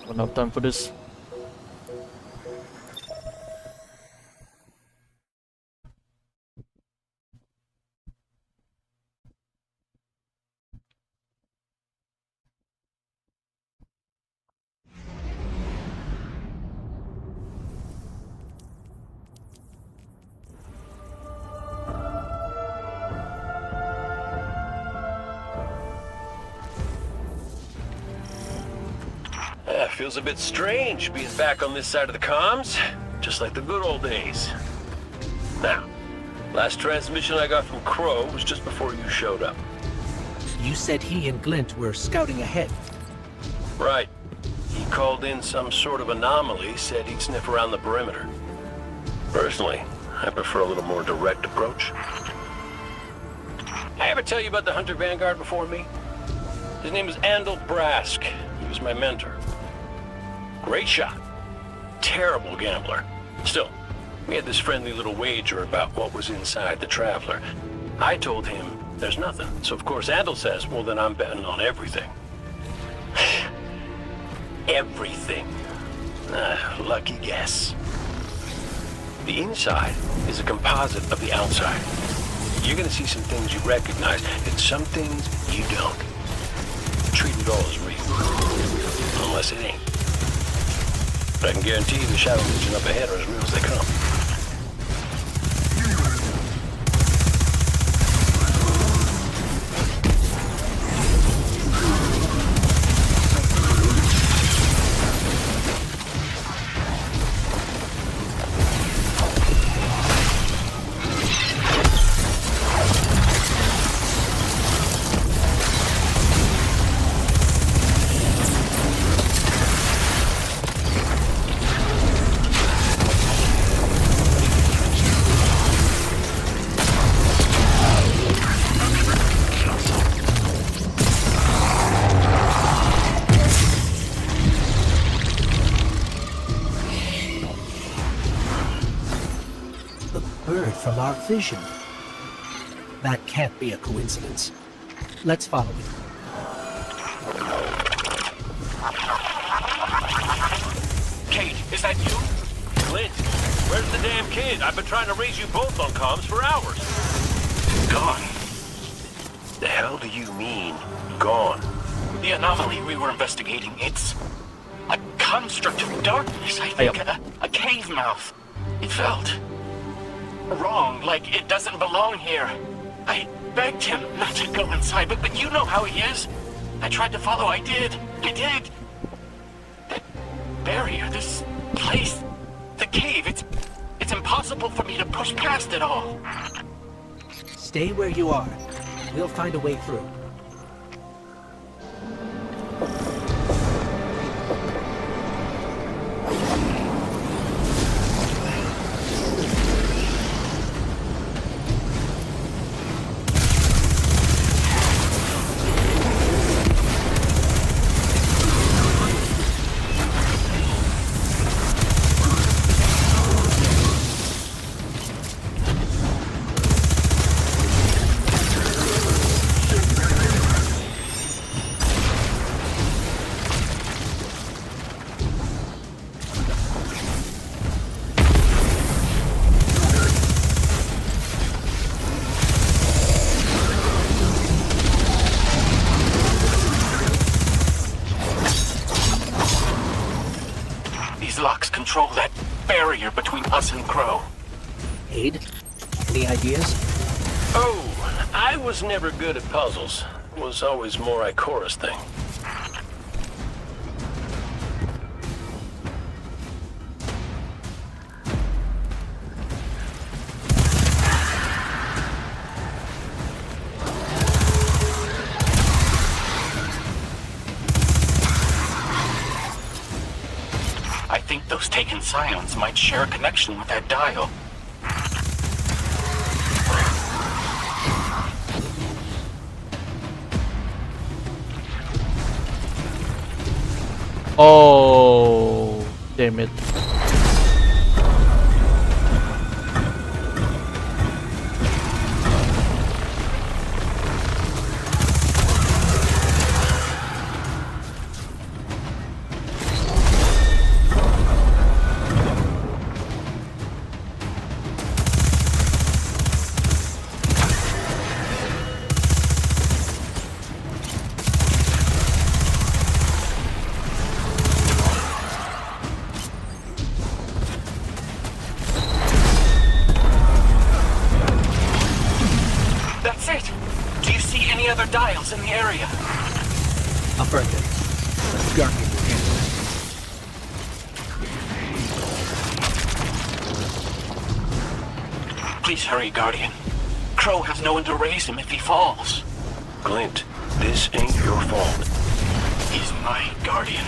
Don't have time for this. Feels a bit strange being back on this side of the comms, just like the good old days. Now, last transmission I got from Crow was just before you showed up. You said he and Glint were scouting ahead. Right. He called in some sort of anomaly, said he'd sniff around the perimeter. Personally, I prefer a little more direct approach. I ever tell you about the Hunter Vanguard before me? His name was Andal Brask. He was my mentor. Great shot. Terrible gambler. Still, we had this friendly little wager about what was inside the Traveler. I told him there's nothing. So of course Andal says, well then I'm betting on everything. Everything. Lucky guess. The inside is a composite of the outside. You're gonna see some things you recognize, and some things you don't. Treat it all as real. Unless it ain't. But I can guarantee you the Shadow Legion up ahead are as real as they come. From our vision. That can't be a coincidence. Let's follow it. Kate, is that you? Clint, where's the damn kid? I've been trying to raise you both on comms for hours. Gone. The hell do you mean, gone? The anomaly we were investigating, it's a construct of darkness, I think. A cave mouth. It felt wrong, like it doesn't belong here. I begged him not to go inside, but you know how he is. I tried to follow, I did. That barrier, this place, the cave, it's impossible for me to push past it all. Stay where you are. We'll find a way through. Locks control that barrier between us and Crow. Aid? Any ideas? Oh, I was never good at puzzles. It was always more Ikora's thing. I think those taken scions might share a connection with that dial. Oh, damn it. dials in the area. Affirmative. Guardian will handle it. Please hurry, Guardian. Crow has no one to raise him if he falls. Glint, this ain't your fault. He's my Guardian.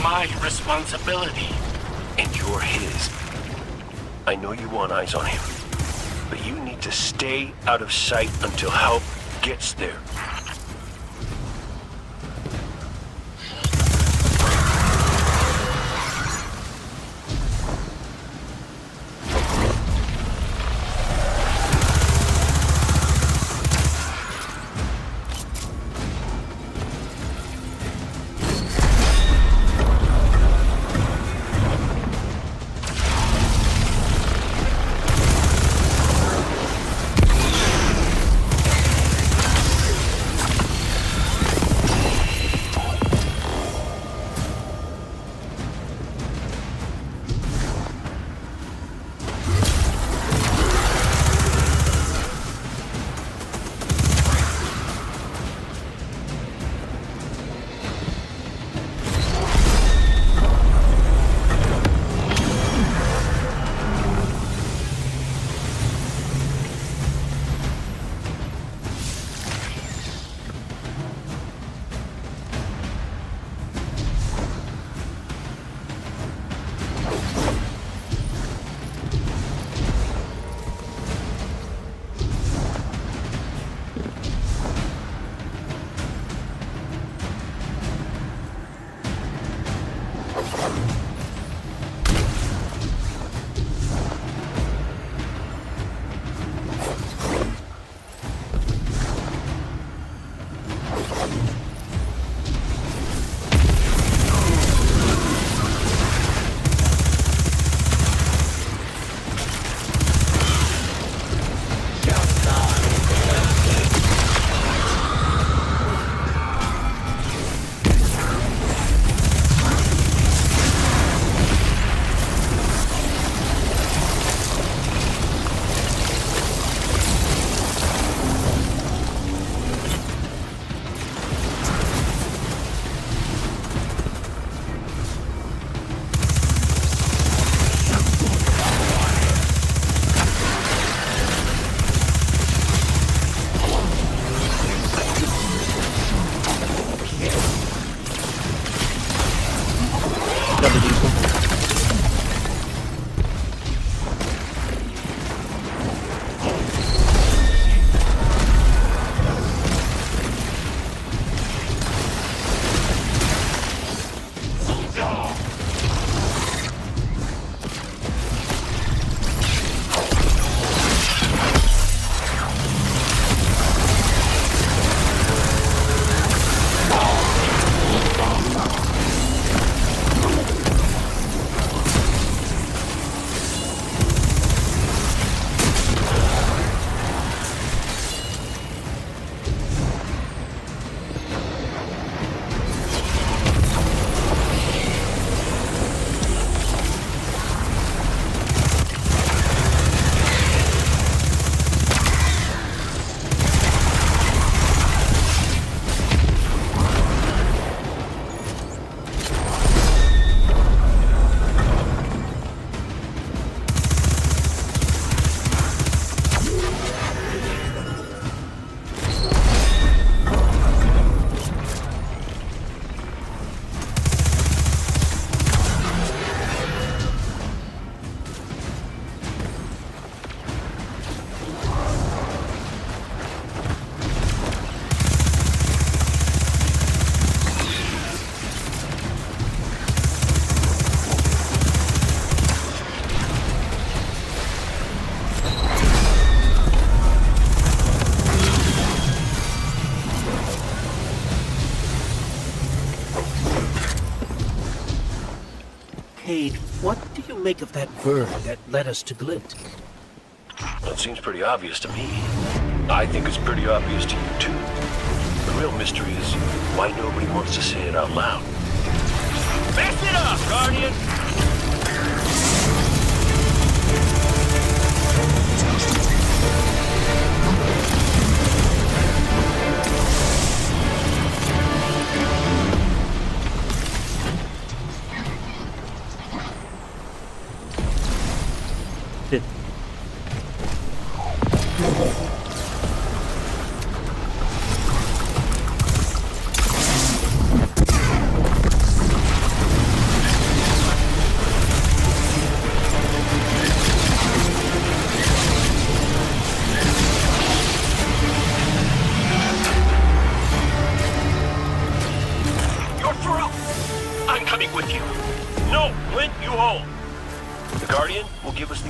My responsibility. And you're his. I know you want eyes on him, but you need to stay out of sight until help gets there. Gabi dito. Cade, what do you make of that bird that led us to Glint? Well, it seems pretty obvious to me. I think it's pretty obvious to you, too. The real mystery is why nobody wants to say it out loud. Mess it up, Guardian!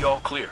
all clear.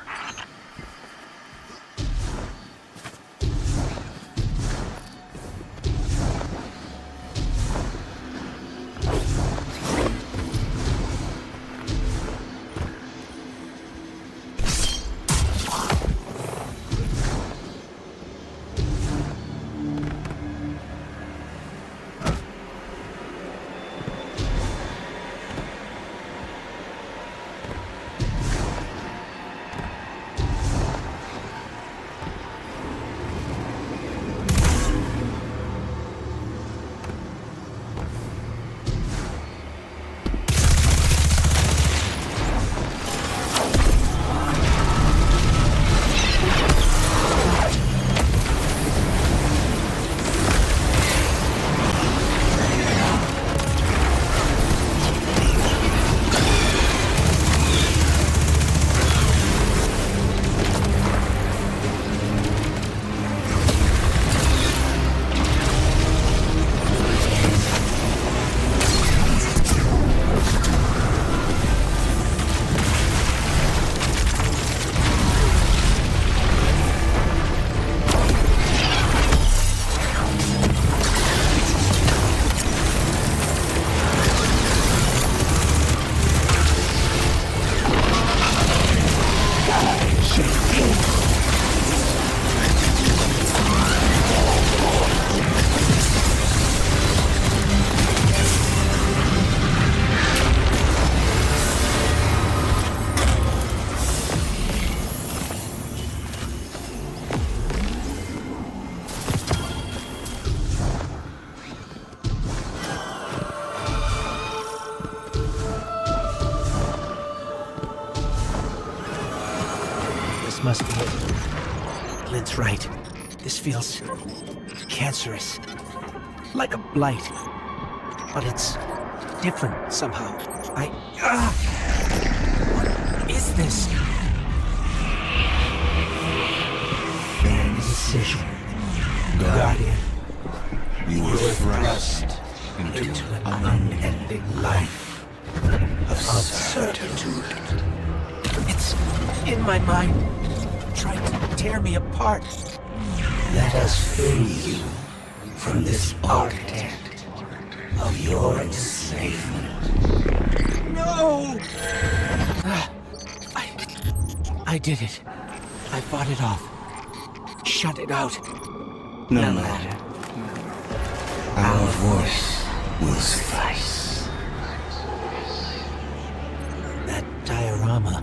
Must be it. Glenn's right. This feels cancerous. Like a blight. But it's different somehow. What is this? Incision. Guardian. You were thrust into an unending life of certitude. It's in my mind, trying to tear me apart. Let us free you from this architect of your enslavement. No! I did it. I fought it off. Shut it out. No matter. Our voice will suffice. That diorama.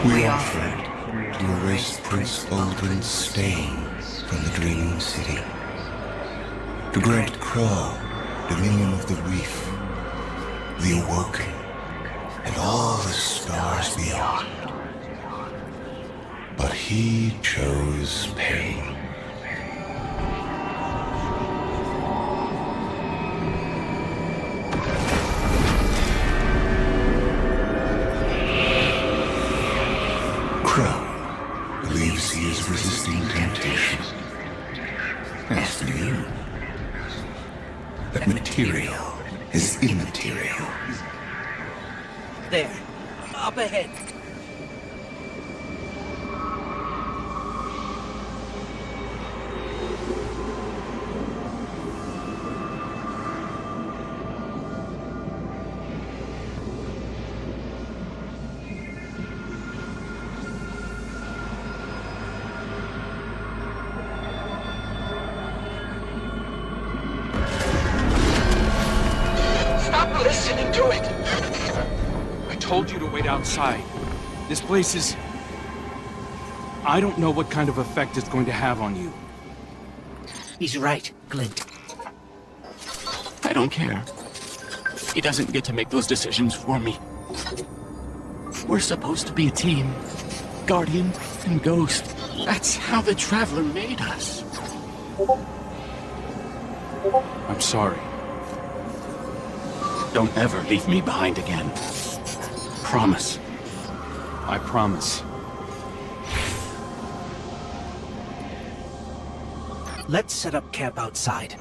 We offered to erase Prince Uldren's stain from the Dreaming City, to grant Crow dominion of the Reef, the Awoken, and all the stars beyond. But he chose pain. Crow believes he is resisting temptation. As do you. That material is immaterial. There. Up ahead. Stop listening to it! I told you to wait outside. This place is... I don't know what kind of effect it's going to have on you. He's right, Glint. I don't care. He doesn't get to make those decisions for me. We're supposed to be a team. Guardian and Ghost. That's how the Traveler made us. I'm sorry. Don't ever leave me behind again. Promise. I promise. Let's set up camp outside.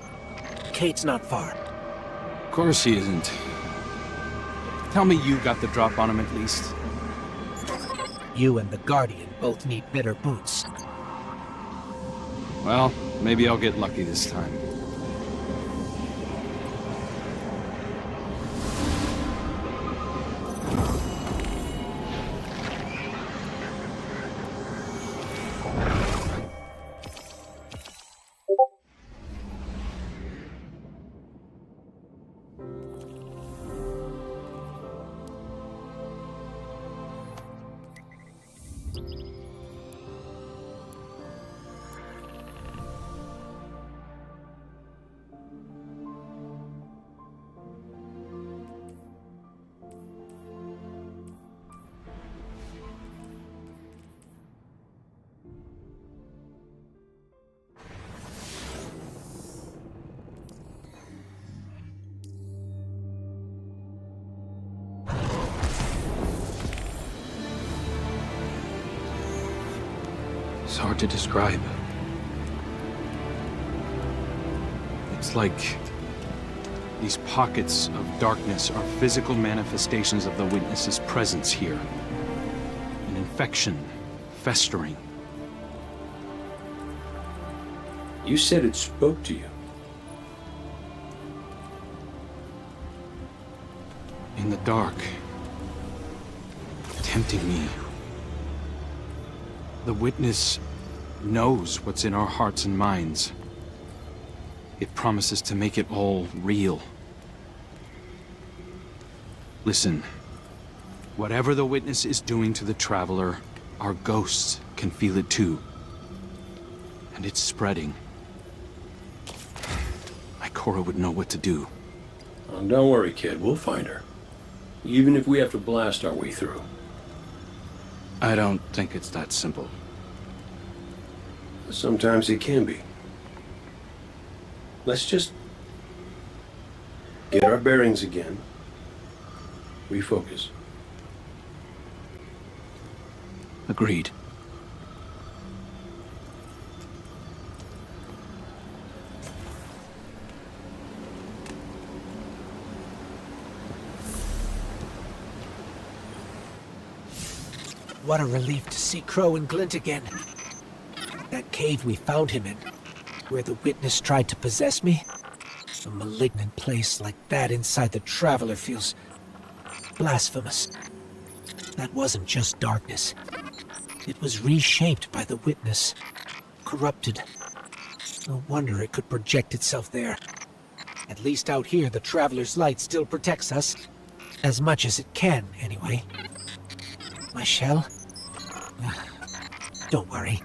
Kate's not far. Of course he isn't. Tell me you got the drop on him at least. You and the Guardian both need better boots. Well, maybe I'll get lucky this time. It's hard to describe. It's like these pockets of darkness are physical manifestations of the Witness's presence here. An infection, festering. You said it spoke to you. In the dark, tempting me. The Witness knows what's in our hearts and minds. It promises to make it all real. Listen, whatever the Witness is doing to the Traveler, our ghosts can feel it too. And it's spreading. Ikora would know what to do. Oh, don't worry, kid. We'll find her. Even if we have to blast our way through. I don't think it's that simple. Sometimes it can be. Let's just get our bearings again. Refocus. Agreed. What a relief to see Crow and Glint again. That cave we found him in, where the Witness tried to possess me. A malignant place like that inside the Traveler feels blasphemous. That wasn't just darkness. It was reshaped by the Witness. Corrupted. No wonder it could project itself there. At least out here, the Traveler's light still protects us. As much as it can, anyway. My shell? Don't worry.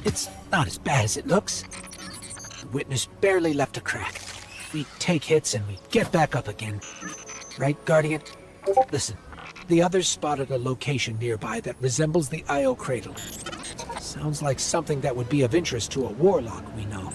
It's not as bad as it looks. The Witness barely left a crack. We take hits and we get back up again. Right, Guardian? Listen, the others spotted a location nearby that resembles the Io Cradle. Sounds like something that would be of interest to a warlock we know.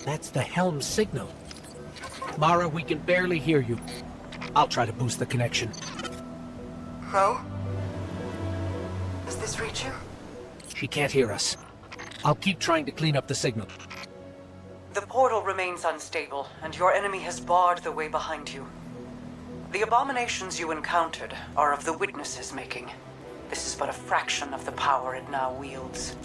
That's the helm signal. Mara, we can barely hear you. I'll try to boost the connection. Crow? Does this reach you? She can't hear us. I'll keep trying to clean up the signal. The portal remains unstable, and your enemy has barred the way behind you. The abominations you encountered are of the Witness's making. This is but a fraction of the power it now wields.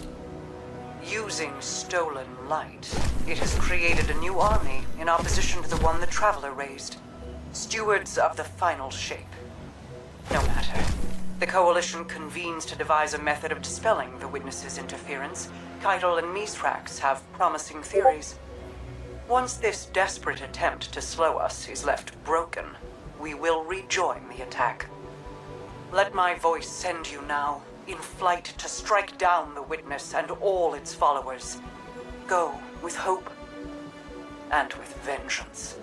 Using stolen light, it has created a new army in opposition to the one the Traveler raised. Stewards of the final shape. No matter. The Coalition convenes to devise a method of dispelling the Witness's interference. Keitel and Mithrax have promising theories. Once this desperate attempt to slow us is left broken, we will rejoin the attack. Let my voice send you now, in flight to strike down the Witness and all its followers. Go with hope and with vengeance.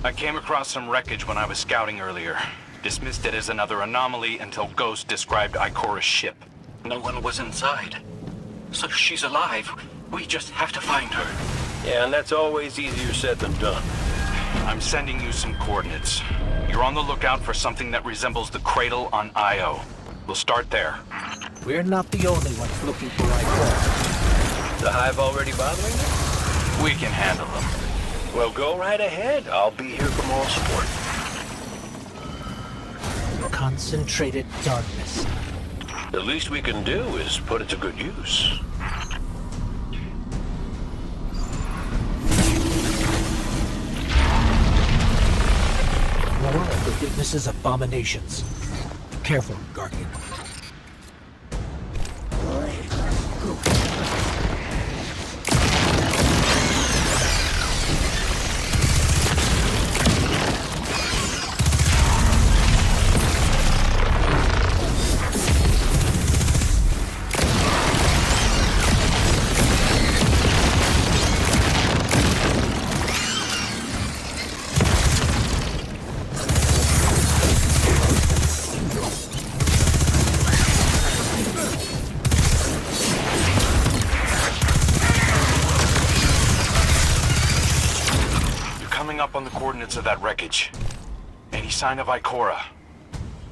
I came across some wreckage when I was scouting earlier. Dismissed it as another anomaly until Ghost described Ikora's ship. No one was inside. So she's alive. We just have to find her. Yeah, and that's always easier said than done. I'm sending you some coordinates. You're on the lookout for something that resembles the cradle on Io. We'll start there. We're not the only ones looking for Ikora. The Hive already bothering you? We can handle them. Well, go right ahead. I'll be here for moral support. Concentrated darkness. The least we can do is put it to good use. More of the Witness's abominations. Careful, Guardian. Up on the coordinates of that wreckage. Any sign of Ikora?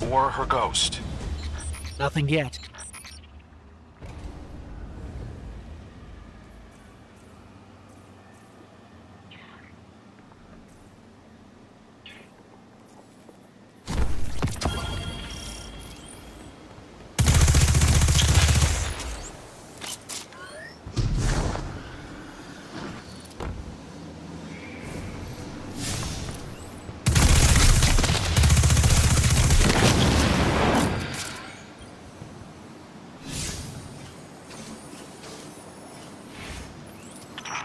Or her ghost? Nothing yet.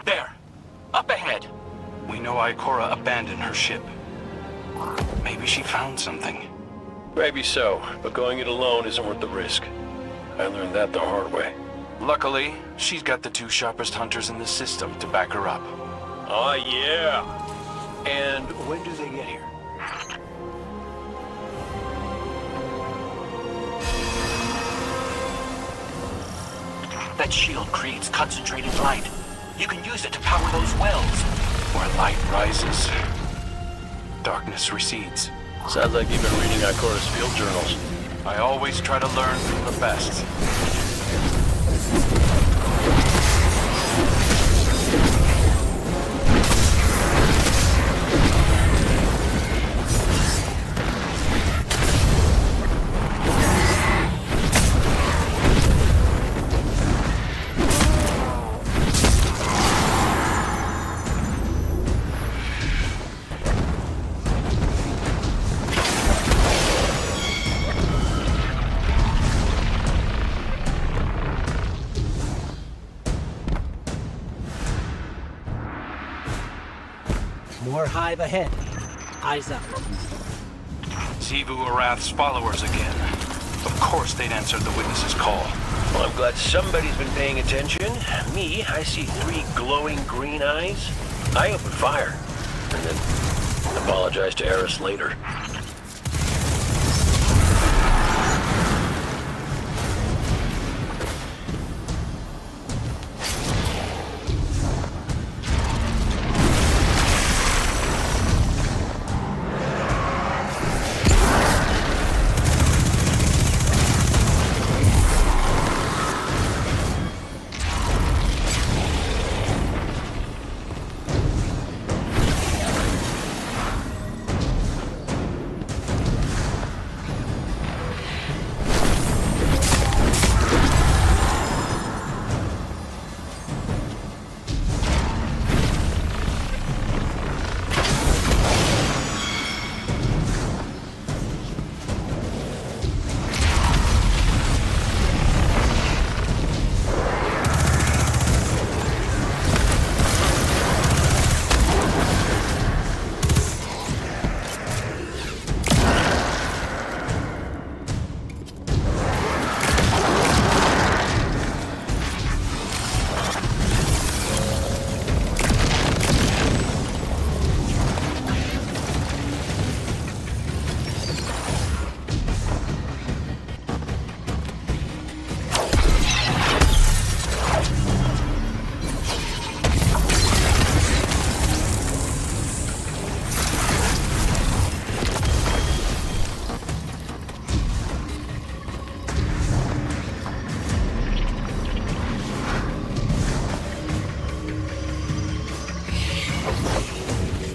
There. Up ahead. We know Ikora abandoned her ship. Maybe she found something. Maybe so, but going it alone isn't worth the risk. I learned that the hard way. Luckily, she's got the two sharpest hunters in the system to back her up. Oh, yeah. And when do they get here? That shield creates concentrated light. You can use it to power those wells. Where light rises, darkness recedes. Sounds like you've been reading Ikora's field journals. I always try to learn from the best. More Hive ahead. Eyes up. Xivu Arath's followers again. Of course they'd answered the witness's call. Well, I'm glad somebody's been paying attention. Me, I see 3 glowing green eyes. I open fire, and then apologize to Eris later.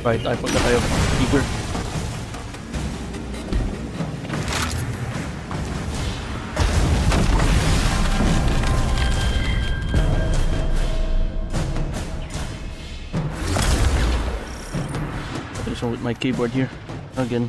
Right, I forgot I have keyboard. What is wrong with my keyboard here? Again.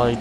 Right.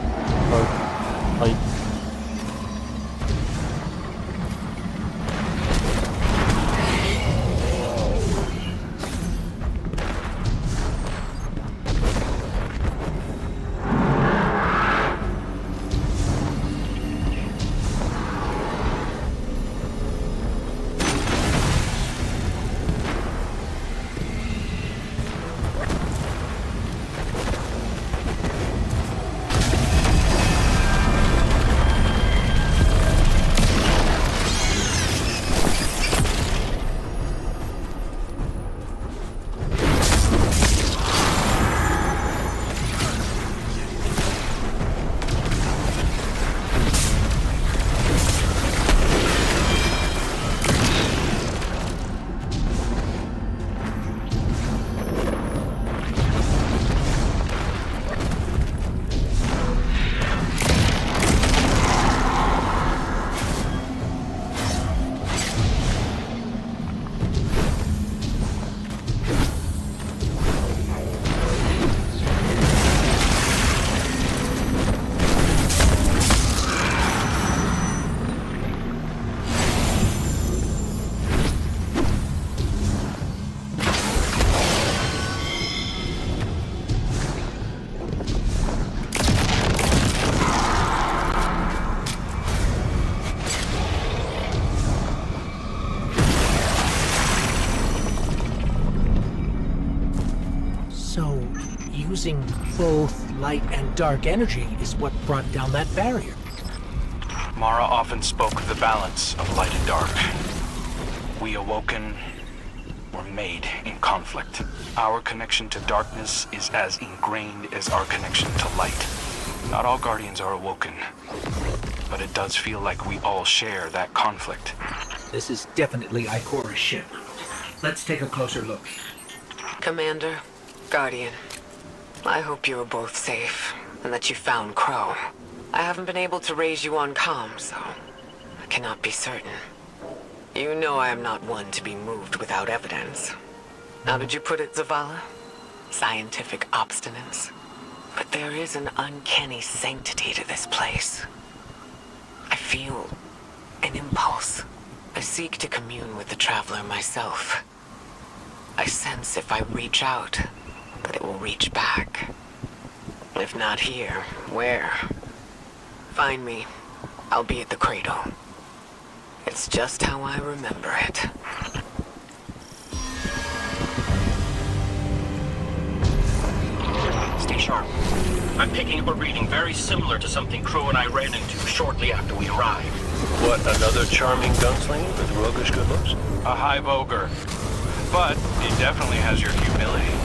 So, using both light and dark energy is what brought down that barrier. Mara often spoke of the balance of light and dark. We Awoken were made in conflict. Our connection to darkness is as ingrained as our connection to light. Not all Guardians are Awoken, but it does feel like we all share that conflict. This is definitely Ikora's ship. Let's take a closer look. Commander, Guardian, I hope you are both safe, and that you found Crow. I haven't been able to raise you on comm, so I cannot be certain. You know I am not one to be moved without evidence. How did you put it, Zavala? Scientific obstinance. But there is an uncanny sanctity to this place. I feel an impulse. I seek to commune with the Traveler myself. I sense if I reach out, that it will reach back. If not here, where? Find me. I'll be at the cradle. It's just how I remember it. Stay sharp. I'm picking up a reading very similar to something Crow and I ran into shortly after we arrived. What, another charming gunslinger with roguish good looks? A hive ogre. But he definitely has your humility.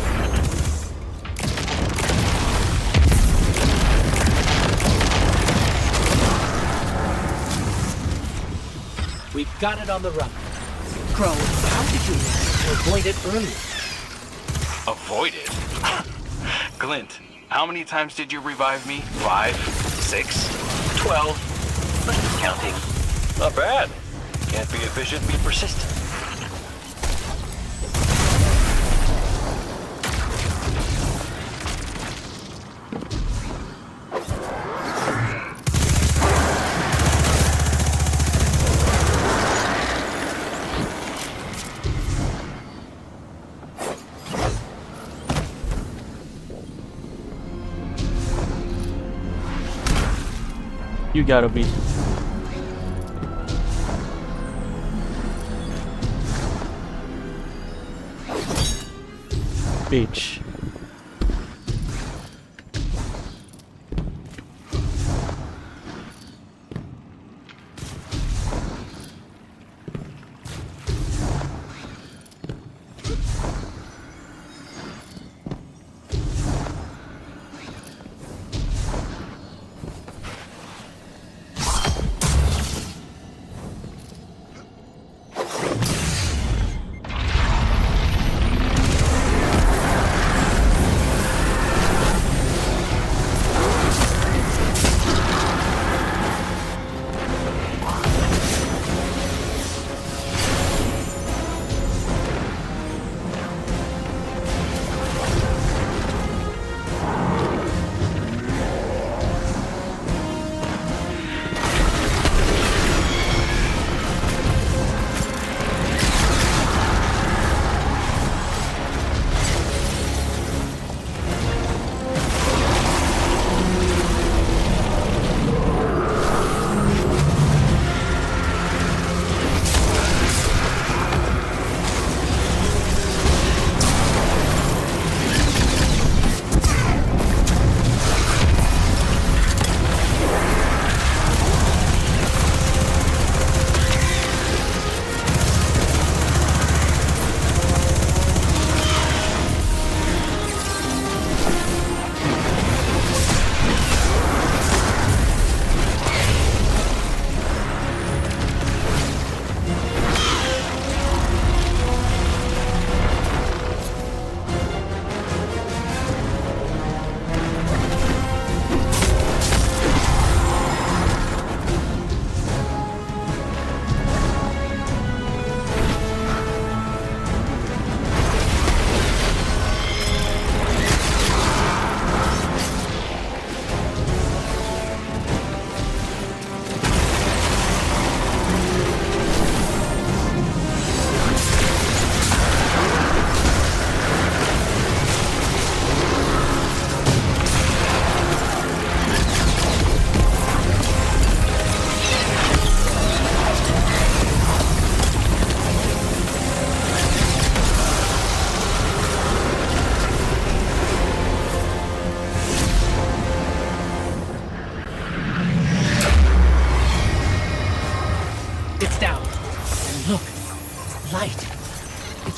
We've got it on the run. Crow, how did you manage to avoid it earlier? Avoid it? Glint, how many times did you revive me? 5? 6? 12? But who's counting? Not bad. Can't be efficient, be persistent. You gotta be. Bitch.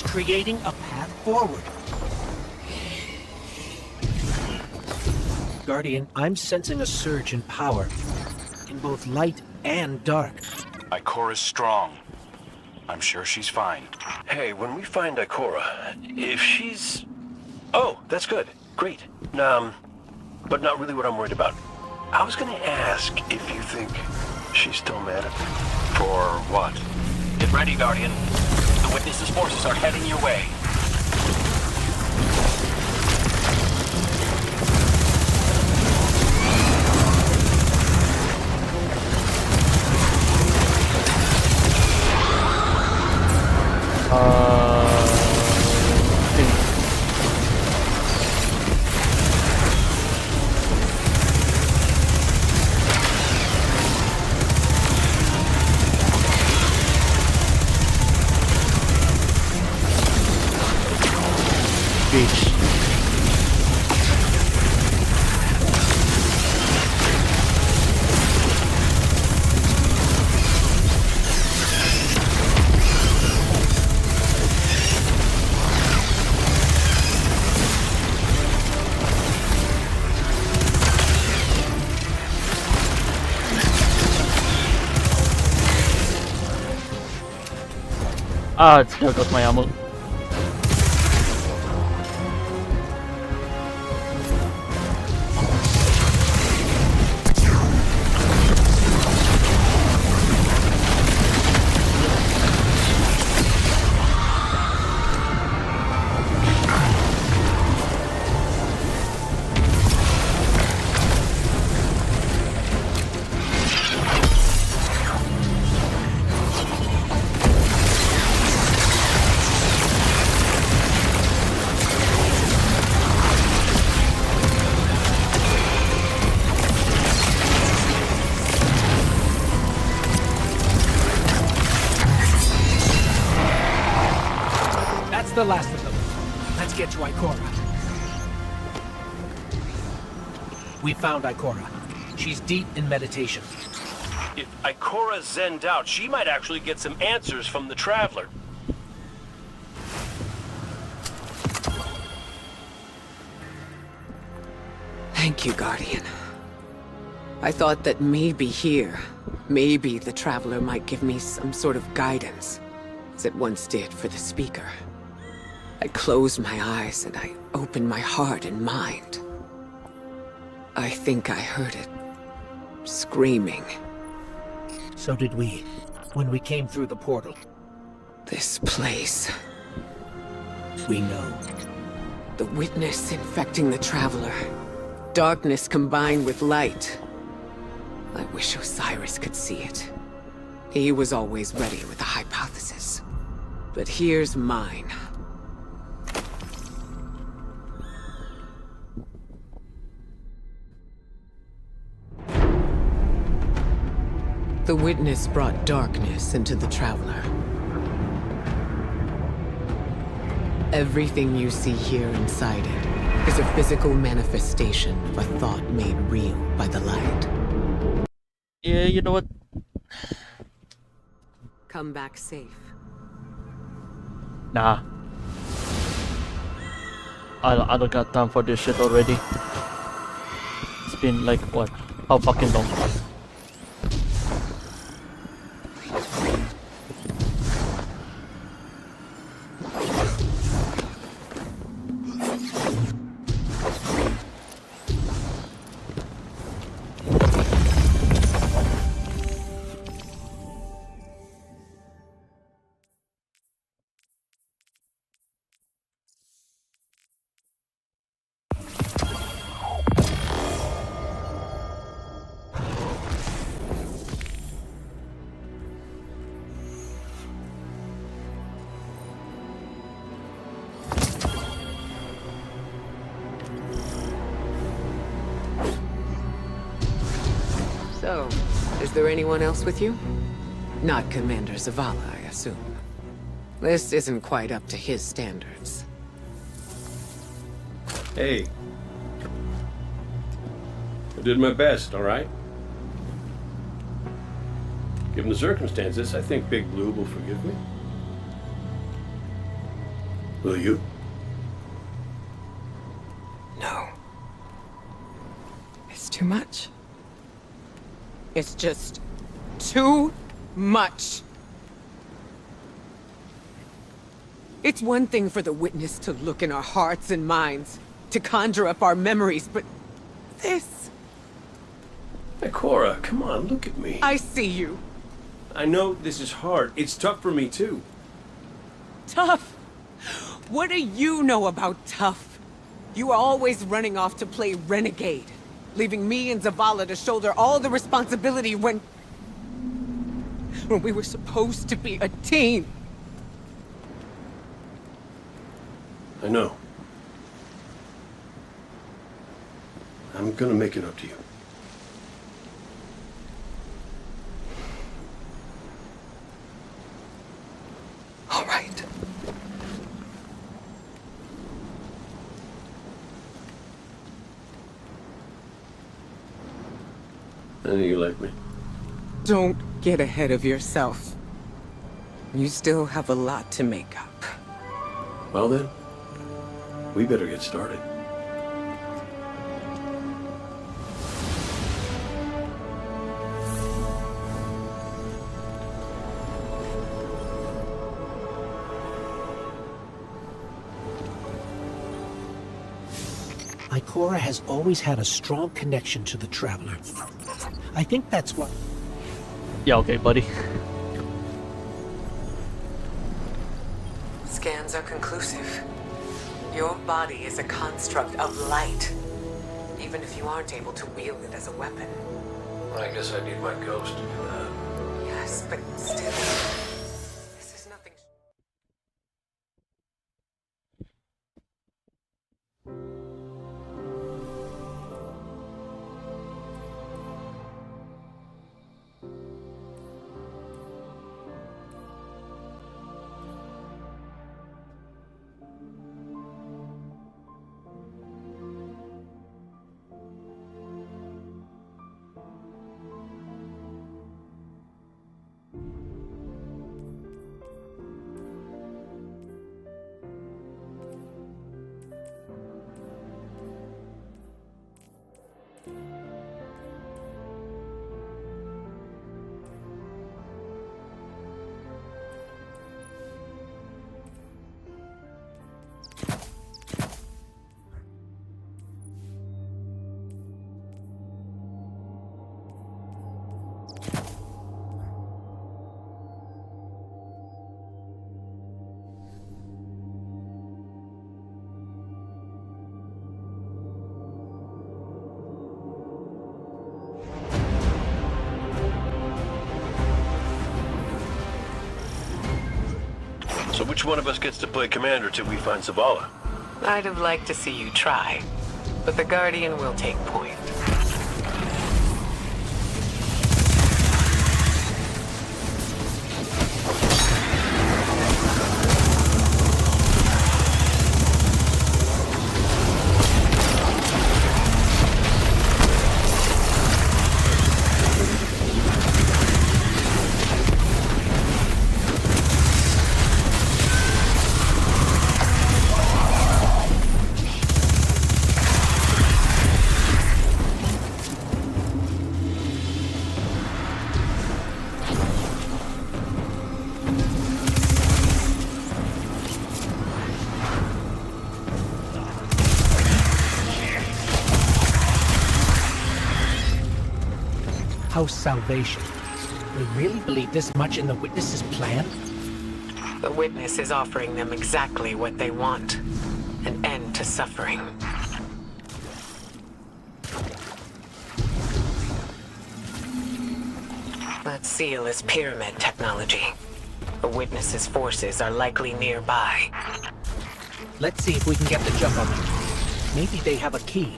Creating a path forward. Guardian, I'm sensing a surge in power, in both light and dark. Ikora's strong. I'm sure she's fine. Hey, when we find Ikora, if she's... Oh, that's good. Great. But not really what I'm worried about. I was gonna ask if you think she's still mad at me. For what? Get ready, Guardian. The Witness's forces are heading your way. Ah, there goes my ammo. That's the last of them. Let's get to Ikora. We found Ikora. She's deep in meditation. If Ikora zenned out, she might actually get some answers from the Traveler. Thank you, Guardian. I thought that maybe here, maybe the Traveler might give me some sort of guidance, as it once did for the Speaker. I closed my eyes and I opened my heart and mind. I think I heard it. Screaming. So did we, when we came through the portal. This place. We know. The witness infecting the Traveler. Darkness combined with light. I wish Osiris could see it. He was always ready with a hypothesis. But here's mine. The witness brought darkness into the Traveler. Everything you see here inside it is a physical manifestation of a thought made real by the light. Yeah, you know what? Come back safe. Nah. I don't got time for this shit already. It's been like what? How fucking long? So, is there anyone else with you? Not Commander Zavala, I assume. This isn't quite up to his standards. Hey. I did my best, all right? Given the circumstances, I think Big Blue will forgive me. Will you? No. It's too much. It's just too much. It's one thing for the witness to look in our hearts and minds, to conjure up our memories, but this... Ikora, come on, look at me. I see you. I know this is hard. It's tough for me, too. Tough? What do you know about tough? You are always running off to play renegade, leaving me and Zavala to shoulder all the responsibility when we were supposed to be a team. I know. I'm gonna make it up to you. All right. I know you like me. Don't get ahead of yourself. You still have a lot to make up. Well then, we better get started. Cora has always had a strong connection to the Traveler. I think that's what... Yeah, okay, buddy. Scans are conclusive. Your body is a construct of light, even if you aren't able to wield it as a weapon. I guess I need my ghost to do that. Yes, but still, this is nothing. So which one of us gets to play commander till we find Zavala? I'd have liked to see you try, but the Guardian will take point. House Salvation. They really believe this much in the Witness's plan? The Witness is offering them exactly what they want. An end to suffering. That seal is pyramid technology. The Witness's forces are likely nearby. Let's see if we can get the jump on them. Maybe they have a key.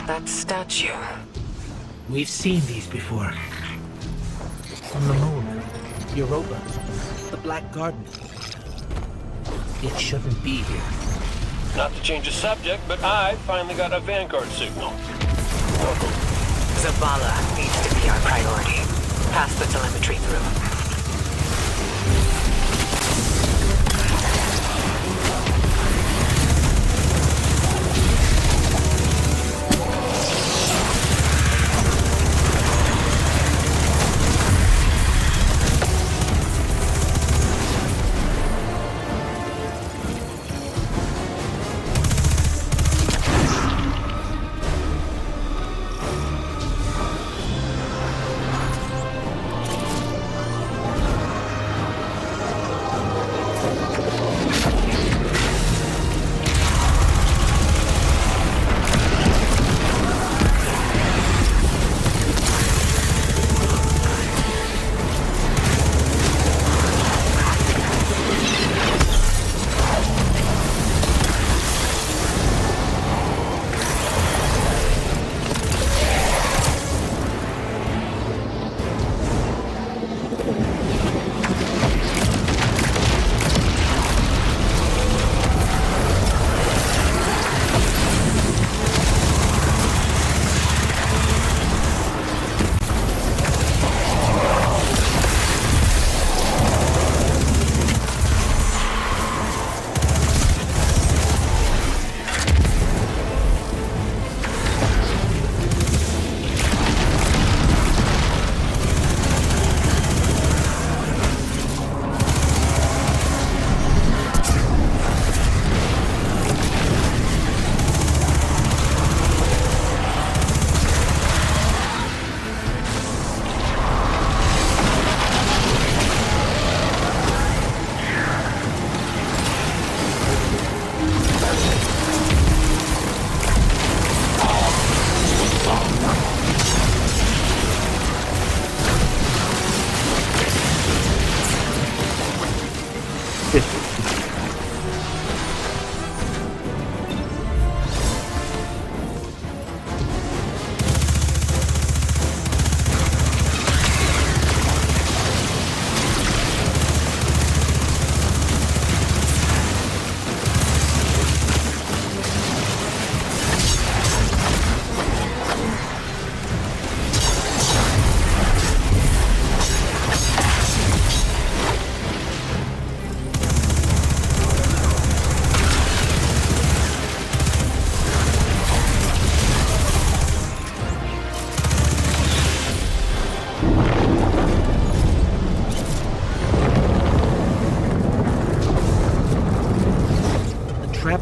That statue. We've seen these before. On the moon, Europa, the Black Garden. It shouldn't be here. Not to change the subject, but I finally got a Vanguard signal. Zavala needs to be our priority. Pass the telemetry through.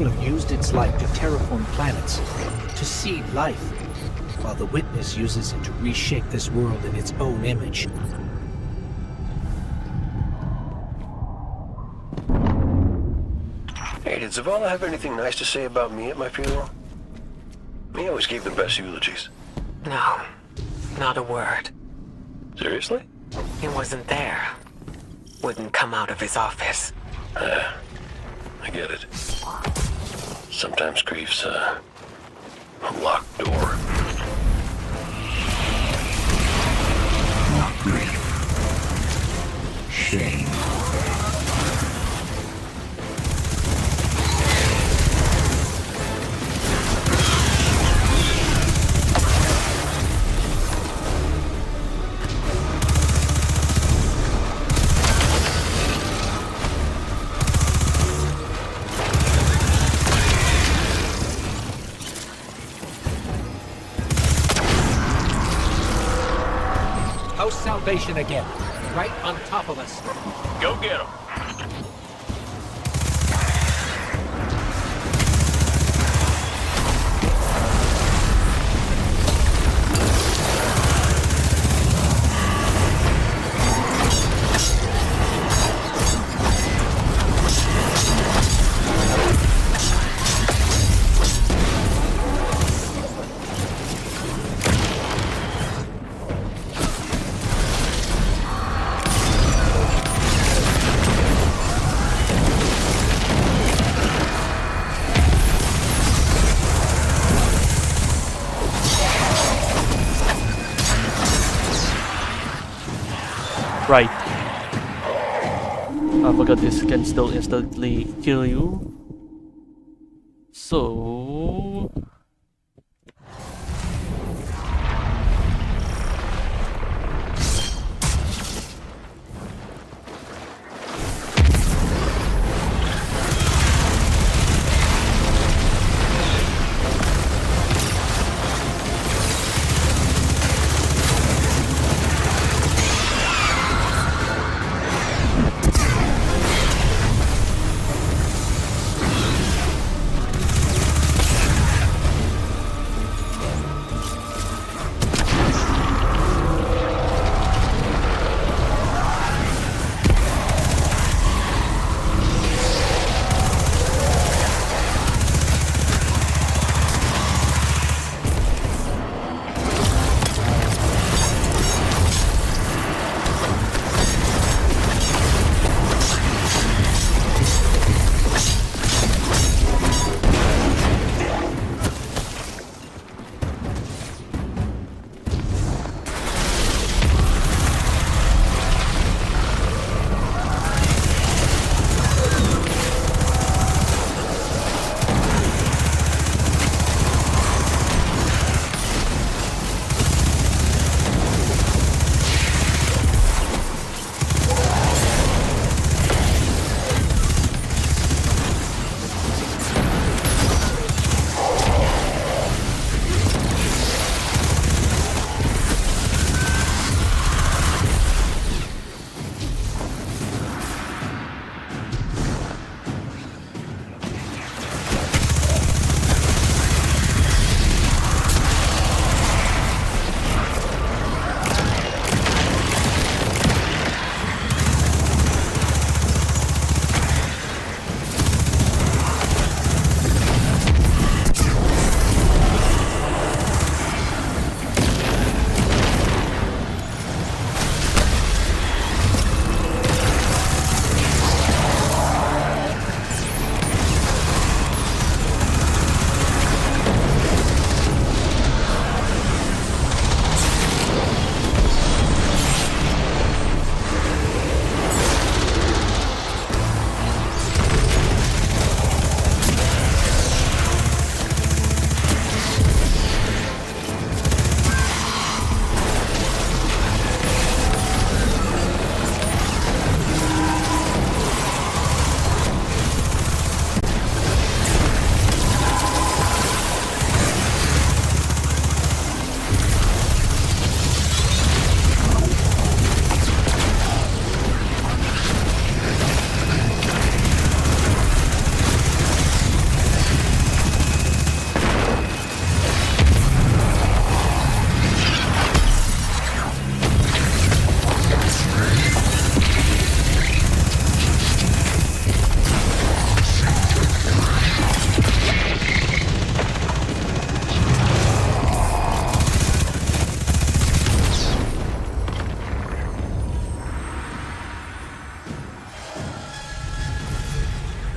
Traveler used its light to terraform planets, to seed life, while the Witness uses it to reshape this world in its own image. Hey, did Zavala have anything nice to say about me at my funeral? He always gave the best eulogies. No, not a word. Seriously? He wasn't there. Wouldn't come out of his office. I get it. Sometimes grief's a locked door. Not grief. Shame. House Salvation again, right on top of us. Go get him. Right. I forgot this can still instantly kill you. So...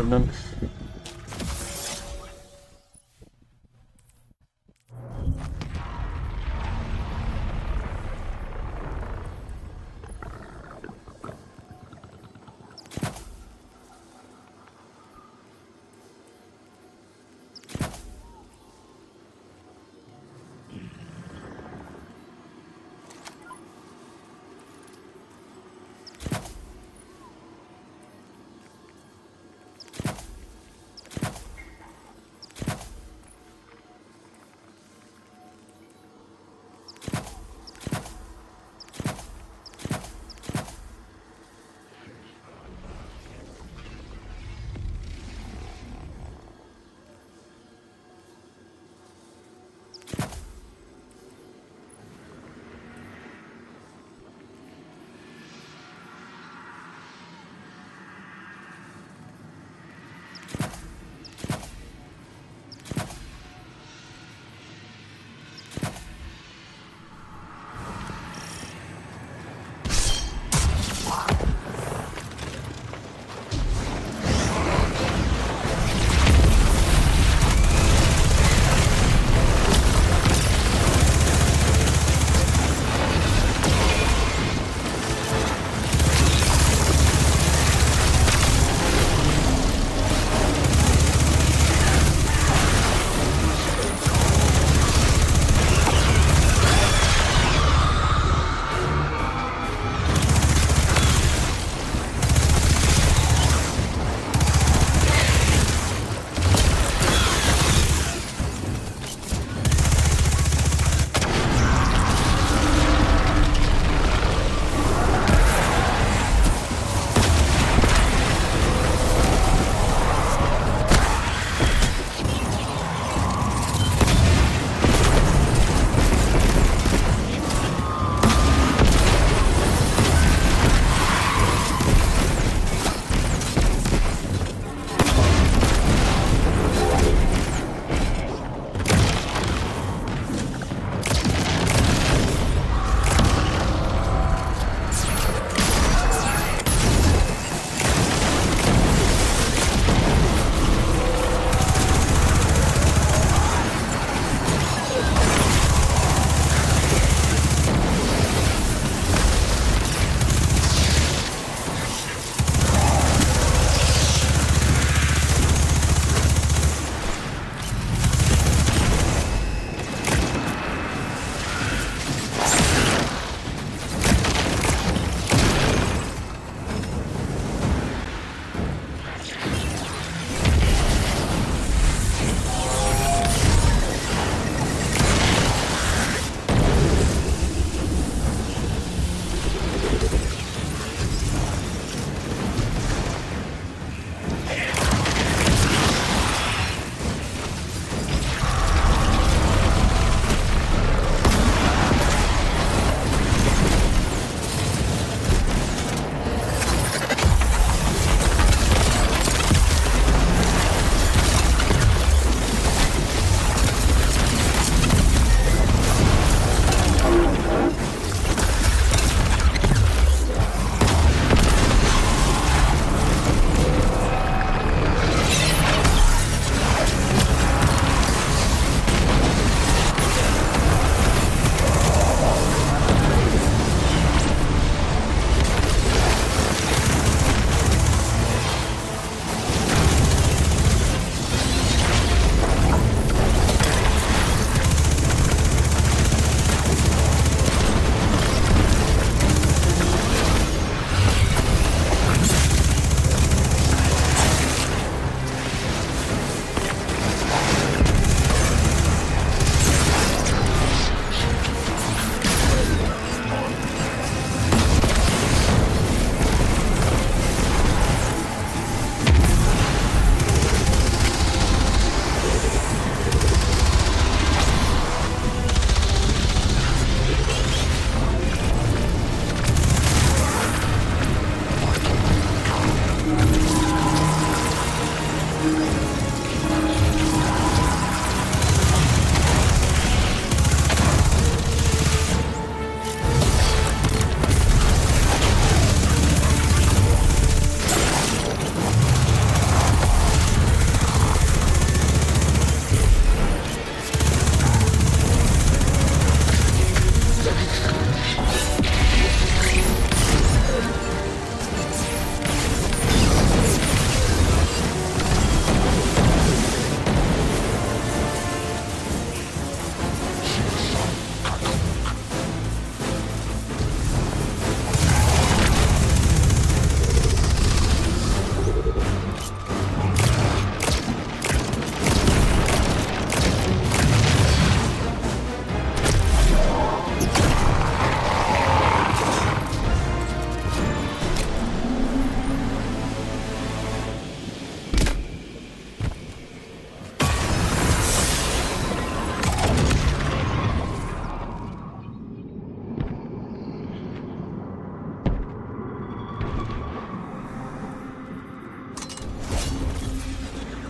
afternoon.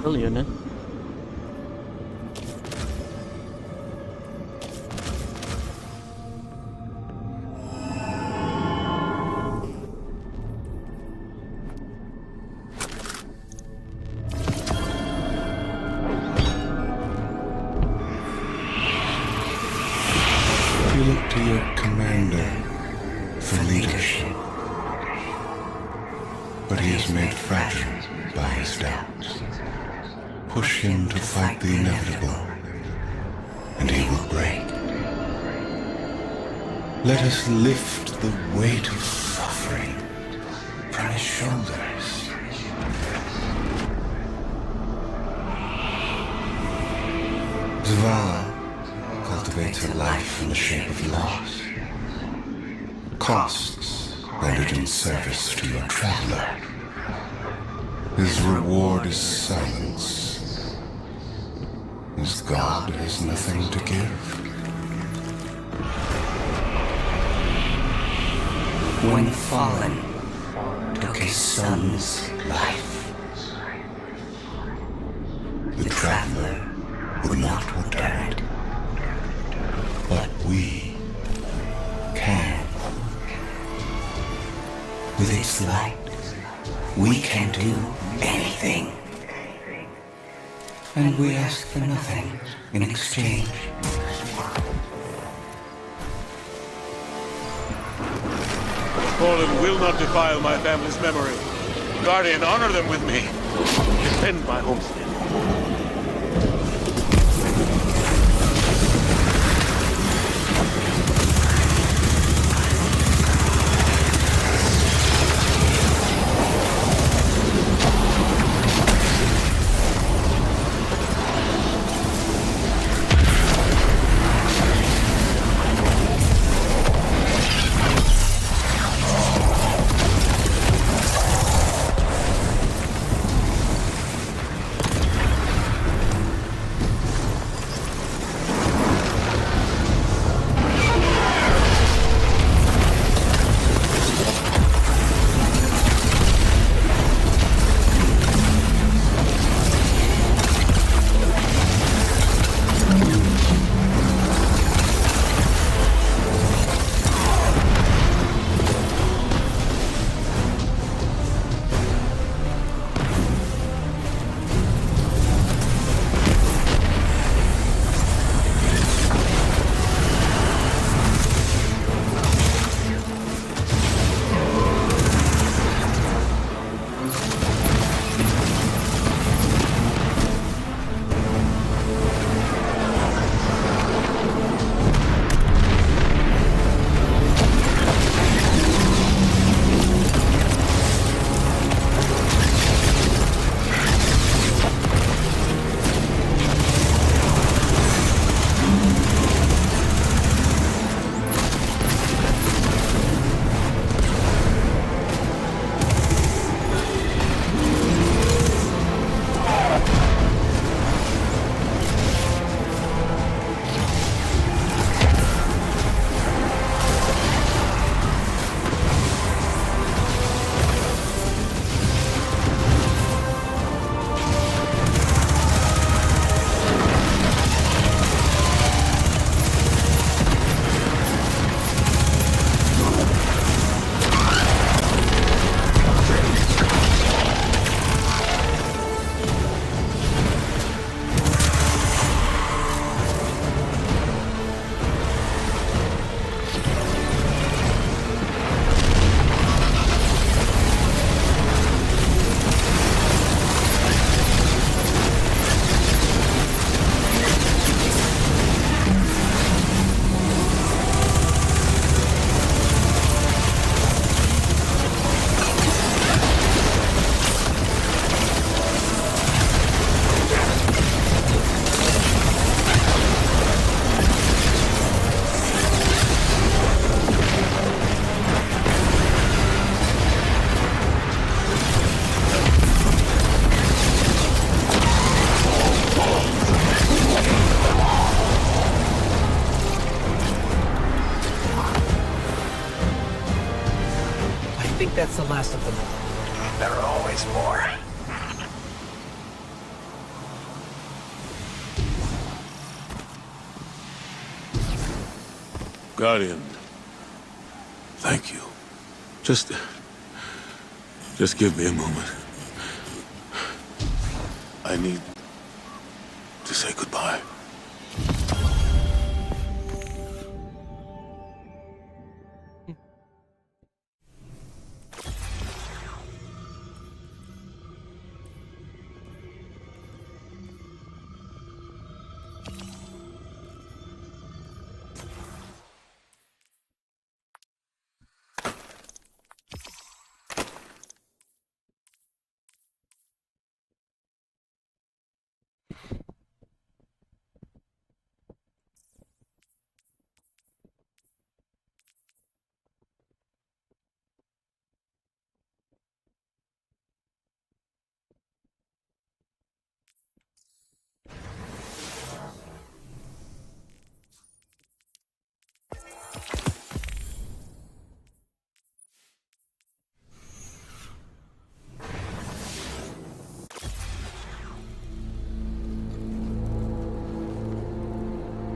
Well, unit. You look to your commander for leadership. But he is made fragile by his doubts. Push him to fight the inevitable, and he will break. Let us lift the weight of suffering from his shoulders. Zavala cultivates a life in the shape of loss. Costs rendered in service to your traveler. His reward is silence. His god has nothing to give. When the fallen took his son's life, the traveler would not return it. But we can. With its light, we can do anything. And we ask for nothing in exchange. Fallen will not defile my family's memory. Guardian, honor them with me. Defend my homestead. That's the last of them. There are always more. Guardian, thank you. Just give me a moment. I need to say goodbye.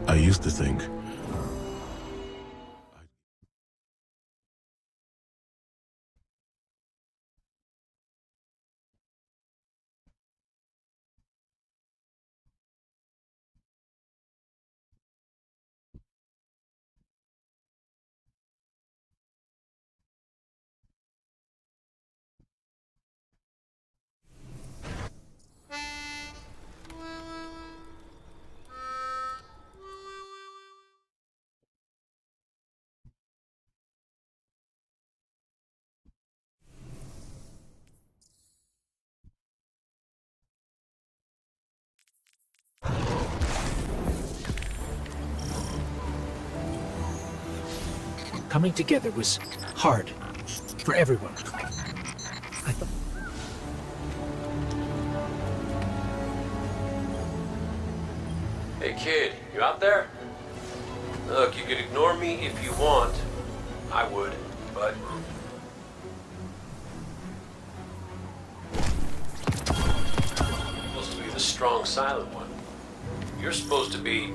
I used to think coming together was hard for everyone. I thought. Hey kid, you out there? Look, you could ignore me if you want. I would, but... I'm supposed to be the strong, silent one. You're supposed to be...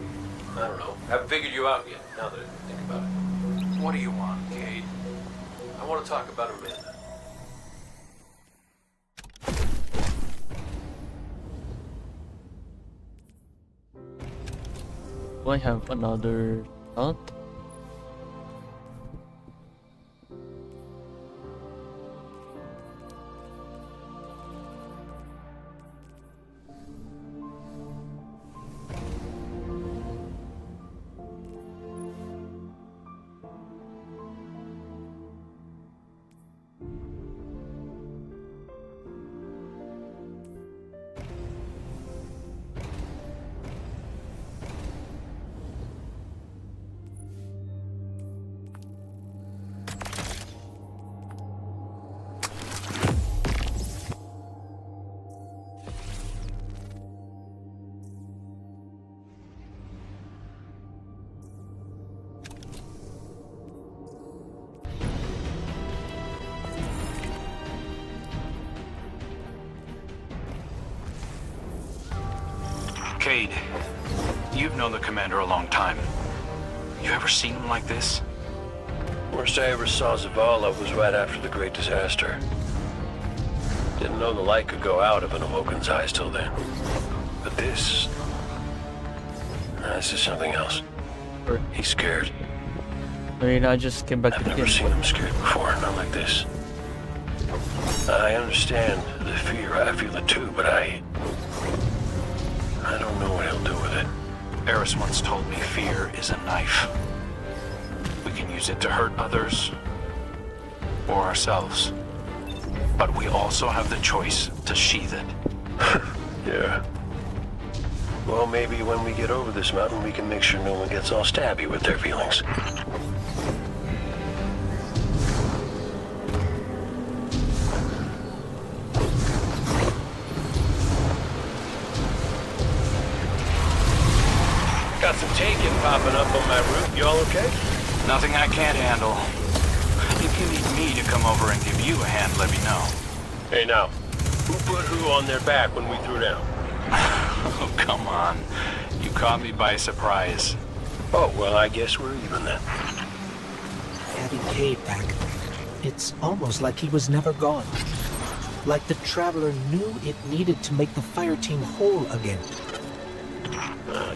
I don't know. Haven't figured you out yet, now that I think about it. What do you want, Cade? I want to talk about Amanda. Do I have another thought? Cade, you've known the commander a long time. You ever seen him like this? Worst I ever saw Zavala was right after the Great Disaster. Didn't know the light could go out of an Awoken's eyes till then. But this is something else. He's scared. I mean, I just came back I've to never seen him scared before, not like this. I understand the fear, I feel it too, but I don't know what he'll do with it. Eris once told me fear is a knife. We can use it to hurt others or ourselves. But we also have the choice to sheath it. Yeah. Well, maybe when we get over this mountain, we can make sure no one gets all stabby with their feelings. Got some taken popping up on my roof. You all okay? Nothing I can't handle. If you need me to come over and give you a hand, let me know. Hey, now. Who put who on their back when we threw down? Oh, come on. You caught me by surprise. Oh, well, I guess we're even then. heavy cave back. It's almost like he was never gone. Like the Traveler knew it needed to make the fire team whole again.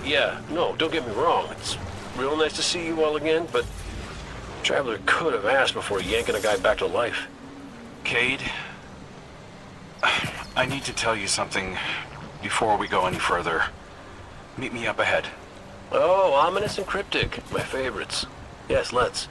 Yeah, no, don't get me wrong. It's real nice to see you all again, but Traveler could have asked before yanking a guy back to life. Cade, I need to tell you something before we go any further. Meet me up ahead. Oh, ominous and cryptic. My favorites. Yes, let's.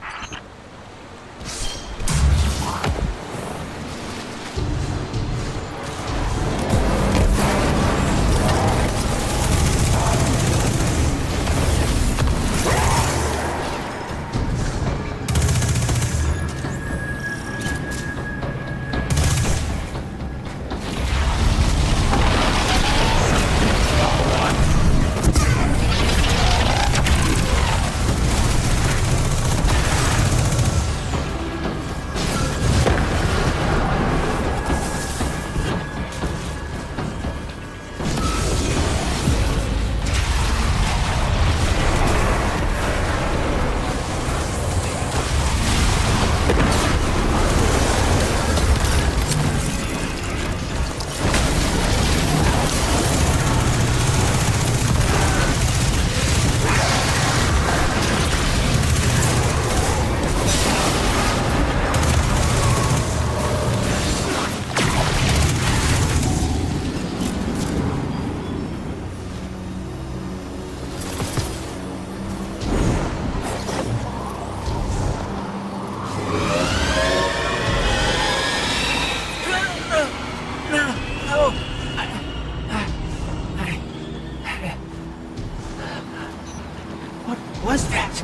Was that?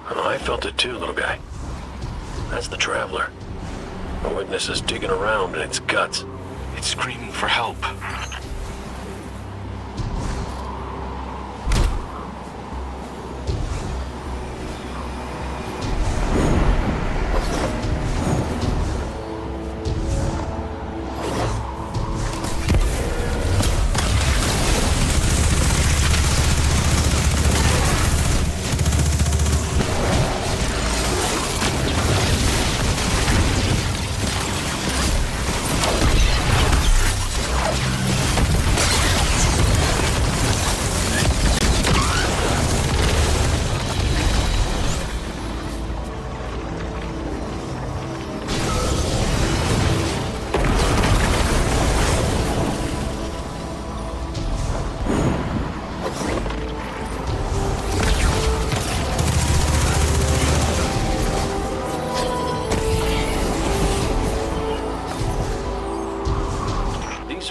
Oh, I felt it too, little guy. That's the Traveler. The witness is digging around in its guts. It's screaming for help.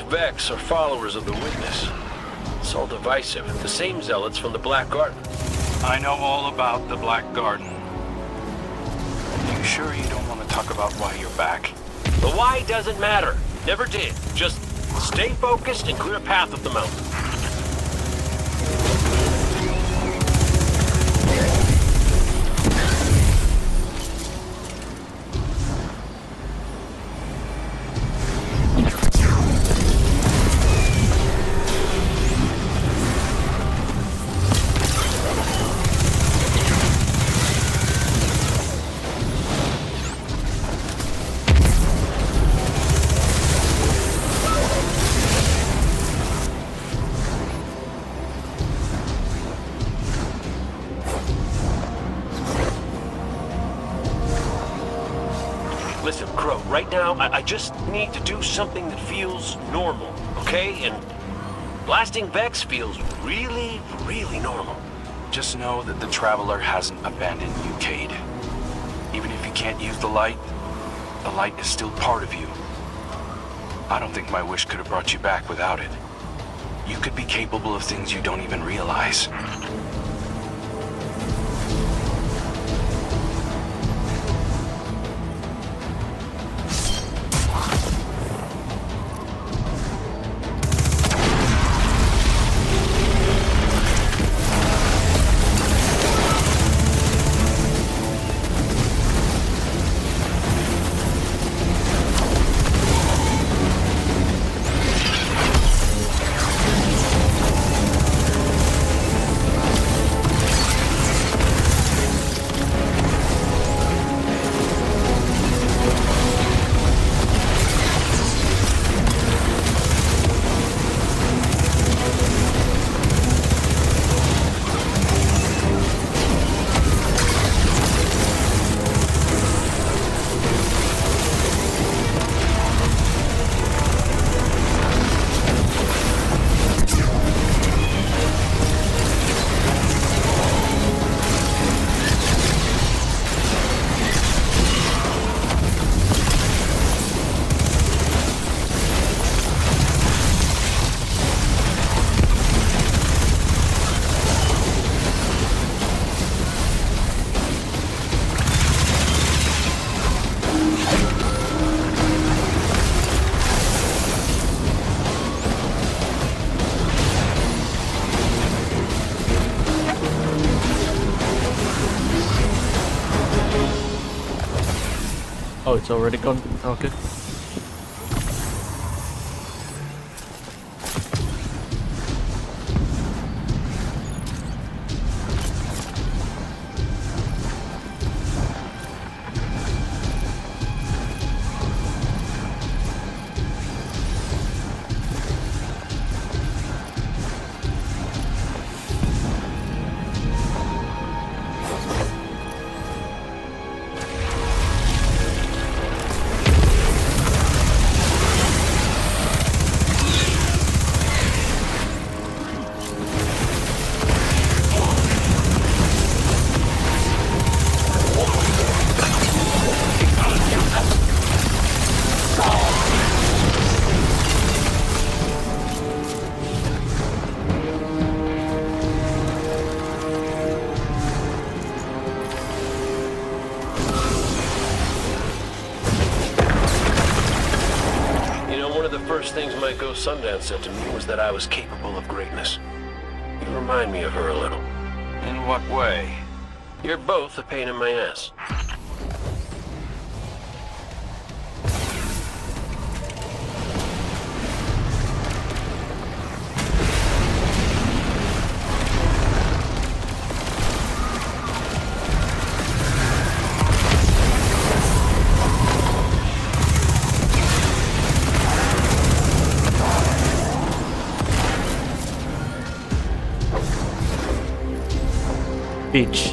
Vex are followers of the Witness. It's all divisive. The same zealots from the Black Garden. I know all about the Black Garden. You sure you don't want to talk about why you're back? The why doesn't matter. Never did. Just stay focused and clear a path up the mountain. Listen, Crow, right now, I just need to do something that feels normal, okay? And blasting Vex feels really, really normal. Just know that the Traveler hasn't abandoned you, Cade. Even if you can't use the light is still part of you. I don't think my wish could have brought you back without it. You could be capable of things you don't even realize. it's already gone. Okay. First things my ghost Sundance said to me was that I was capable of greatness. You remind me of her a little. In what way? You're both a pain in my ass. Beach.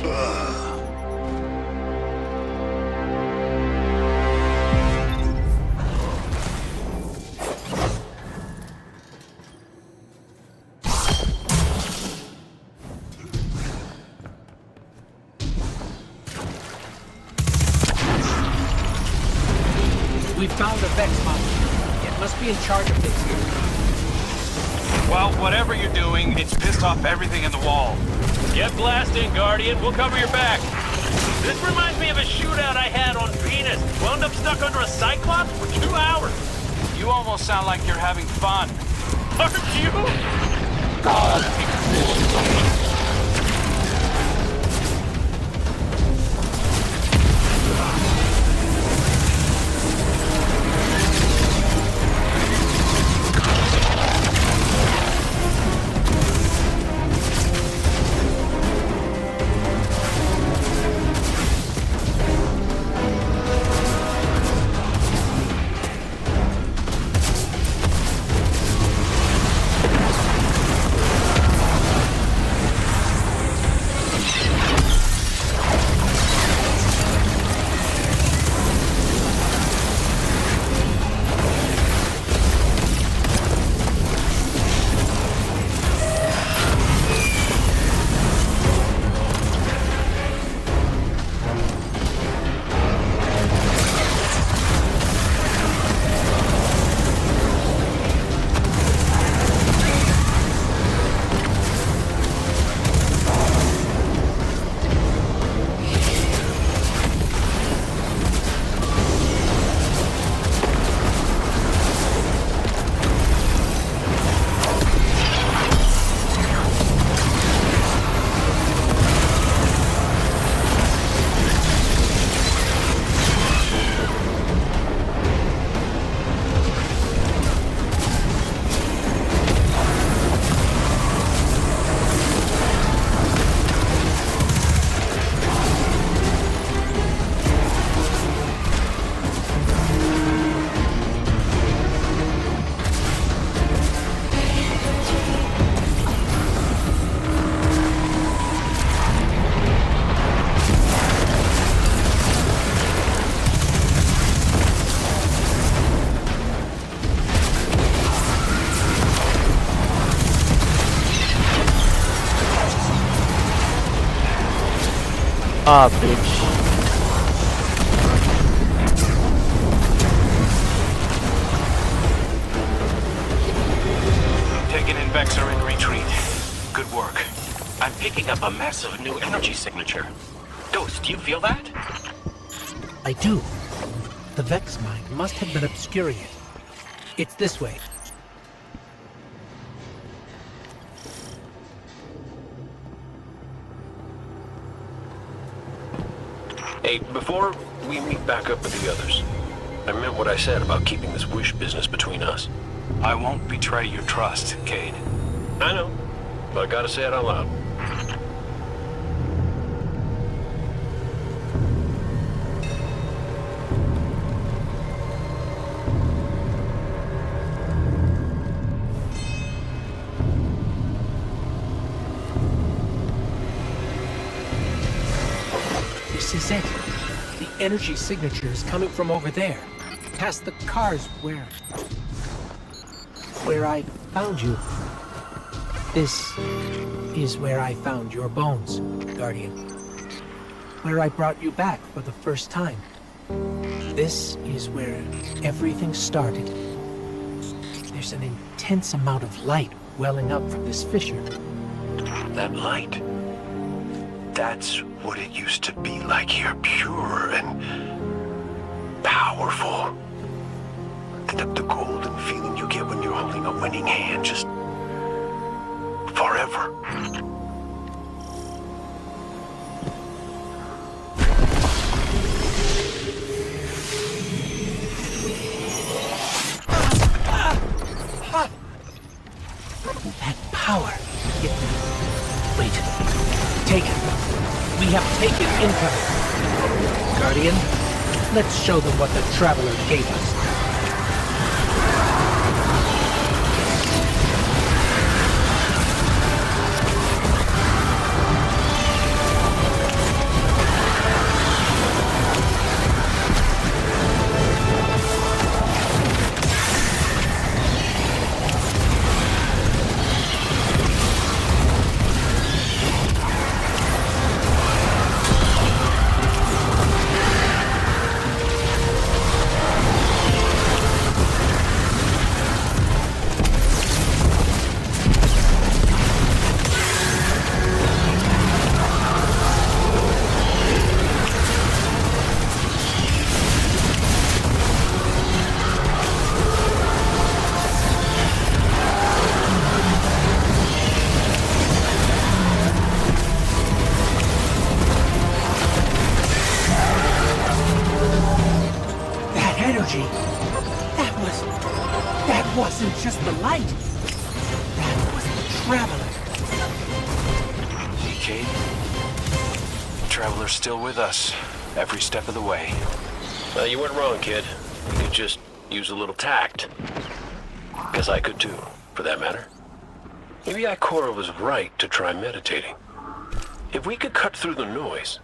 We found a Vex monster. It must be in charge of this here. Well, whatever you're doing, it's pissed off everything in the wall. Get blasting, Guardian. We'll cover your back. This reminds me of a shootout I had on Venus. Wound up stuck under a Cyclops for 2 hours. You almost sound like you're having fun. Aren't you? Ah, bitch. Taken in Vex are in retreat. Good work. I'm picking up a massive new energy signature. Ghost, do you feel that? I do. The Vex mine must have been obscuring it. It's this way. Hey, before we meet back up with the others, I meant what I said about keeping this wish business between us. I won't betray your trust, Cade. I know, but I gotta say it out loud. This is it. The energy signature is coming from over there, past the cars where I found you. This is where I found your bones, Guardian. Where I brought you back for the first time. This is where everything started. There's an intense amount of light welling up from this fissure. That light. That's what it used to be like here, pure and powerful. The golden feeling you get when you're holding a winning hand, just forever. That power. Wait. Take it. We have taken income. Guardian, let's show them what the Traveler gave us. That wasn't just the light. That was the Traveler. See, Cade? The Traveler's still with us, every step of the way. You weren't wrong, kid. You could just use a little tact. Guess I could too, for that matter. Maybe Ikora was right to try meditating. If we could cut through the noise...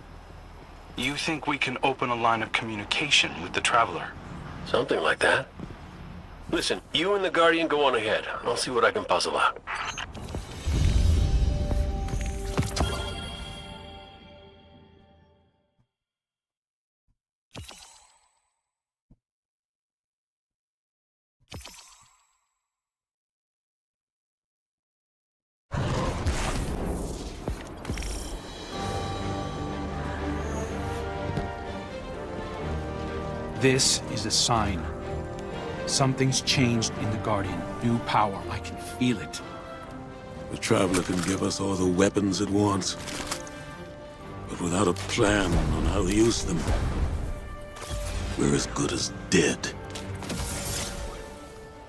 You think we can open a line of communication with the Traveler? Something like that. Listen, you and the Guardian go on ahead. I'll see what I can puzzle out. This is a sign. Something's changed in the Guardian. New power. I can feel it. The Traveler can give us all the weapons it wants. But without a plan on how to use them, we're as good as dead.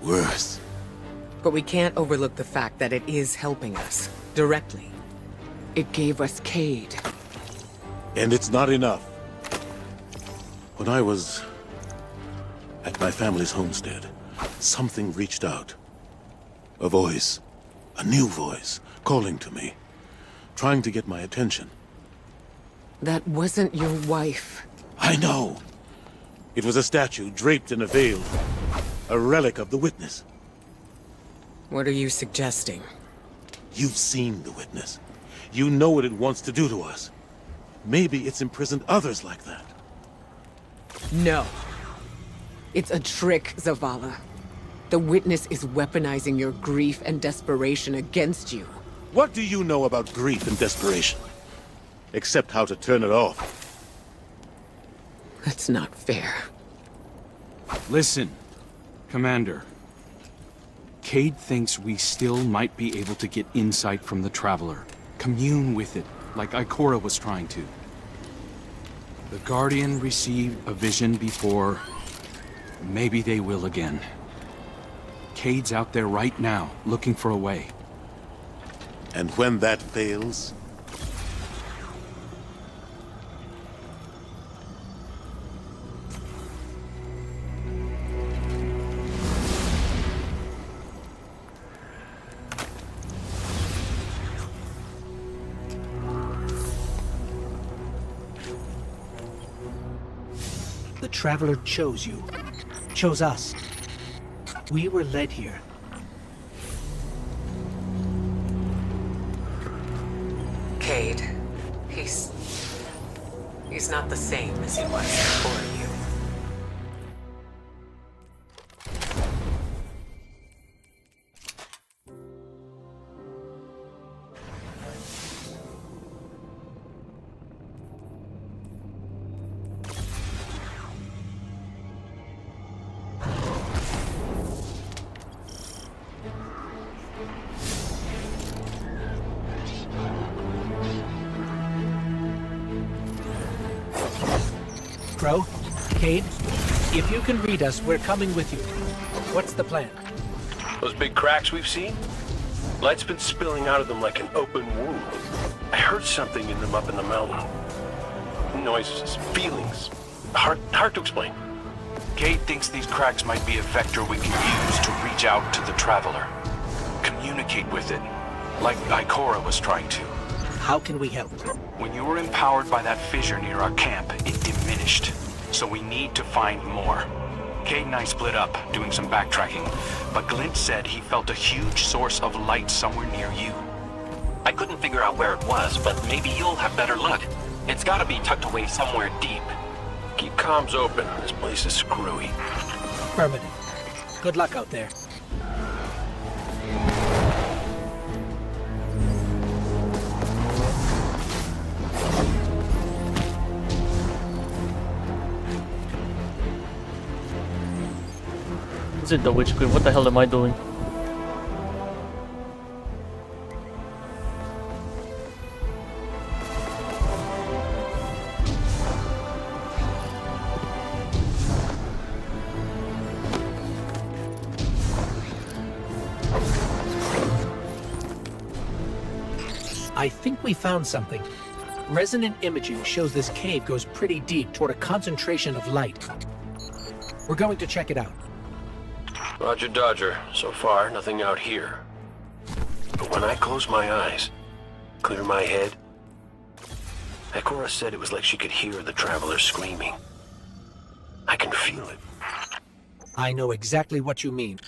Worse. But we can't overlook the fact that it is helping us. Directly. It gave us Cade. And it's not enough. When I was at my family's homestead, something reached out. A voice. A new voice. Calling to me. Trying to get my attention. That wasn't your wife. I know. It was a statue draped in a veil. A relic of the Witness. What are you suggesting? You've seen the Witness. You know what it wants to do to us. Maybe it's imprisoned others like that. No. It's a trick, Zavala. The Witness is weaponizing your grief and desperation against you. What do you know about grief and desperation? Except how to turn it off. That's not fair. Listen, Commander. Cade thinks we still might be able to get insight from the Traveler. Commune with it, like Ikora was trying to. The Guardian received a vision before. Maybe they will again. Cade's out there right now, looking for a way. And when that fails, The Traveler chose you. Chose us. We were led here. Cade, he's not the same as he was before you. Crow, Cade, if you can read us, we're coming with you. What's the plan? Those big cracks we've seen? Light's been spilling out of them like an open wound. I heard something in them up in the mountain. Noises, feelings. Hard to explain. Cade thinks these cracks might be a vector we can use to reach out to the Traveler. Communicate with it, like Ikora was trying to. How can we help? When you were empowered by that fissure near our camp, it diminished. So we need to find more. Cade and I split up, doing some backtracking, but Glint said he felt a huge source of light somewhere near you. I couldn't figure out where it was, but maybe you'll have better luck. It's gotta be tucked away somewhere deep. Keep comms open. This place is screwy. Affirmative. Good luck out there. Is it the Witch Queen? What the hell am I doing? I think we found something. Resonant imaging shows this cave goes pretty deep toward a concentration of light. We're going to check it out. Roger Dodger. So far, nothing out here. But when I close my eyes, clear my head, Ikora said it was like she could hear the Traveler screaming. I can feel it. I know exactly what you mean.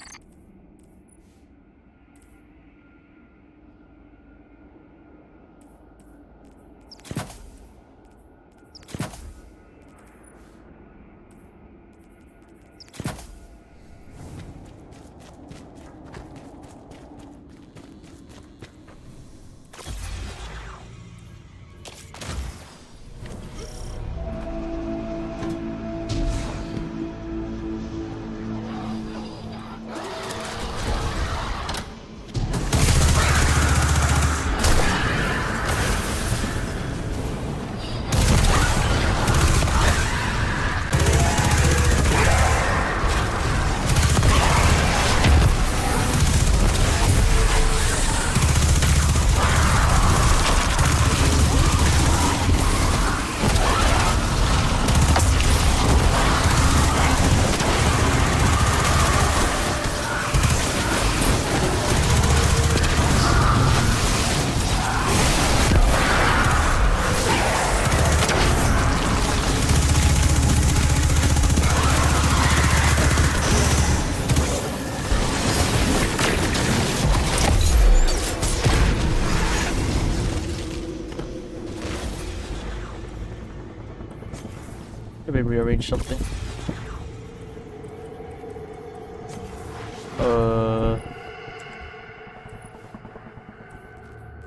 Let me rearrange something.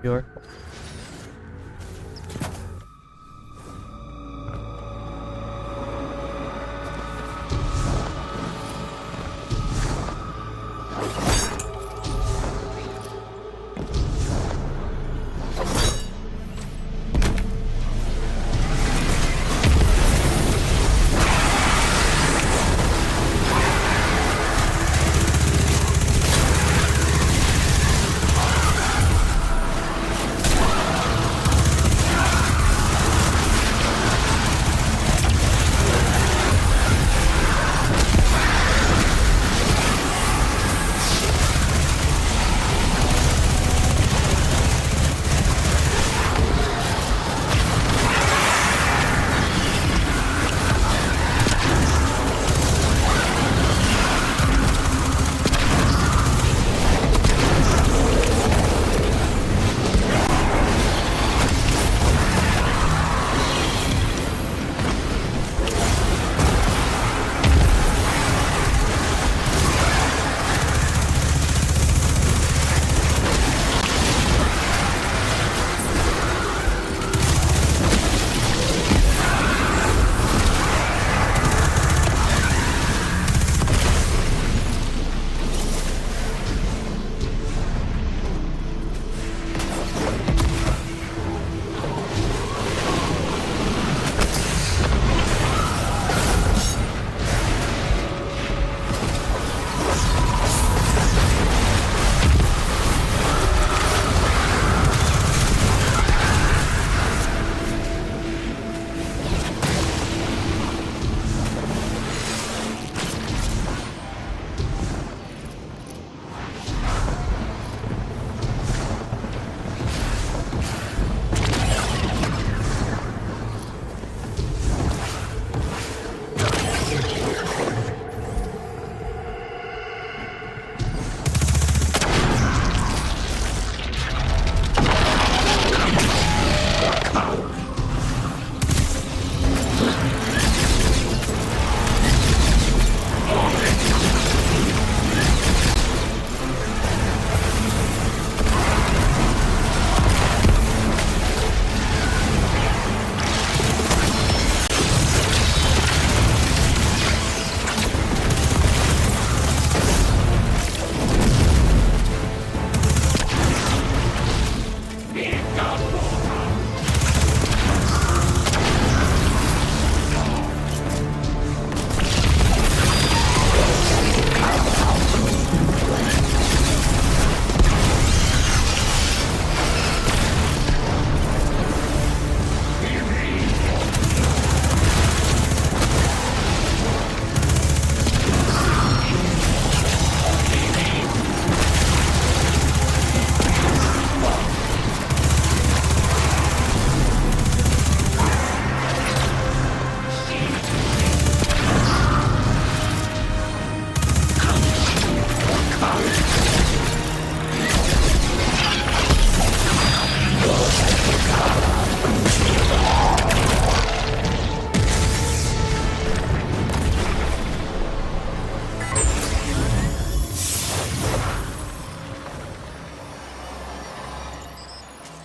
Here.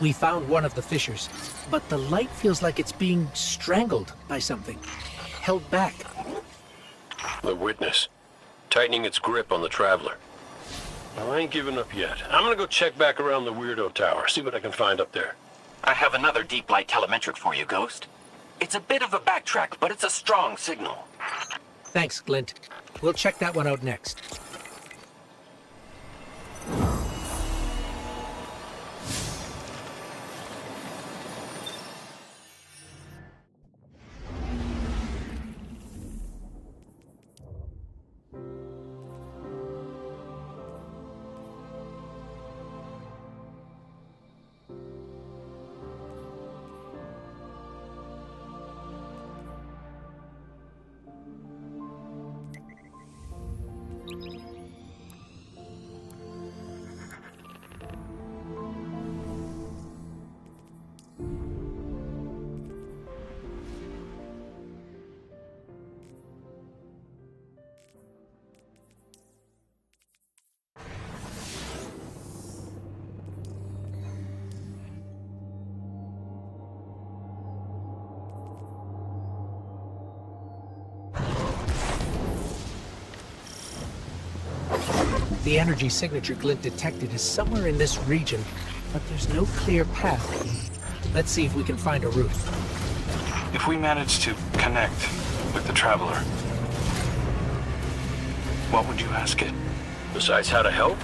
We found one of the fissures, but the light feels like it's being strangled by something. Held back. The witness. Tightening its grip on the Traveler. Well, I ain't giving up yet. I'm gonna go check back around the Weirdo Tower, see what I can find up there. I have another deep light telemetric for you, Ghost. It's a bit of a backtrack, but it's a strong signal. Thanks, Glint. We'll check that one out next. The energy signature Glint detected is somewhere in this region, but there's no clear path. Let's see if we can find a route. If we manage to connect with the Traveler, what would you ask it? Besides how to help?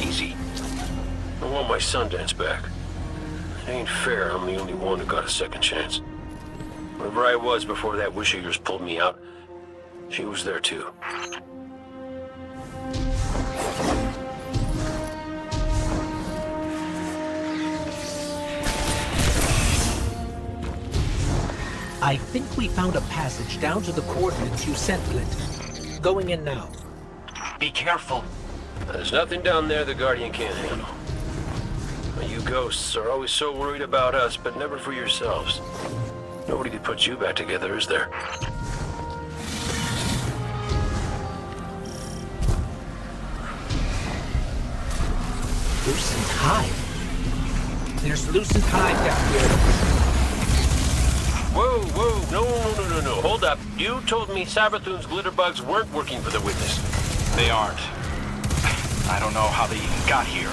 Easy. I want my Sundance back. It ain't fair I'm the only one who got a second chance. Wherever I was before that wish of yours pulled me out, she was there too. I think we found a passage down to the coordinates you sent, Glint. Going in now. Be careful. There's nothing down there the Guardian can't handle. You ghosts are always so worried about us, but never for yourselves. Nobody could put you back together, is there? Lucent Hive. There's Lucent Hive down here. Whoa, no. Hold up. You told me Sabrathun's glitterbugs weren't working for the Witness. They aren't. I don't know how they even got here.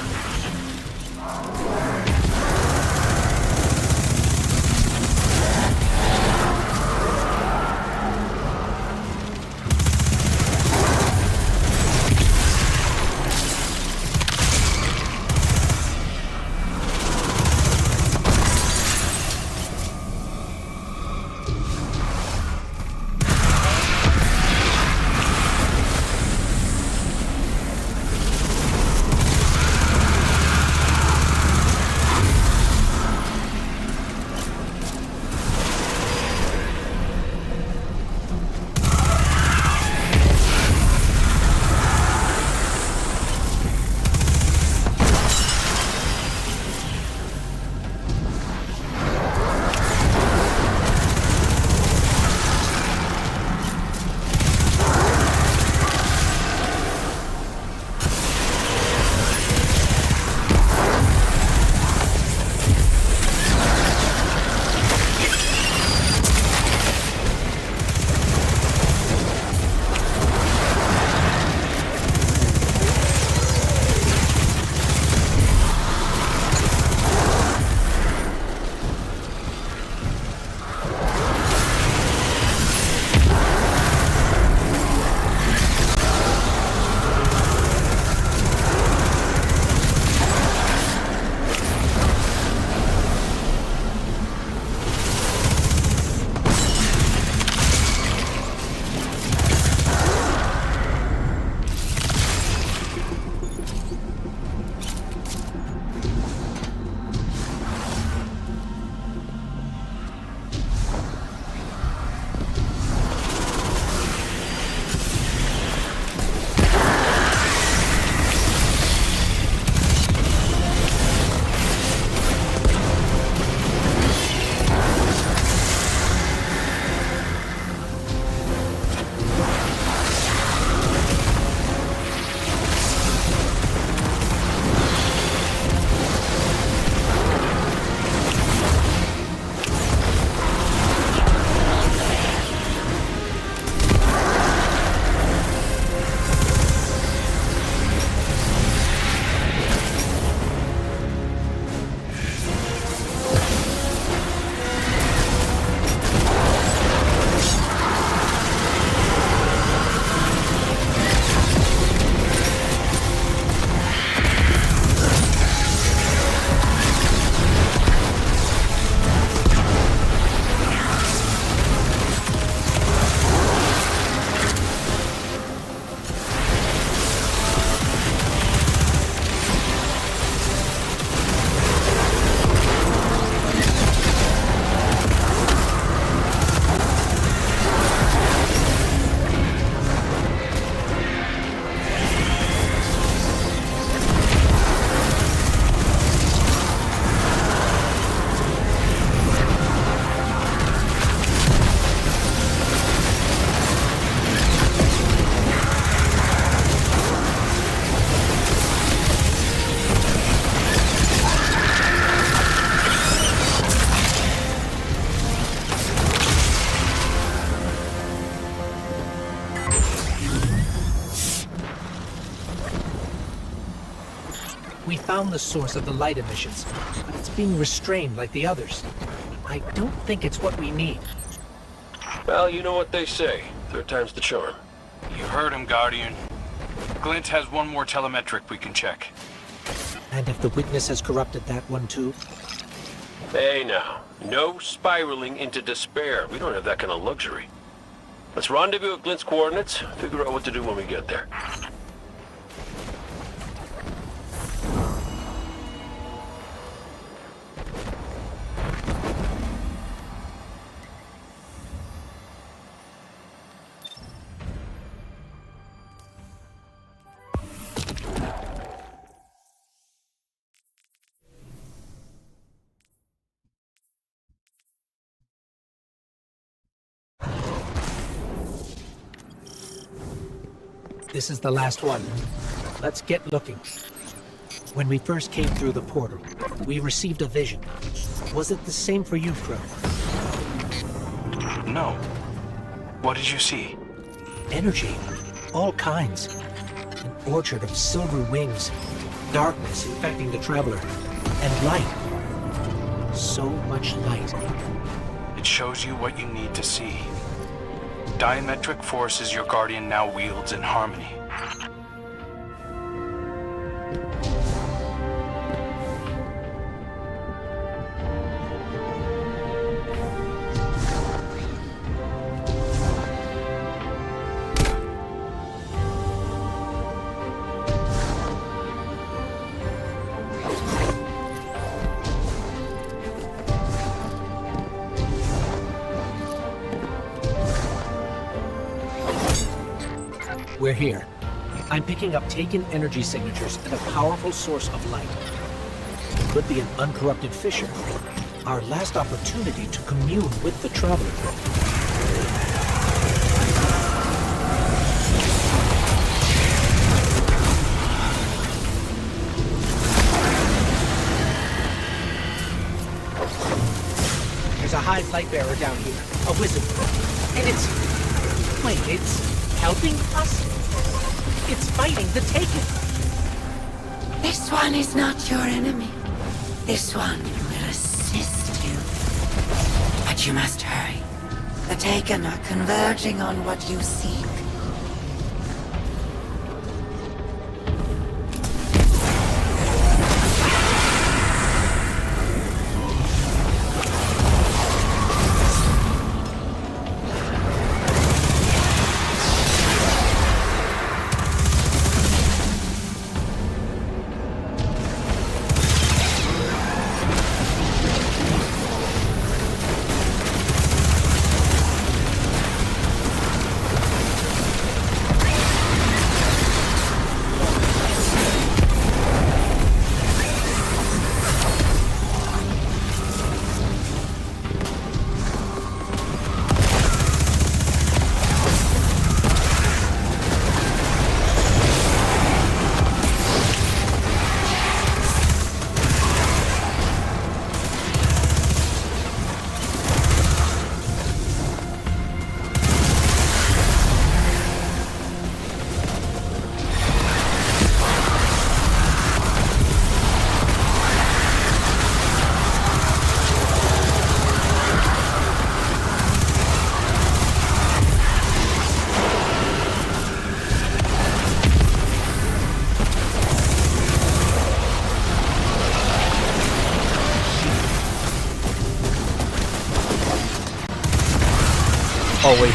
We found the source of the light emissions, but it's being restrained like the others. I don't think it's what we need. Well, you know what they say. Third time's the charm. You heard him, Guardian. Glint has one more telemetric we can check. And if the witness has corrupted that one too? Hey now, no spiraling into despair. We don't have that kind of luxury. Let's rendezvous at Glint's coordinates, figure out what to do when we get there. This is the last one. Let's get looking. When we first came through the portal, we received a vision. Was it the same for you, Crow? No. What did you see? Energy. All kinds. An orchard of silver wings. Darkness infecting the traveler. And light. So much light. It shows you what you need to see. Diametric forces your Guardian now wields in harmony. We're here. I'm picking up taken energy signatures and a powerful source of light. Could be an uncorrupted fissure. Our last opportunity to commune with the Traveler. There's a Hive light bearer down here. A wizard. And it's... Wait, it's helping us? It's fighting the Taken. This one is not your enemy. This one will assist you. But you must hurry. The Taken are converging on what you seek. Oh wait.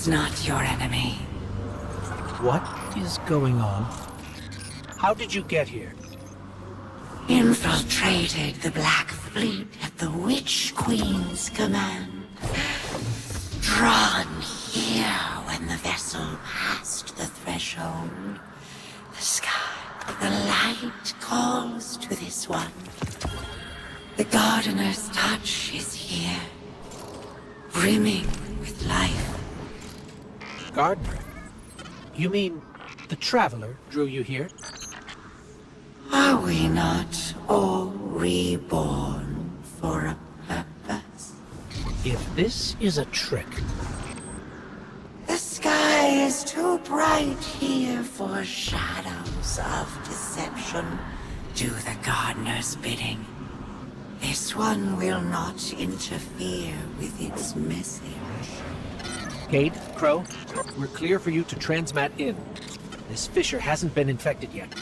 is not your enemy. What is going on? How did you get here? Infiltrated the Black Fleet at the Witch Queen's command. Drawn here when the vessel passed the threshold. The sky, the light calls to this one. The Gardener's touch is here, brimming with life. Gardener? You mean the Traveler drew you here? Are we not all reborn for a purpose? If this is a trick, The sky is too bright here for shadows of deception. Do the Gardener's bidding. This one will not interfere with its message. Cade, Crow, we're clear for you to transmat in. This fissure hasn't been infected yet.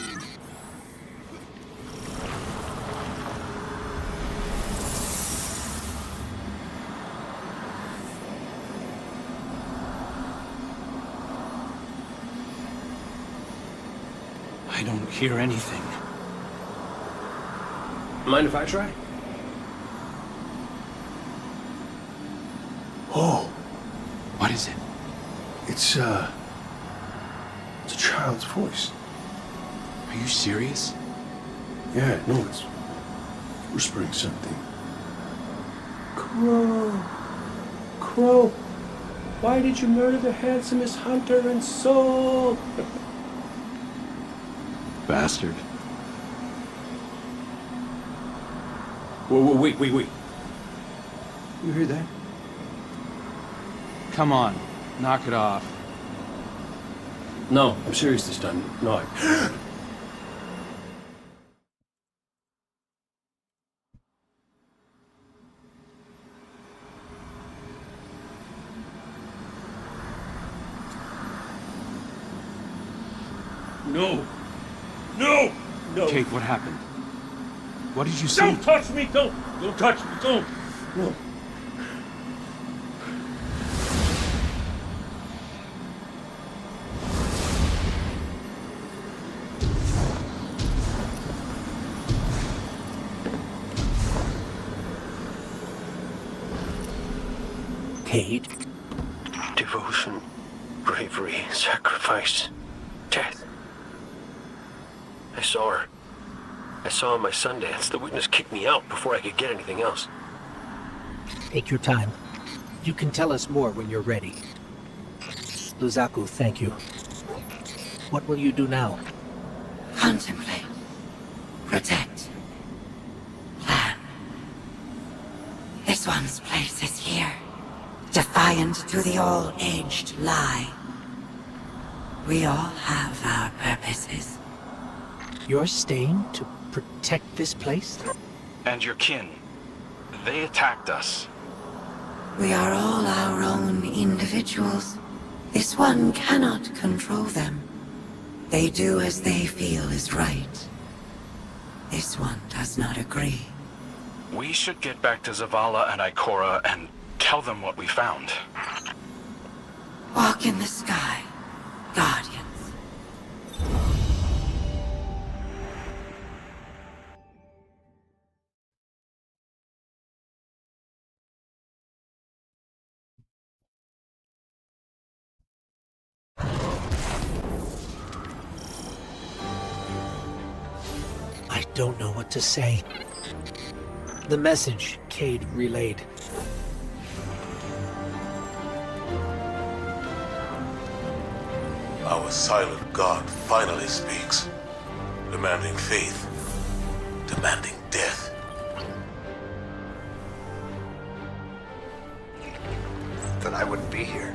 I don't hear anything. Mind if I try? Oh, What is it? it's a child's voice. Are you serious? Yeah, no, it's whispering something. Crow, Crow, why did you murder the handsomest hunter in Seoul? Bastard. Whoa, wait. You hear that? Come on, knock it off. No, I'm serious this time. No, I... No! No! No! Kate, what happened? What did you see? Don't touch me! Don't touch me! Don't! No. Cade? Devotion, bravery, sacrifice, death. I saw her. I saw my Sundance. The witness kicked me out before I could get anything else. Take your time. You can tell us more when you're ready. Luzaku, thank you. What will you do now? Contemplate. Protect. Plan. This one's place is here. Defiant to the all-aged lie. We all have our purposes. You're staying to protect this place? And your kin. They attacked us. We are all our own individuals. This one cannot control them. They do as they feel is right. This one does not agree. We should get back to Zavala and Ikora and tell them what we found. Walk in the sky, Guardians. I don't know what to say. The message Cade relayed. Our silent god finally speaks, demanding faith, demanding death. Then I wouldn't be here.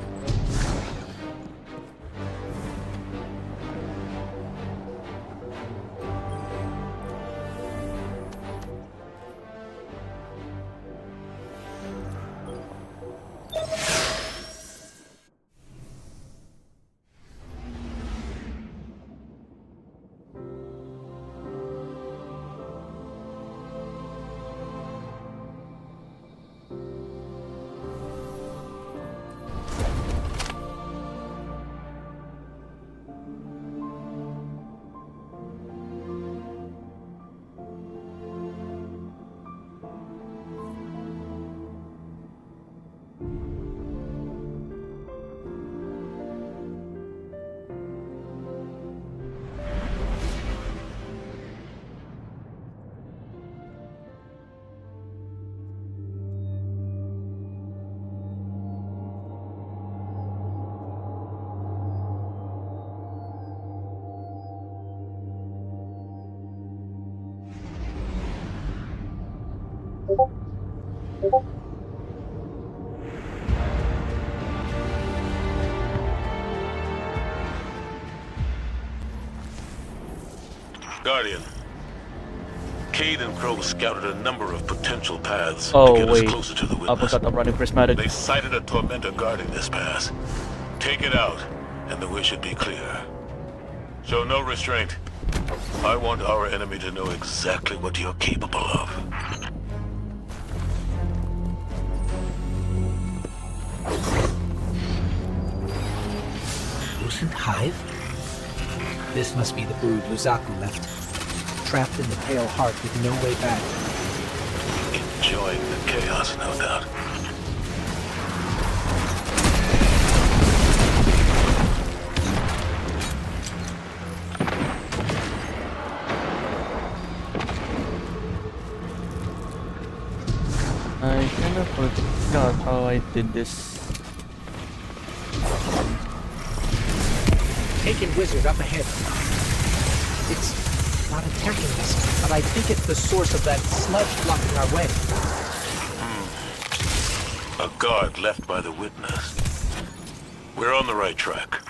Guardian, Cade and Crow scouted a number of potential paths Oh, to get wait. us closer to the I witness. forgot I'm running prismatic. They sighted a tormentor guarding this pass. Take it out, and the way should be clear. Show no restraint. I want our enemy to know exactly what you're capable of. Lucent Hive? This must be the brood Luzaku left. Trapped in the Pale Heart with no way back. Enjoying the chaos, no doubt. I kind of forgot how I did this. Taken wizard up ahead. It's not attacking us, but I think it's the source of that sludge blocking our way. A guard left by the witness. We're on the right track.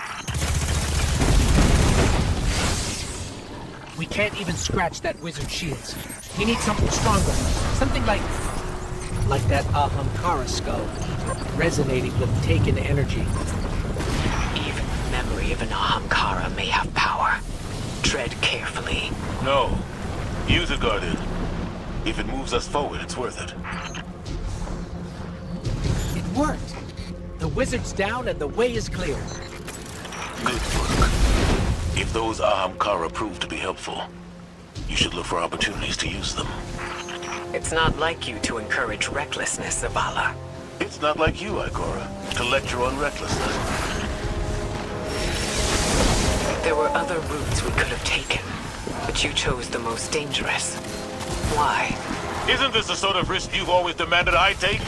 We can't even scratch that wizard's shields. We need something stronger. Something like that Ahamkara skull. Resonating with taken energy. Even the memory of an Ahamkara may have power. Tread carefully. No. Use it, Guardian. If it moves us forward, it's worth it. It worked. The wizard's down and the way is clear. Good work. If those Ahamkara prove to be helpful, you should look for opportunities to use them. It's not like you to encourage recklessness, Zavala. It's not like you, Ikora, to lecture on recklessness. There were other routes we could have taken, but you chose the most dangerous. Why? Isn't this the sort of risk you've always demanded I take?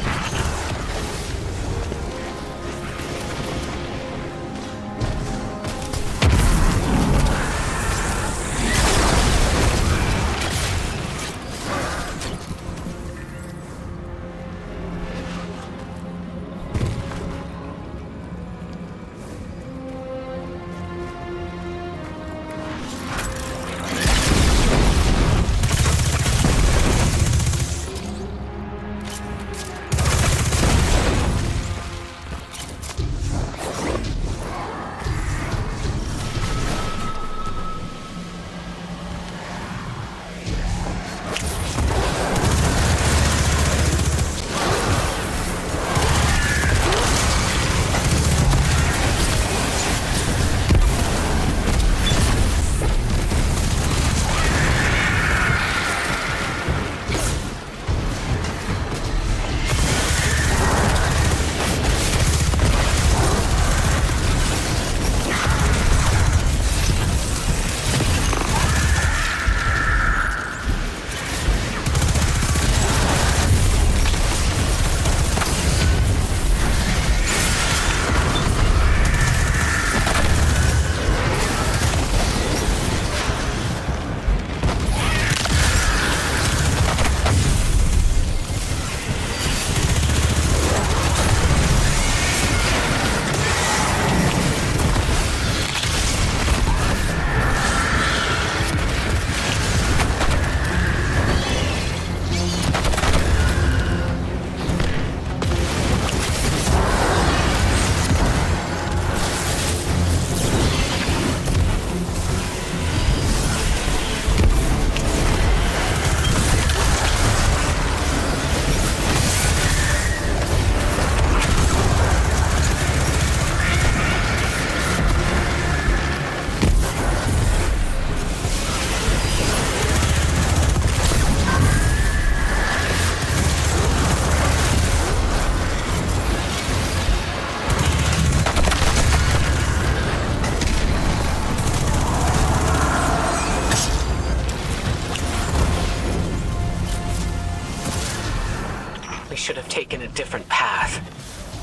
Should have taken a different path.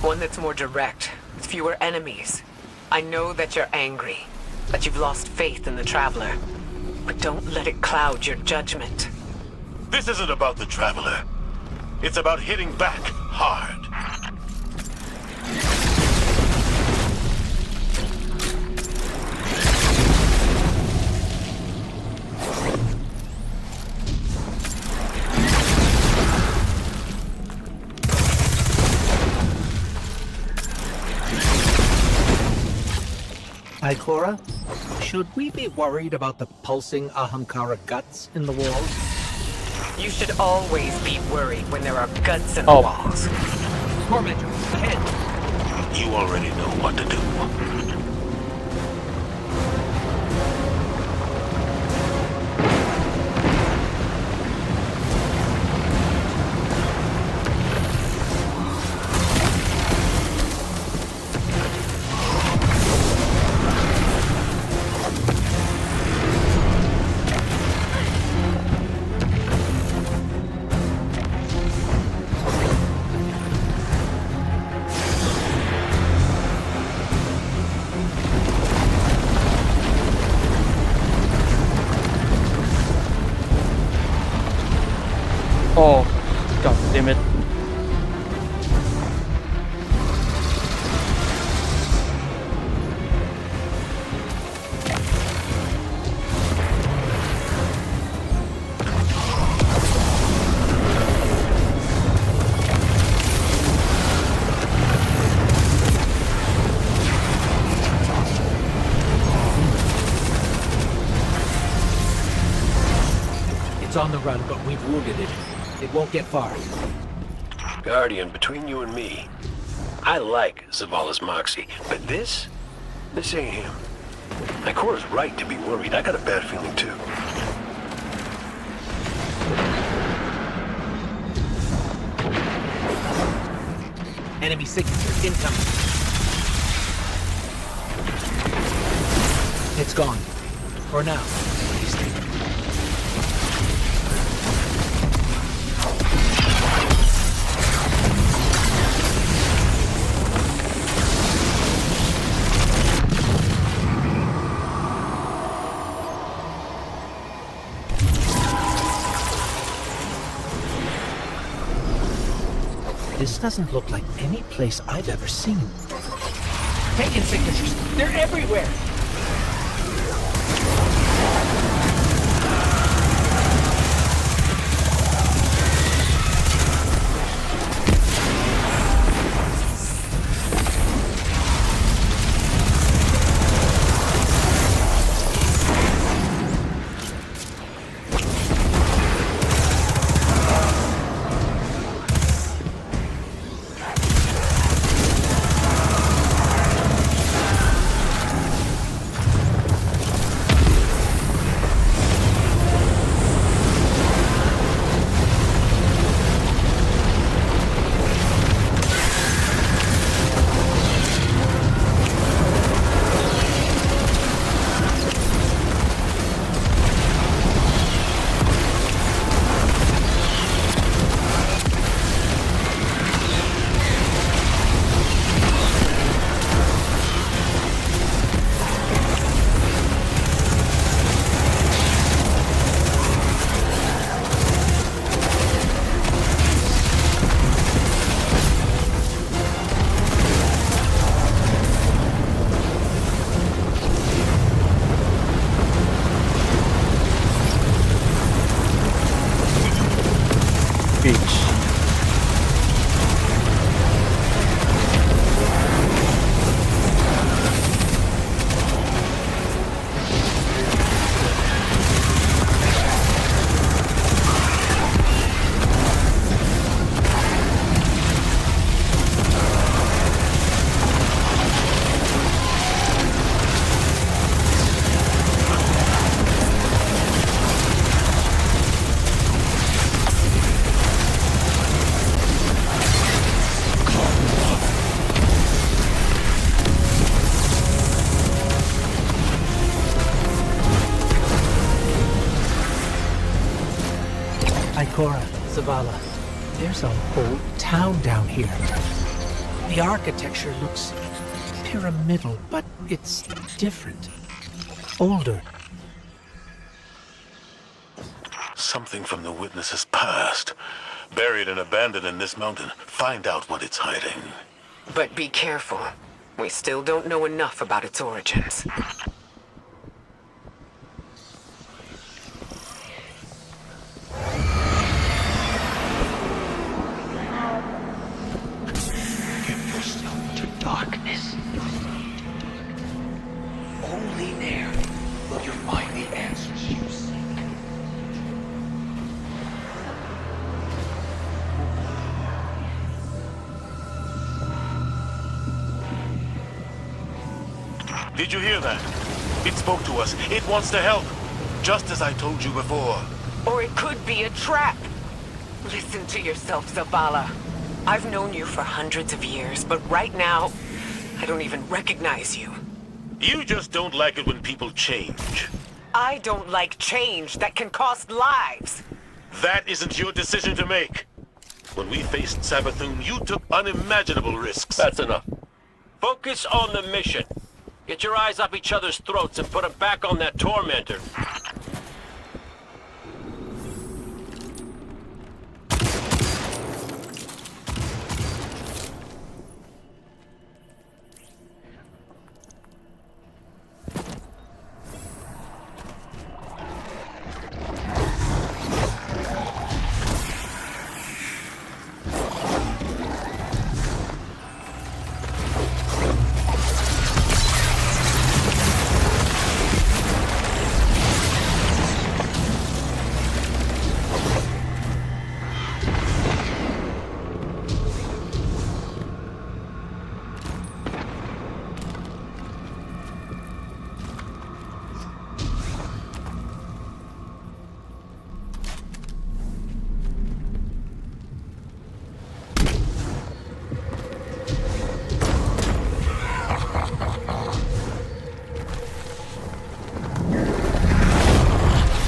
One that's more direct, with fewer enemies. I know that you're angry, that you've lost faith in the Traveler. But don't let it cloud your judgment. This isn't about the Traveler. It's about hitting back hard. Ikora, should we be worried about the pulsing Ahamkara guts in the walls? You should always be worried when there are guts in the Oh. walls. Tormentor, ahead! You already know what to do. Oh, god damn it. It's on the run, but we've wounded it. It won't get far. Guardian, between you and me, I like Zavala's moxie, but this ain't him. Ikora's right to be worried. I got a bad feeling too. Enemy signature incoming. It's gone. For now. This doesn't look like any place I've ever seen. Taken signatures! They're everywhere! Ikora, Zavala, there's a whole town down here. The architecture looks pyramidal, but it's different. Older. Something from the witness's past. buried and abandoned in this mountain. Find out what it's hiding. But be careful. We still don't know enough about its origins. Give yourself to darkness. Only there will you find the answers you seek. Did you hear that? It spoke to us. It wants to help. Just as I told you before. Or it could be a trap. Listen to yourself, Zavala. I've known you for hundreds of years, but right now, I don't even recognize you. You just don't like it when people change. I don't like change that can cost lives. That isn't your decision to make. When we faced Savathun, you took unimaginable risks. That's enough. Focus on the mission. Get your eyes off each other's throats and put them back on that tormentor.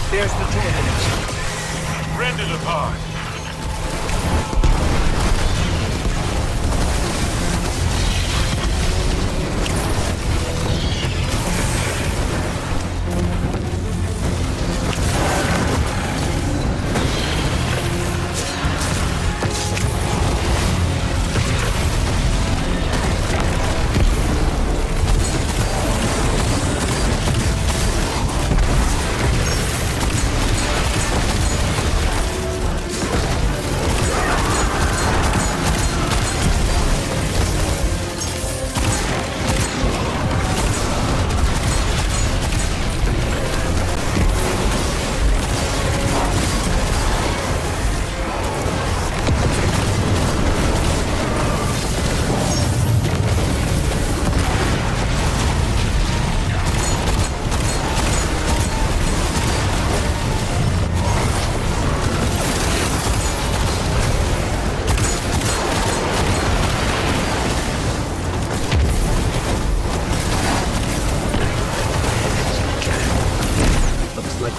There's the tormentor. Rend it apart.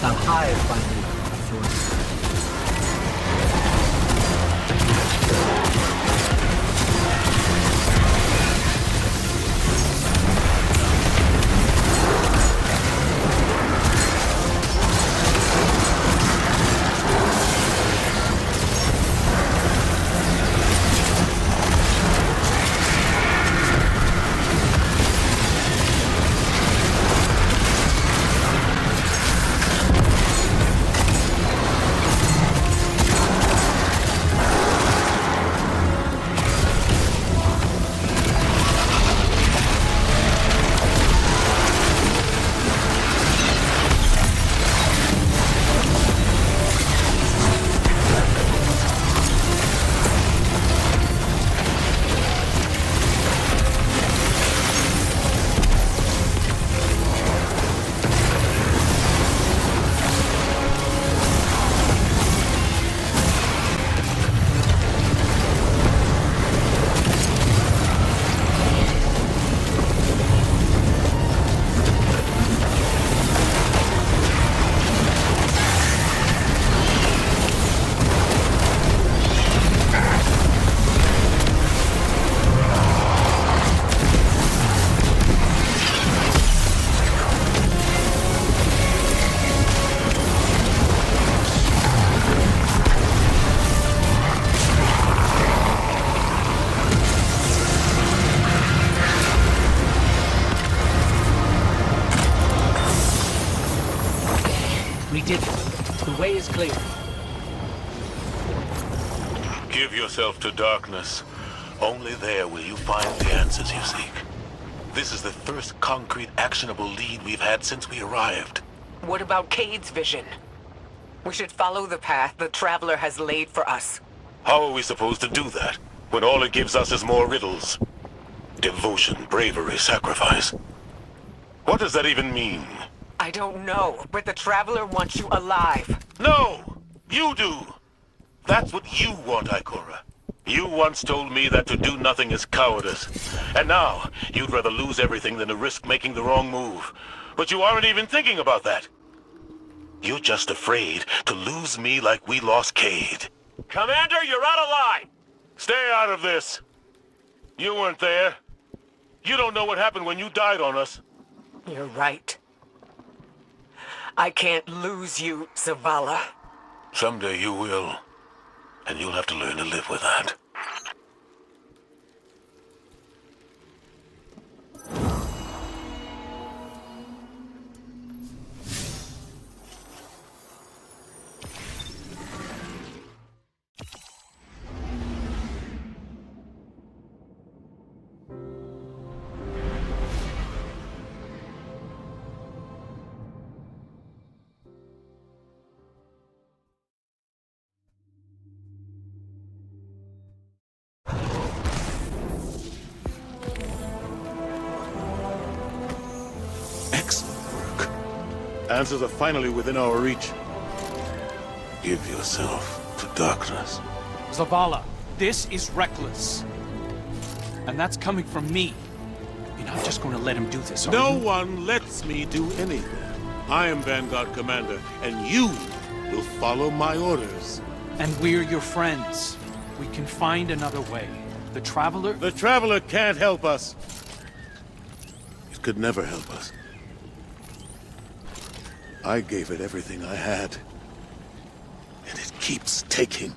The hive finally joins. The way is clear. Give yourself to darkness. Only there will you find the answers you seek. This is the first concrete, actionable lead we've had since we arrived. What about Cade's vision? We should follow the path the Traveler has laid for us. How are we supposed to do that, when all it gives us is more riddles? Devotion, bravery, sacrifice. What does that even mean? I don't know, but the Traveler wants you alive. No! You do! That's what you want, Ikora. You once told me that to do nothing is cowardice. And now, you'd rather lose everything than to risk making the wrong move. But you aren't even thinking about that. You're just afraid to lose me like we lost Cade. Commander, you're out of line! Stay out of this. You weren't there. You don't know what happened when you died on us. You're right. I can't lose you, Zavala. Someday you will. And you'll have to learn to live with that. Excellent work. Answers are finally within our reach. Give yourself to darkness. Zavala, this is reckless. And that's coming from me. You're not just going to let him do this, are No you? one lets me do anything. I am Vanguard Commander, and you will follow my orders. And we're your friends. We can find another way. The Traveler... The Traveler can't help us. It could never help us. I gave it everything I had. And it keeps taking.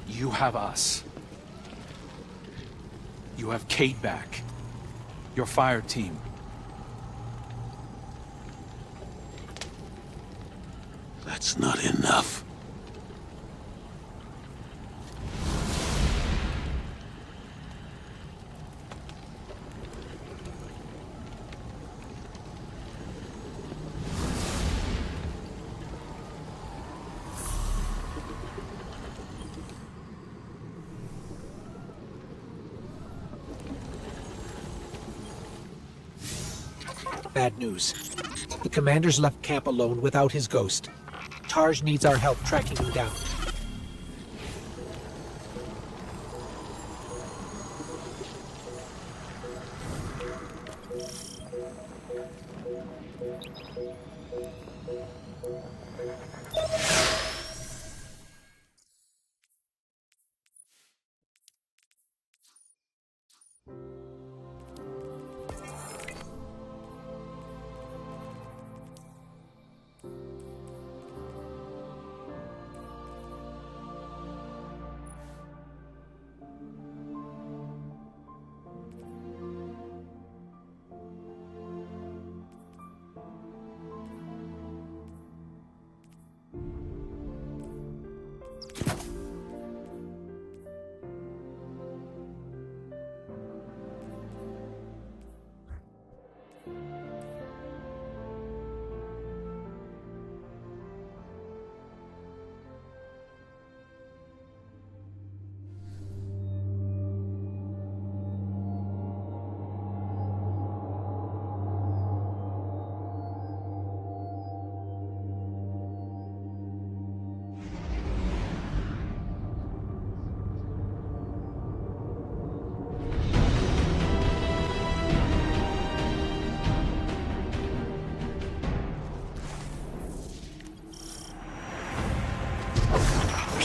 You have us. You have Cade back. Your fire team. That's not enough. Bad news. The commander's left camp alone without his ghost. Tarj needs our help tracking him down.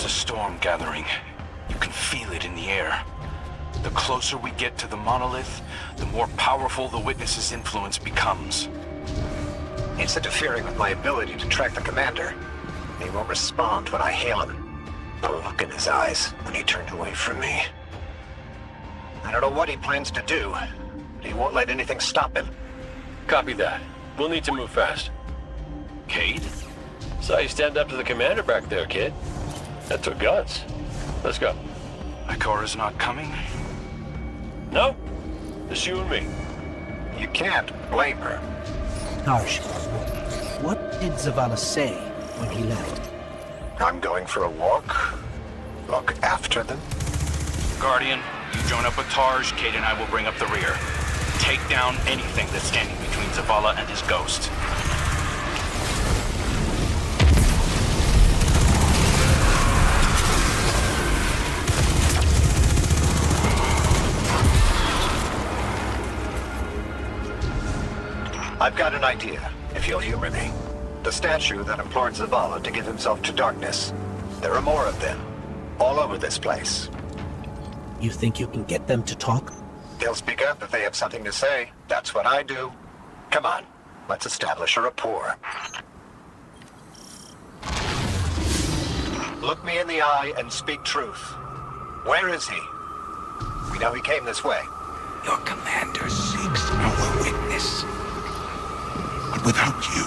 Storm gathering. You can feel it in the air. The closer we get to the monolith, the more powerful the Witness's influence becomes. It's interfering with my ability to track the commander. He won't respond when I hail him. The look in his eyes when he turned away from me. I don't know what he plans to do, but he won't let anything stop him. Copy that. We'll need to move fast. Cade? Saw you stand up to the commander back there, kid. That took guts. Let's go. Ikora's not coming? No? Just you and me. You can't blame her. Tarsh, what did Zavala say when he left? I'm going for a walk. Look after them. Guardian, you join up with Tarj, Cade and I will bring up the rear. Take down anything that's standing between Zavala and his ghost. I've got an idea, if you'll humor me. The statue that implored Zavala to give himself to darkness. There are more of them, all over this place. You think you can get them to talk? They'll speak up if they have something to say. That's what I do. Come on, let's establish a rapport. Look me in the eye and speak truth. Where is he? We know he came this way. Your commander seeks our witness. But without you,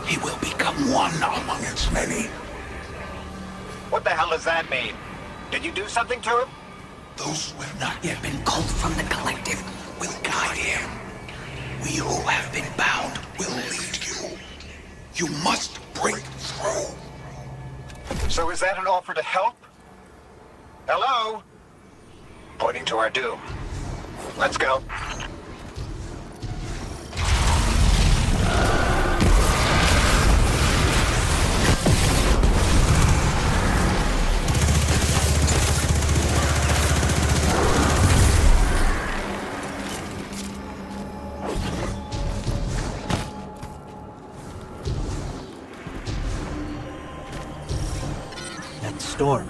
he will become one among its many. What the hell does that mean? Did you do something to him? Those who have not yet been called from the collective will guide him. We who have been bound will lead you. You must break through. So is that an offer to help? Hello? Pointing to our doom. Let's go. Storm.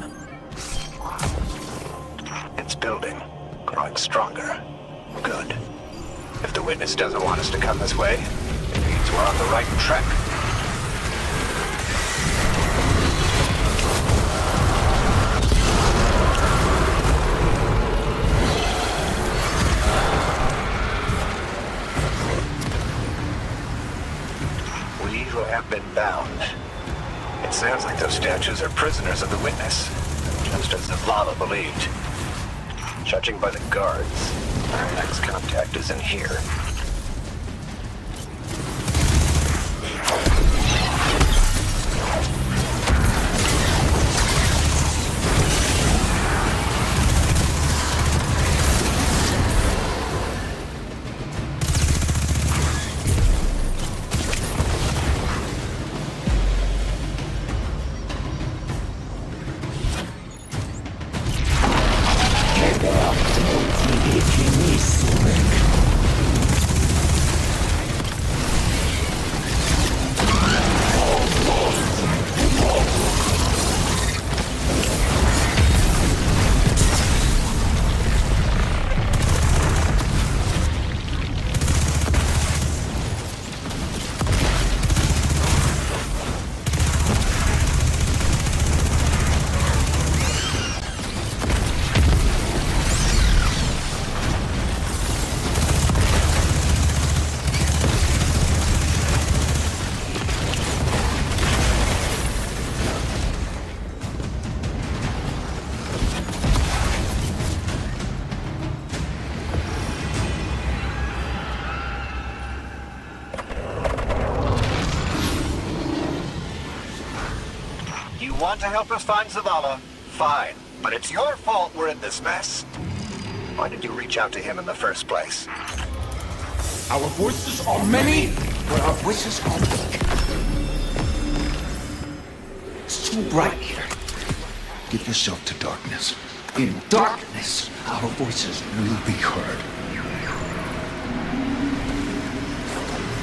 It's building, growing stronger. Good. If the witness doesn't want us to come this way, it means we're on the right track. We who have been bound. It sounds like those statues are prisoners of the witness, just as Zavala believed. Judging by the guards, our next contact is in here. Want to help us find Zavala? Fine. But it's your fault we're in this mess. Why did you reach out to him in the first place? Our voices are many, but our voices are weak. It's too bright here. Give yourself to darkness. In darkness, our voices will be heard.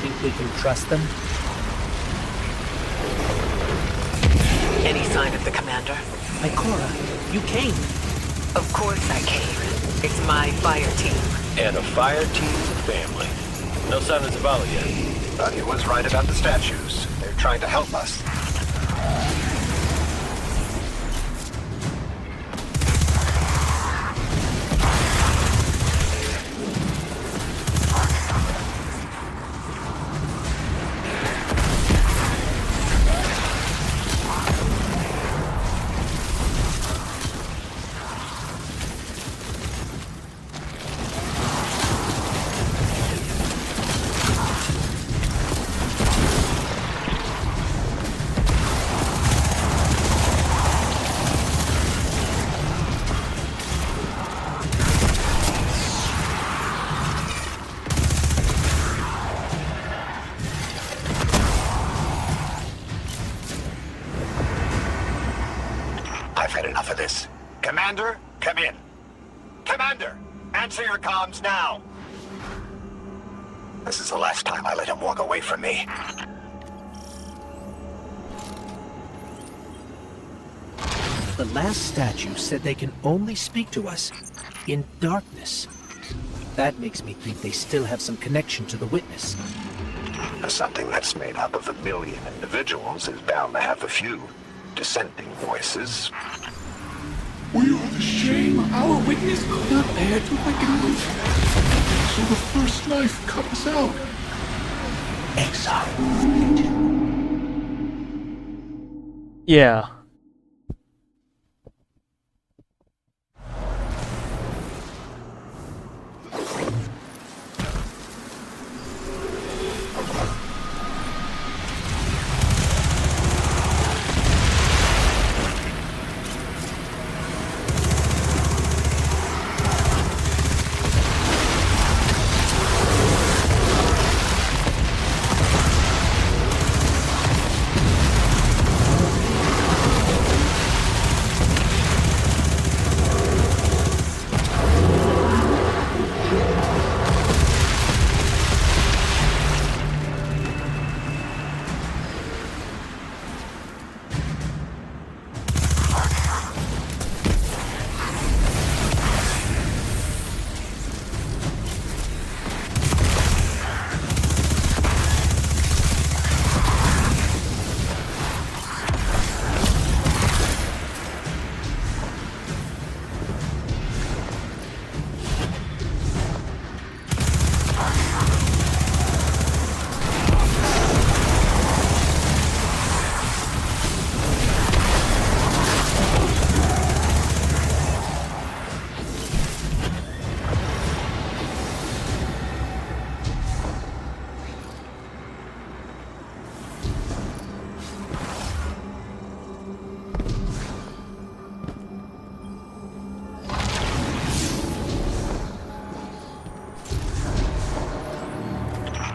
Think we can trust them? Any sign of the commander? Ikora, you came. Of course I came. It's my fire team. And a fire team's a family. No sign of Zavala yet. But he was right about the statues. They're trying to help us. of this. Commander, come in. Commander, answer your comms now. This is the last time I let him walk away from me. The last statue said they can only speak to us in darkness. That makes me think they still have some connection to the Witness. Something that's made up of 1 million individuals is bound to have a few dissenting voices. We are the shame our witness could not bear to recognize. So the first life cut us out. Exile. Yeah.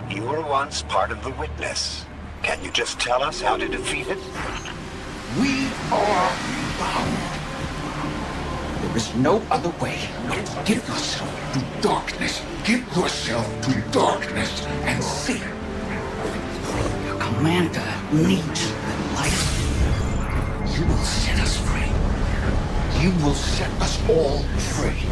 You were once part of the Witness. Can you just tell us how to defeat it? We are bound. There is no other way. Give yourself to darkness. Give yourself to darkness and see. Your commander needs the light. You will set us free. You will set us all free.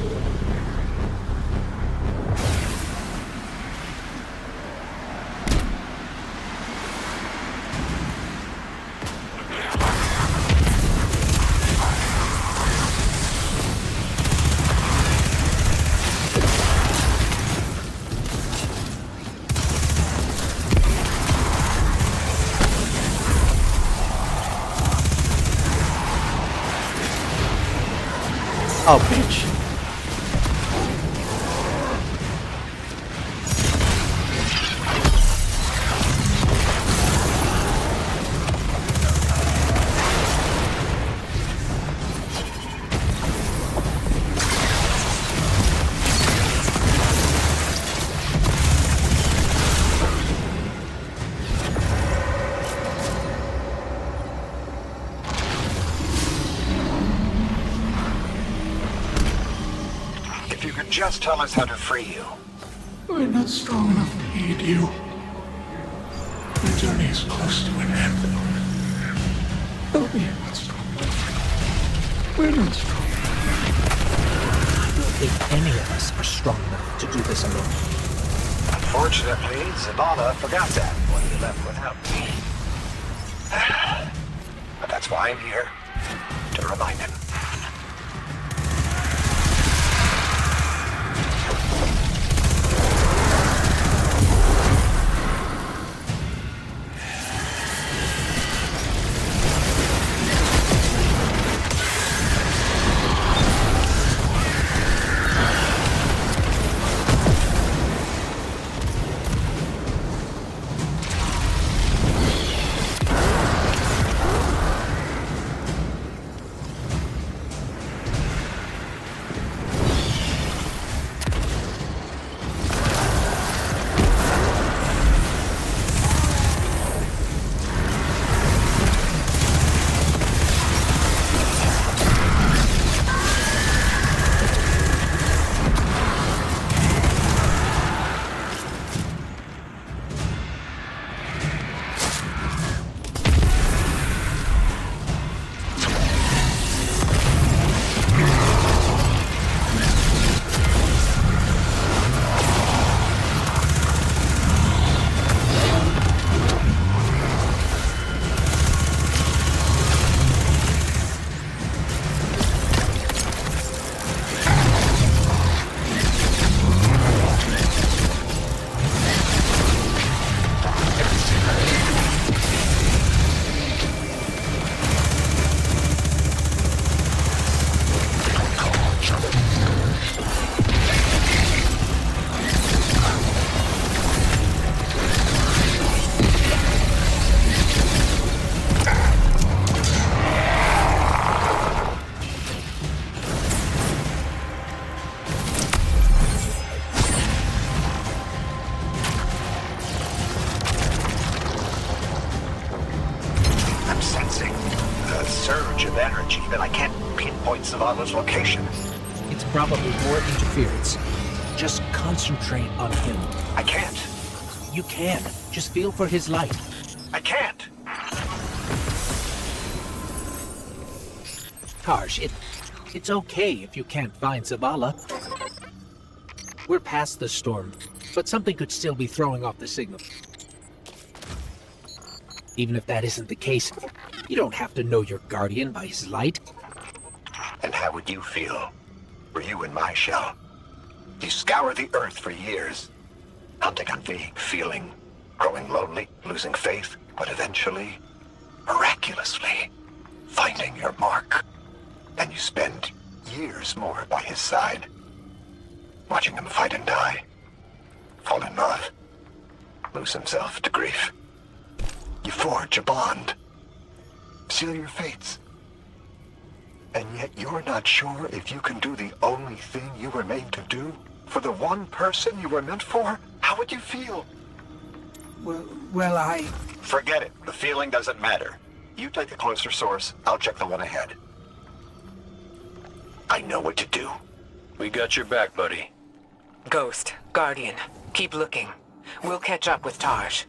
Oh, bitch. Just tell us how to free you. We're not strong enough to aid you. The journey is close to an end. But we are not strong enough. We're not strong enough. I don't think any of us are strong enough to do this alone. Unfortunately, Zavala forgot that when he left without me. But that's why I'm here, to remind him. surge of energy that I can't pinpoint Zavala's location. It's probably more interference. Just concentrate on him. I can't. You can. Just feel for his light. I can't. Tarsh, it's okay if you can't find Zavala. We're past the storm, but something could still be throwing off the signal. Even if that isn't the case, you don't have to know your guardian by his light. And how would you feel? Were you in my shell? You scoured the earth for years, hunting on vague feeling, growing lonely, losing faith, but eventually, miraculously, finding your mark. And you spend years more by his side, watching him fight and die, fall in love, lose himself to grief. You forge a bond, seal your fates. And yet you're not sure if you can do the only thing you were made to do? For the one person you were meant for? How would you feel? Well, I... Forget it. The feeling doesn't matter. You take the closer source, I'll check the one ahead. I know what to do. We got your back, buddy. Ghost, Guardian, keep looking. We'll catch up with Tarsh.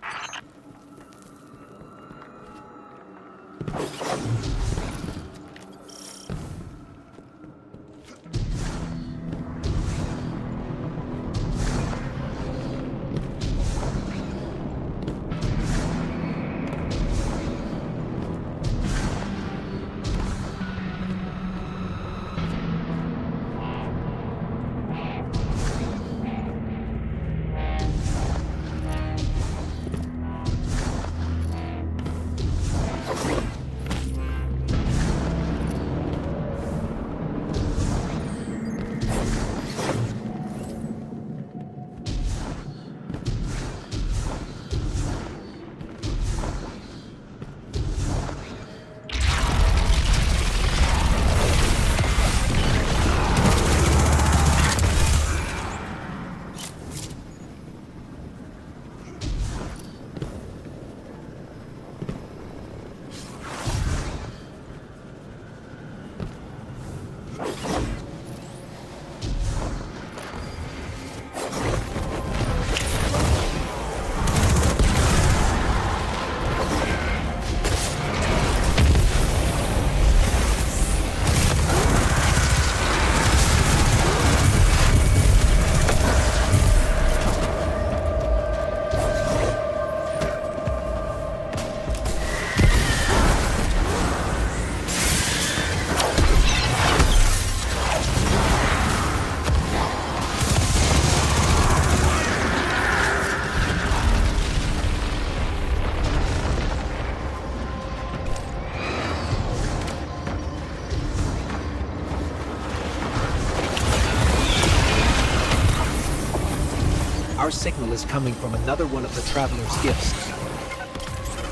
Our signal is coming from another one of the Traveler's gifts.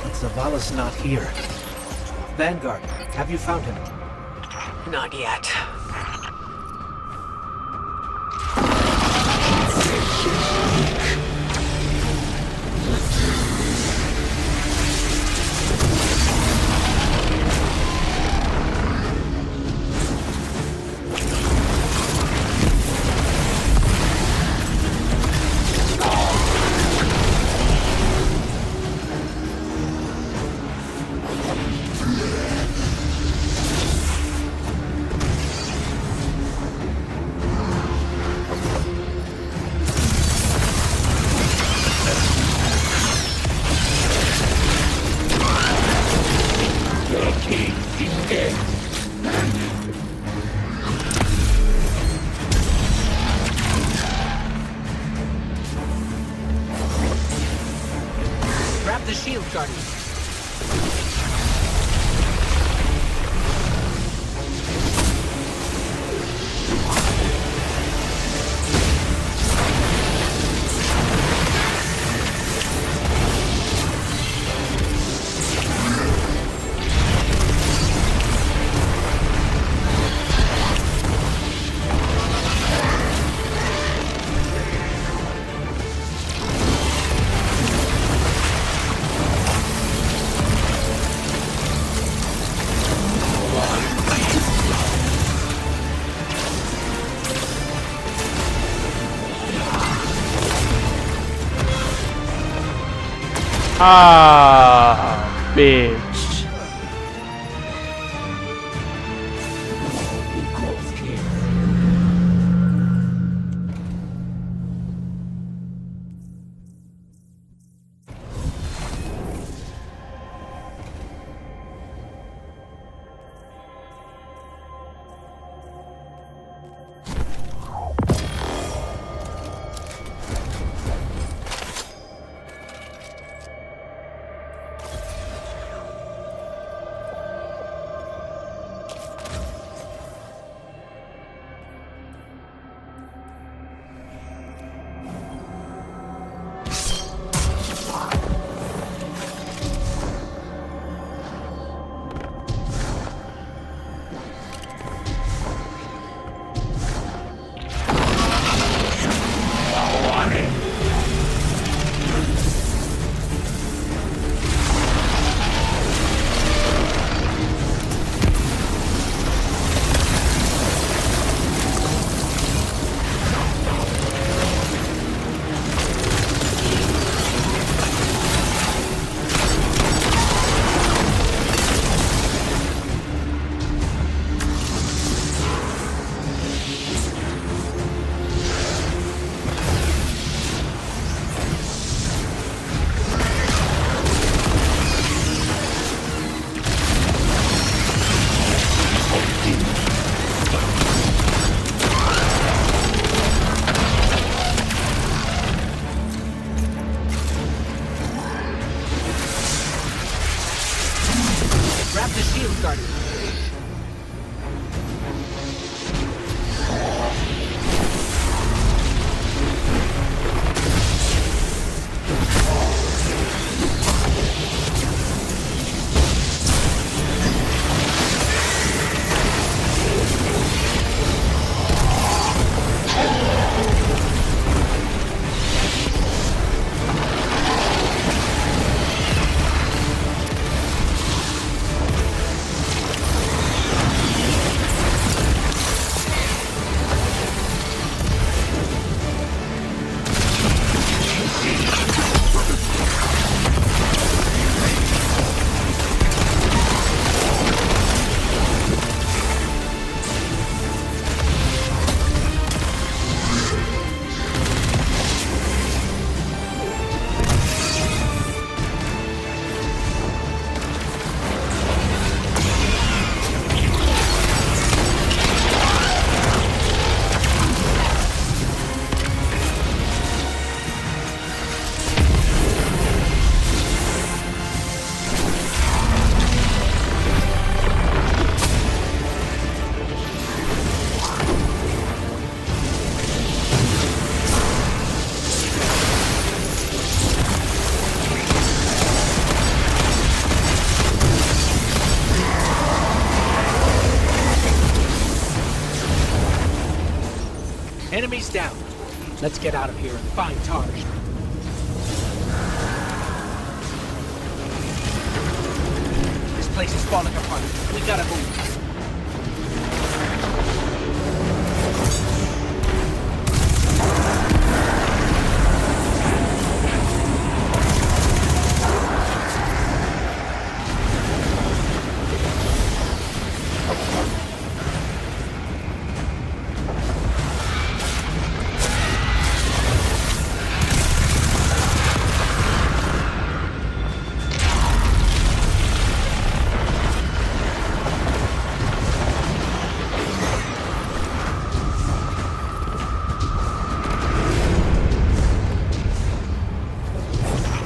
But Zavala's not here. Vanguard, have you found him? Not yet. Grab the shield, Guardian. Ah, bitch. Grab the shield, Guardian. Enemies down. Let's get out of here and find Tarj. This place is falling apart. We gotta move.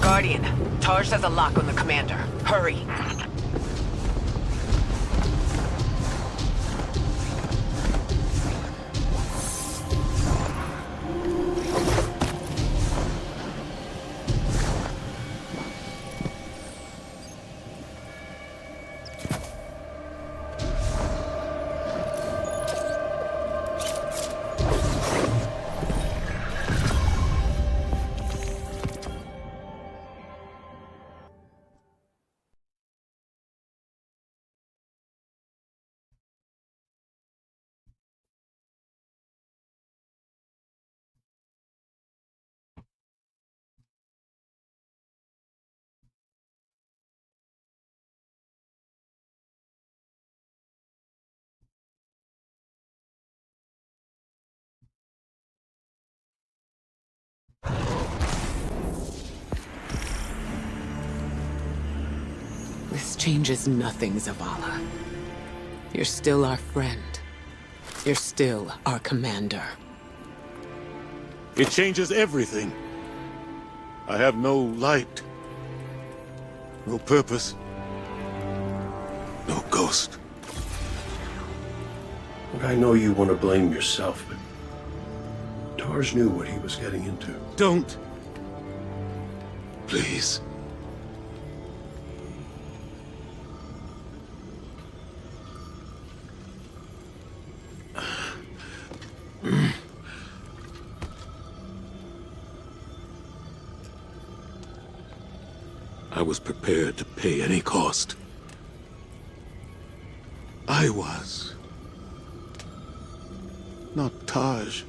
Guardian, Tarj has a lock on the commander. Hurry. This changes nothing, Zavala. You're still our friend. You're still our commander. It changes everything. I have no light, no purpose, no ghost. Look, I know you want to blame yourself, but Tarj knew what he was getting into. Don't. Please. I was prepared to pay any cost. I was. Not Tarj.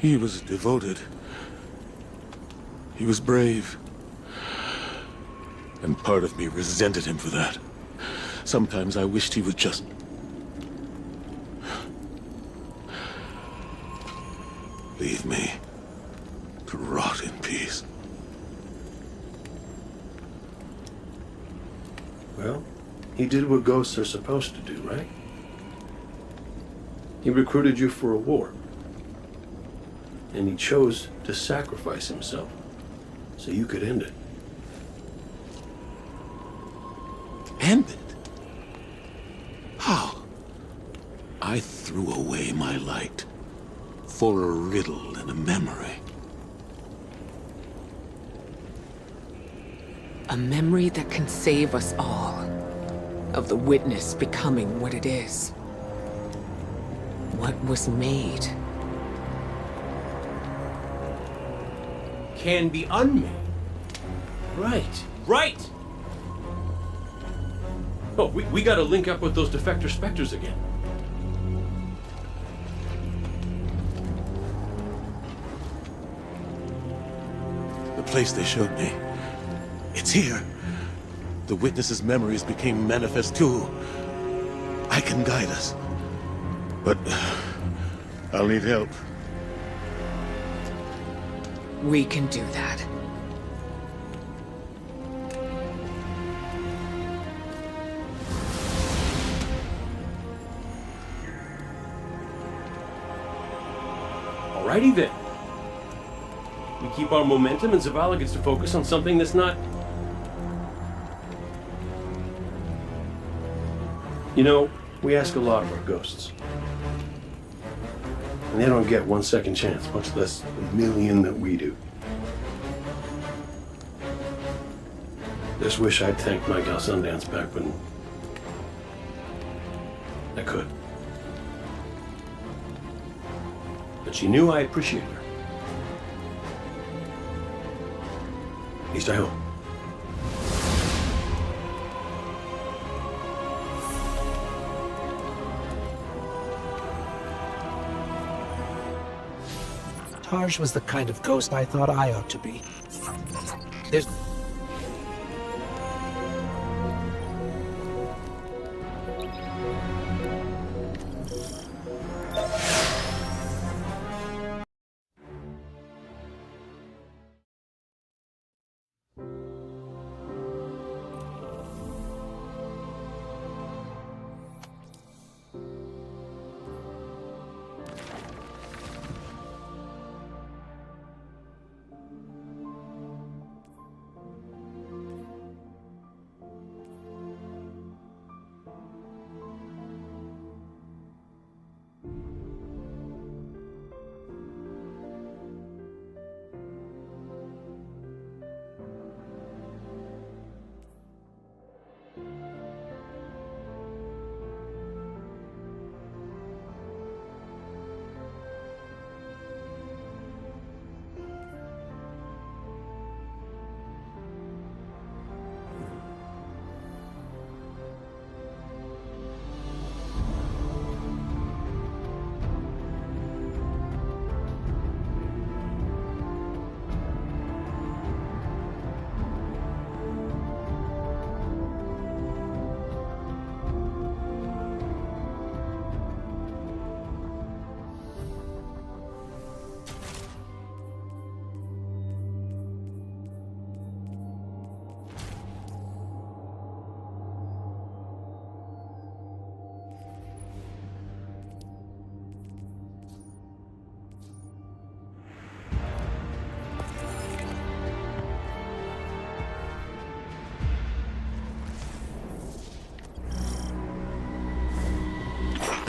He was devoted. He was brave. And part of me resented him for that. Sometimes I wished he would just... leave me to rot in peace. Well, he did what ghosts are supposed to do, right? He recruited you for a war. And he chose to sacrifice himself so you could end it. End it? How? I threw away my light for a riddle and a memory. A memory that can save us all. Of the witness becoming what it is. What was made. Can be unmade. Right. Right! Oh, we gotta link up with those defector specters again. The place they showed me. It's here. The witness's memories became manifest too. I can guide us. But I'll need help. We can do that. Alrighty then. We keep our momentum and Zavala gets to focus on something that's not... You know, we ask a lot of our ghosts. And they don't get 1 second chance, much less a million that we do. Just wish I'd thanked my gal Sundance back when I could. But she knew I appreciated her. At least I hope. Tarj was the kind of ghost I thought I ought to be. There's...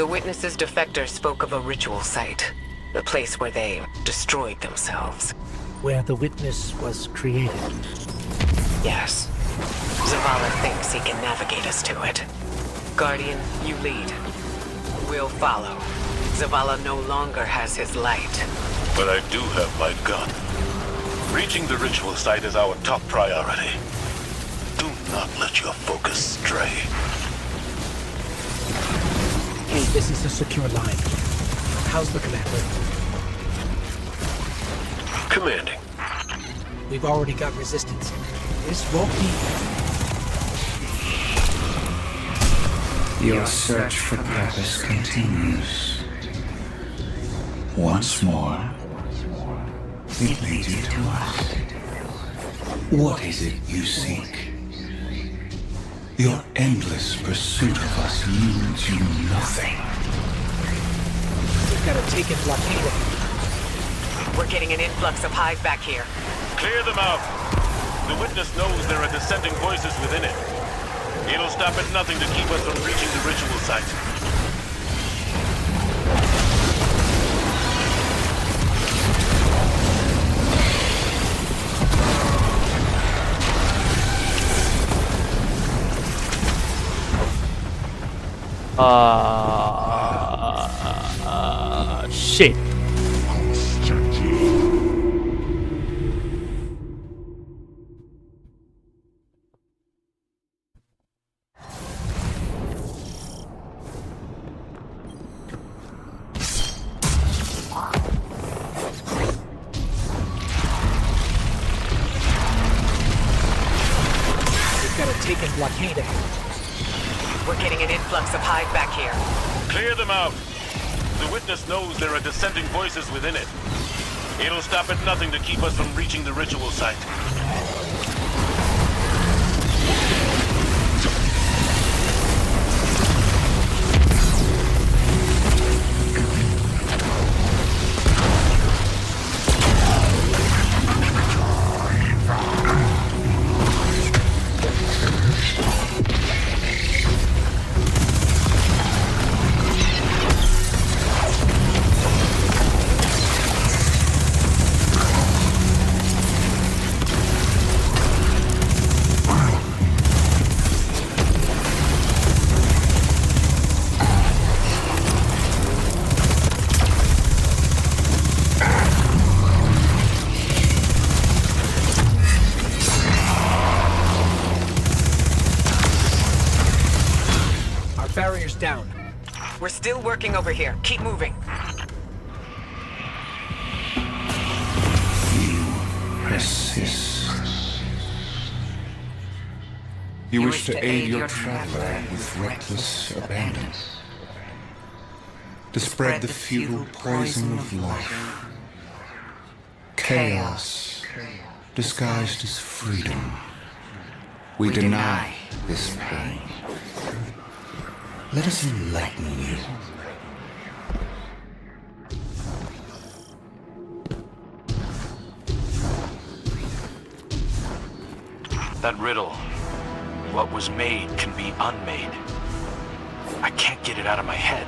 The Witness's defector spoke of a ritual site. The place where they destroyed themselves. Where the Witness was created. Yes. Zavala thinks he can navigate us to it. Guardian, you lead. We'll follow. Zavala no longer has his light. But I do have my gun. Reaching the ritual site is our top priority. Do not let your focus stray. Hey, this is a secure line. How's the commander? Commanding. We've already got resistance. This won't be... Your search for purpose continues. Once more, it leads you to us. What is it you seek? Your endless pursuit of us yields you nothing. We've got to take it blockade. We're getting an influx of Hive back here. Clear them out. The Witness knows there are dissenting voices within it. It'll stop at nothing to keep us from reaching the ritual site. Shit. We've got to take and blockade it. We're getting an influx of Hive back here. Clear them out. The Witness knows there are dissenting voices within it. It'll stop at nothing to keep us from reaching the ritual site. Barrier's down. We're still working over here. Keep moving. You persist. You wish to aid your traveler with reckless abandon. To spread the futile poison of life. Chaos disguised as freedom. We deny this pain. Let us enlighten you. That riddle, what was made can be unmade. I can't get it out of my head.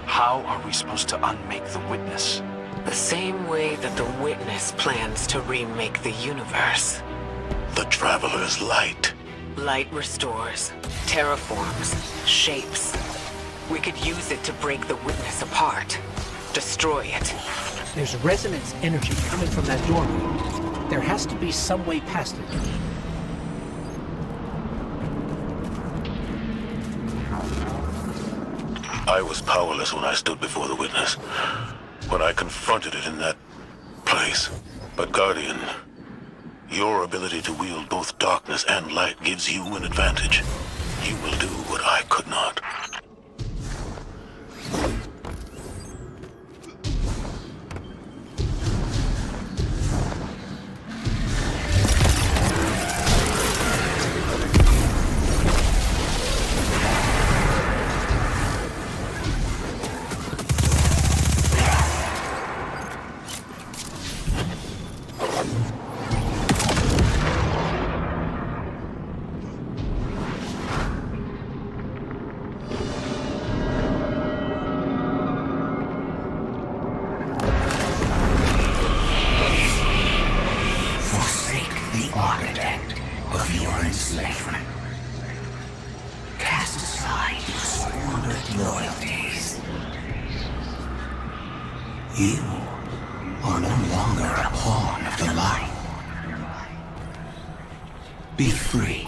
How are we supposed to unmake the Witness? The same way that the Witness plans to remake the universe. The Traveler's light. Light restores, terraforms, shapes. We could use it to break the Witness apart. Destroy it. There's resonance energy coming from that doorway. There has to be some way past it. I was powerless when I stood before the Witness. When I confronted it in that place. But Guardian, your ability to wield both darkness and light gives you an advantage. You will do what I could not. the architect of your enslavement. Cast aside your squandered loyalties. You are no longer a pawn of the light. Be free.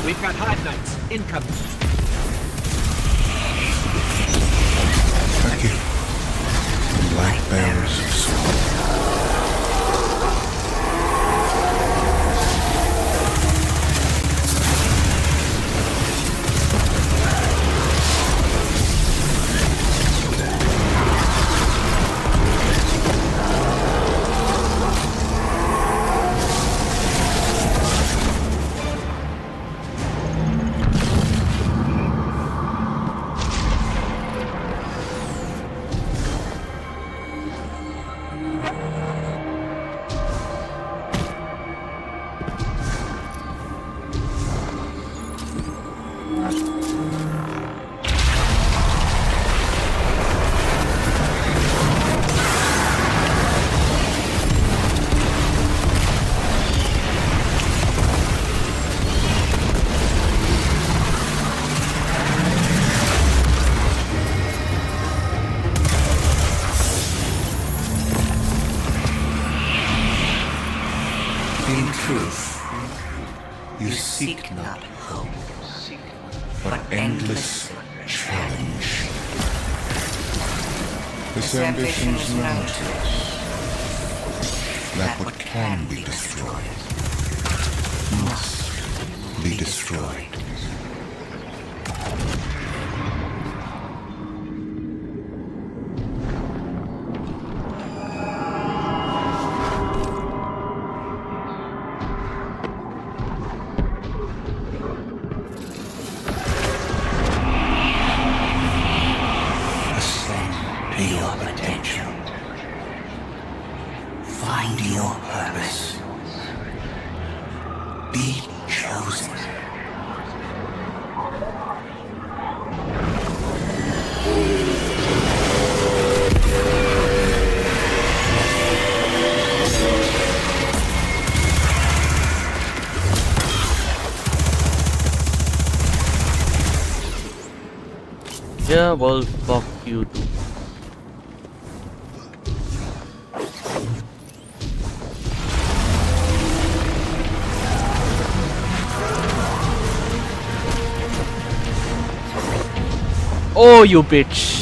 We've got Hive Knights incoming. Thank you. Light bearers of sword. In truth, you seek not hope, but endless challenge. This ambition is known to us, that what can be destroyed must be destroyed. Your potential. Find your purpose. Be chosen. Yeah, well, fuck you too. Oh, you bitch.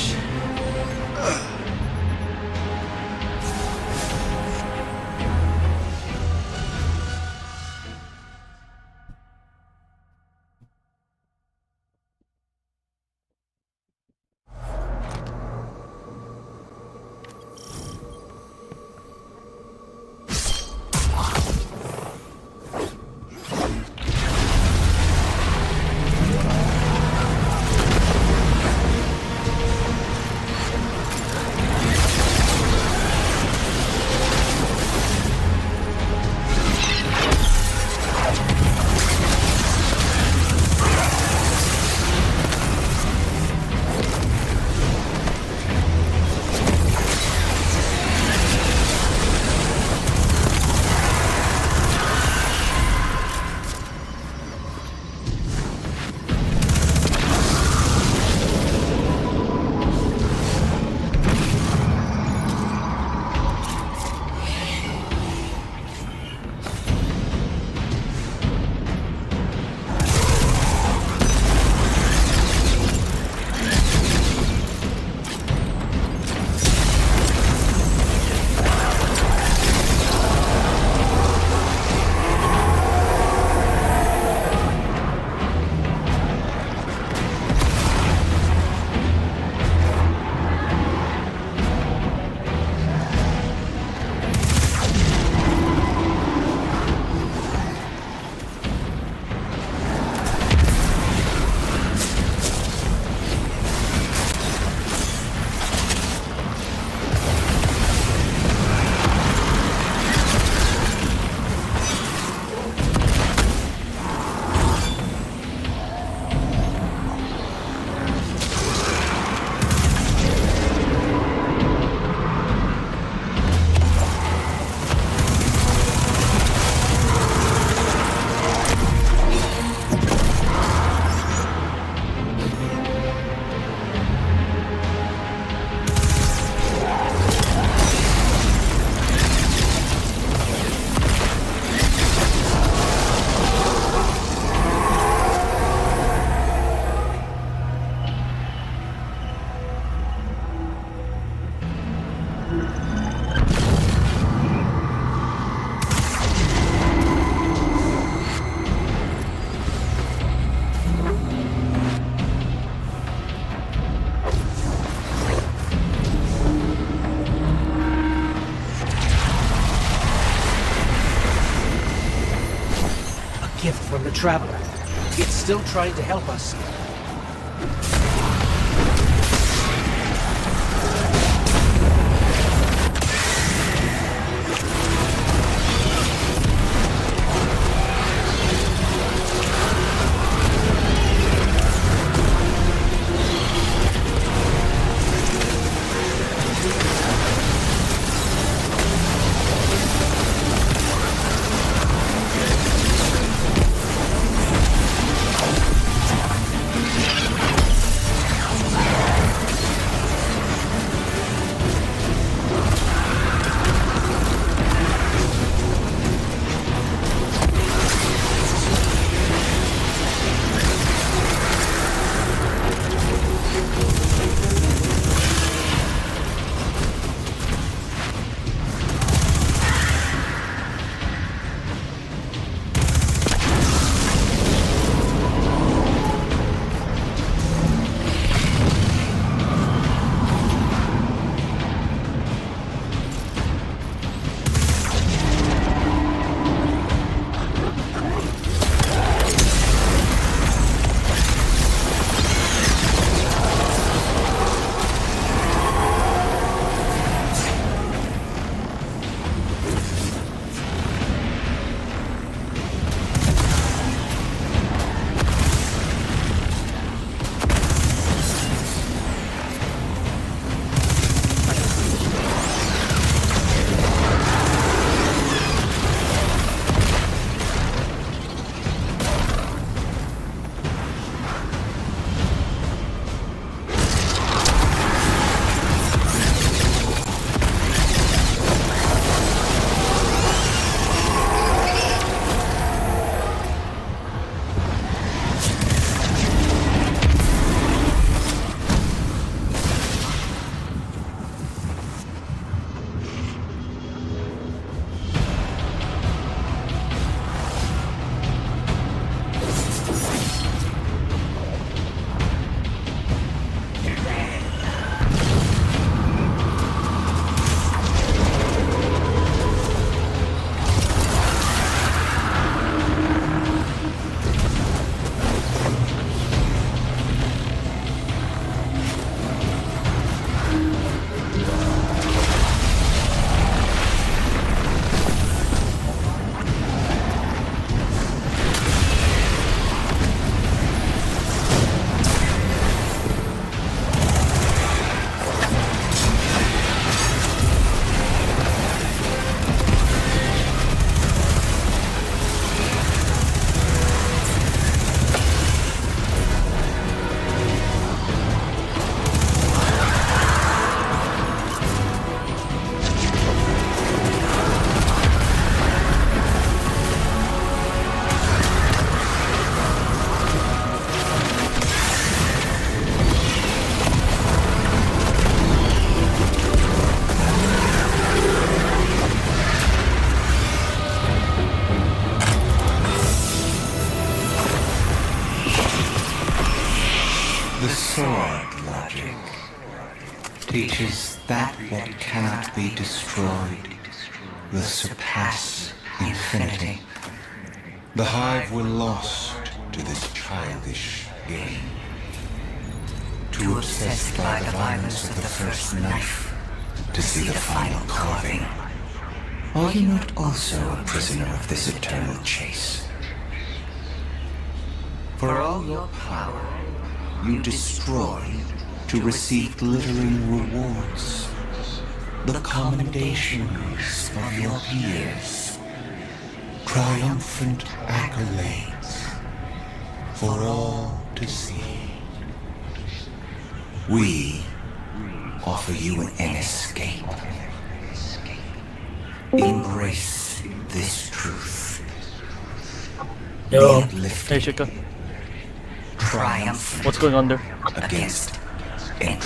Traveler. It's still trying to help us. sword logic teaches that what cannot be destroyed will surpass infinity. The Hive were lost to this childish game. Too obsessed by the violence of the first knife to see the final carving. Are you not also a prisoner of this eternal chase? For all your power, you destroy to receive glittering rewards, the commendations of your peers, triumphant accolades for all to see. We offer you an escape. Embrace this truth. Yo, Be uplifted. hey Shika. Triumph What's going on there? against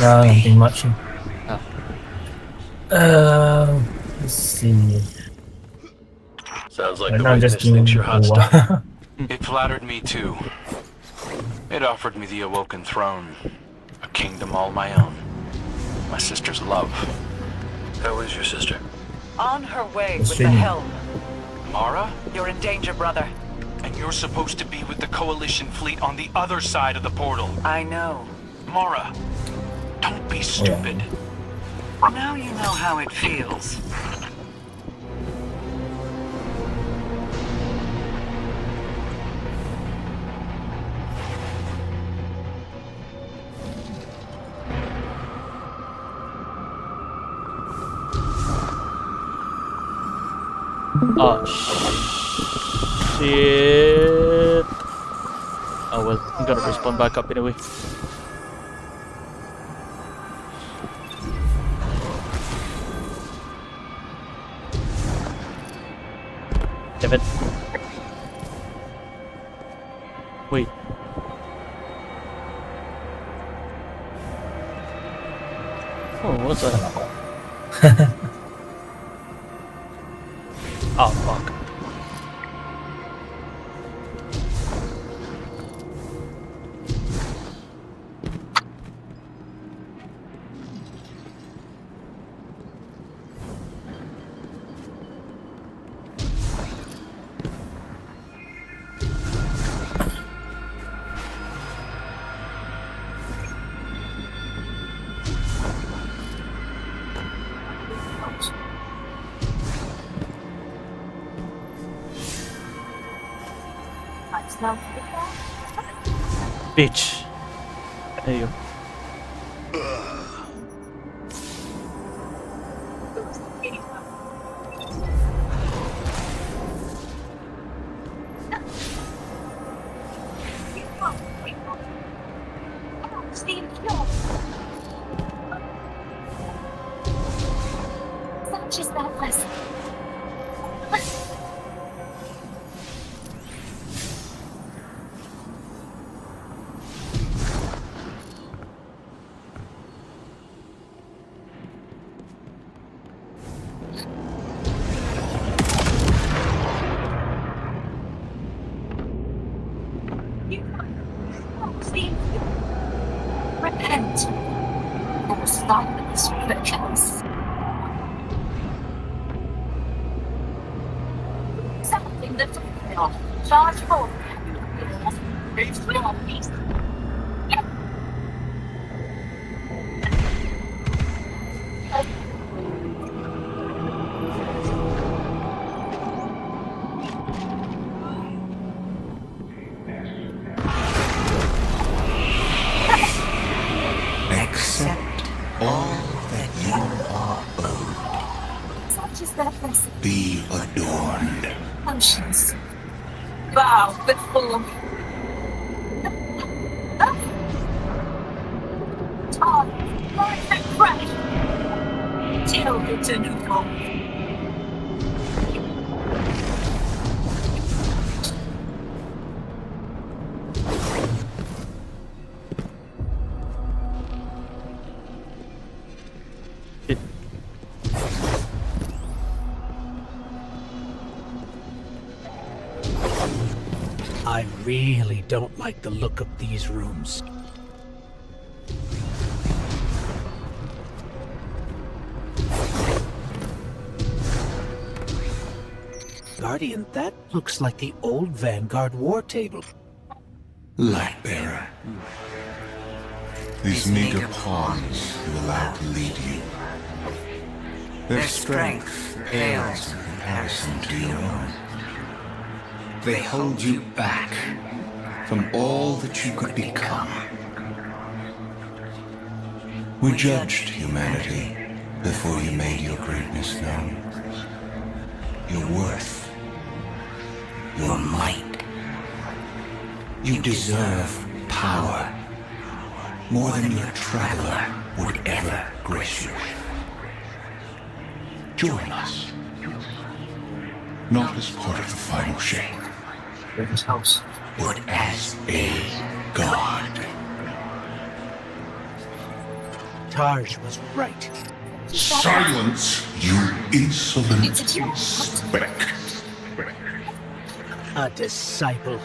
Nothing much. Ah. Let's see. Sounds like Right the now I'm just witness thinks doing you're hot stuff. It flattered me too. It offered me the Awoken Throne, a kingdom all my own, my sister's love. How is your sister? On her way Let's with the see. helm. Mara? You're in danger, brother. And You're supposed to be with the Coalition fleet on the other side of the portal. I know. Mara, don't be stupid. Now you know how it feels. Oh, shit. Oh well, I'm gonna respawn back up anyway. Damn it. Wait. Oh, what's that? Oh, fuck. Bitch. There you go. Such is that lesson. Repent or stop this ridiculous. Something that will charge forward. It's real peace. Accept all that you are owed. Such is their blessing. Be adorned. Conscience. Bow before me. Time, life and crash. Tell me to new goal. I really don't like the look of these rooms. Guardian, that looks like the old Vanguard war table. Lightbearer. These meager pawns you allow to lead you. Their strength pales in comparison to your own. They hold you back from all that you could become. We judged humanity before you made your greatness known. Your worth, your might. You deserve power more than your traveler would ever grace you with. Join us. Not as part of the final shape, but as a god. Tarj was right. Silence, you insolent speck. A disciple.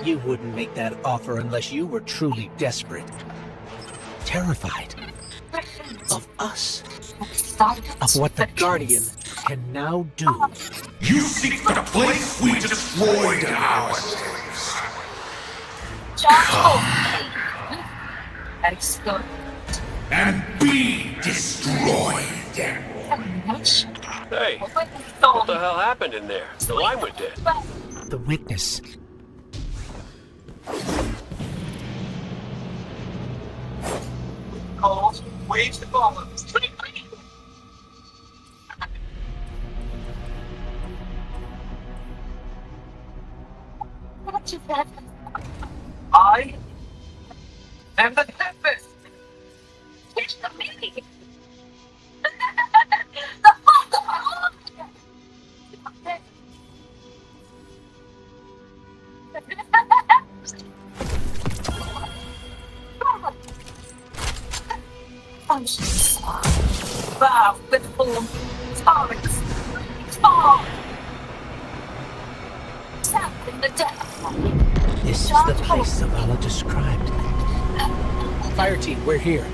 You wouldn't make that offer unless you were truly desperate. Terrified. Of us. Of what the Guardian can now do. You seek the place we destroyed ourselves. Come and be destroyed. Hey, what the hell happened in there? The line went dead. The witness. calls, waves the ball. What is that? I am the Tempest. It's the me. The father of I'm sorry. Bow with form. Torrents. Fall. Sap in the depth. This is the place Zavala described. Fire team, we're here.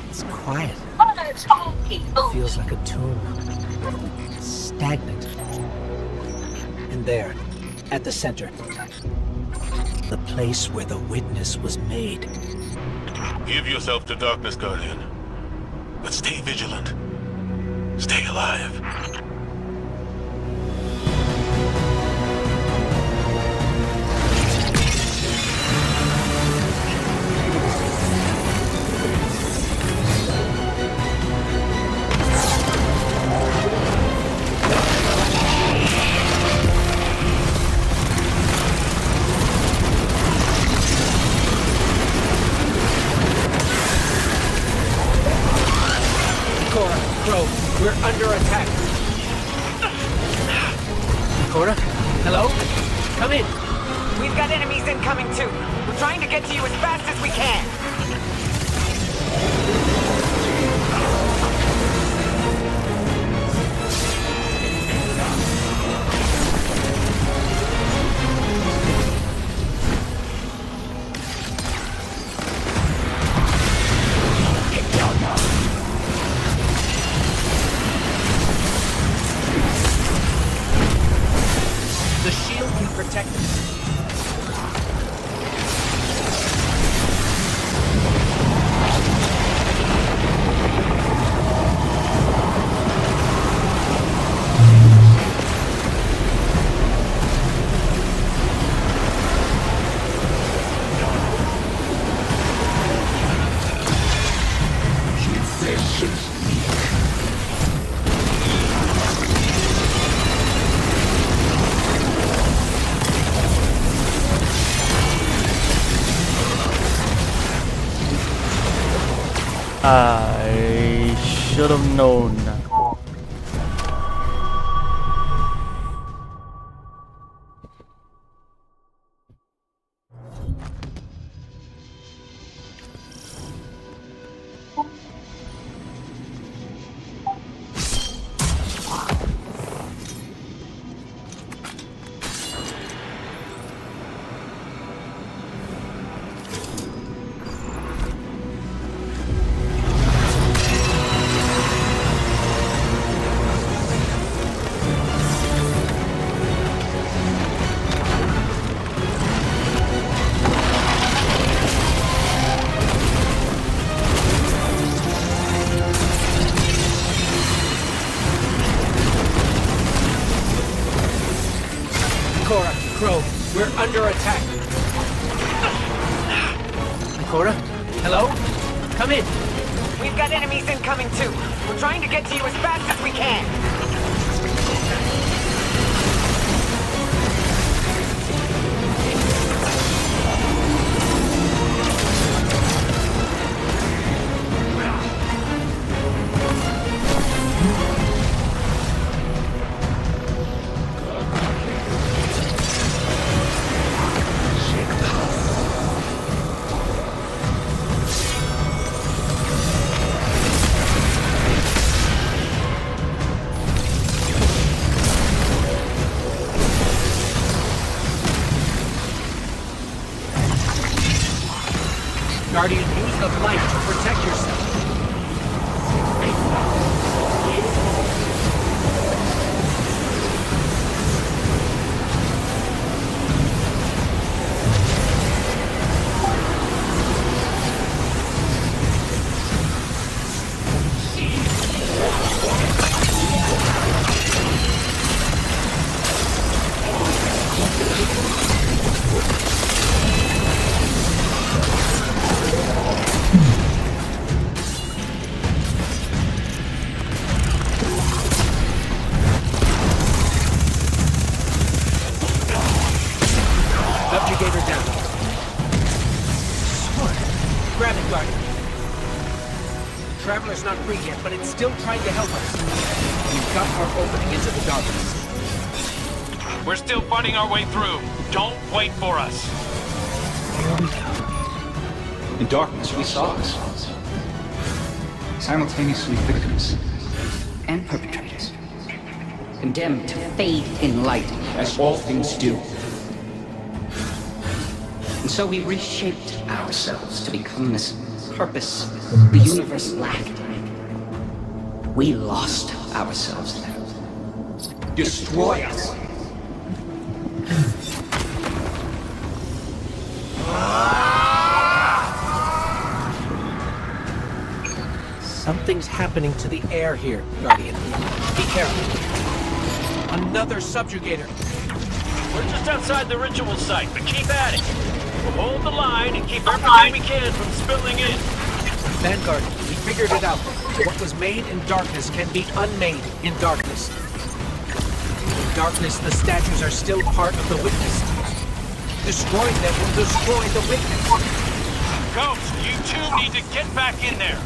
It's quiet. Feels like a tomb. Stagnant. And there, at the center, the place where the witness was made. Give yourself to darkness, Guardian. But stay vigilant. Stay alive. We're under attack. Cora? Hello? Come in. We've got enemies incoming too. We're trying to get to you as fast as we can. The shield can protect us. I should have known. Cora, Crow, we're under attack. Cora? Hello? Come in. We've got enemies incoming too. We're trying to get to you as fast as we can. Guardian, use the light to protect yourself. Traveler's not free yet, but it's still trying to help us. We've got our opening into the darkness. We're still fighting our way through. Don't wait for us. In darkness, we saw us. Simultaneously victims and perpetrators. Condemned to fade in light, as all things do. And so we reshaped ourselves to become this purpose the universe lacked. We lost ourselves there. Destroy us. Something's happening to the air here, Guardian. Be careful. Another subjugator. We're just outside the ritual site, but keep at it. We'll hold the line and keep everything we can from spilling in. Vanguard, we figured it out. What was made in darkness can be unmade in darkness. In darkness, the statues are still part of the Witness. Destroying them will destroy the Witness. Ghost, you two need to get back in there.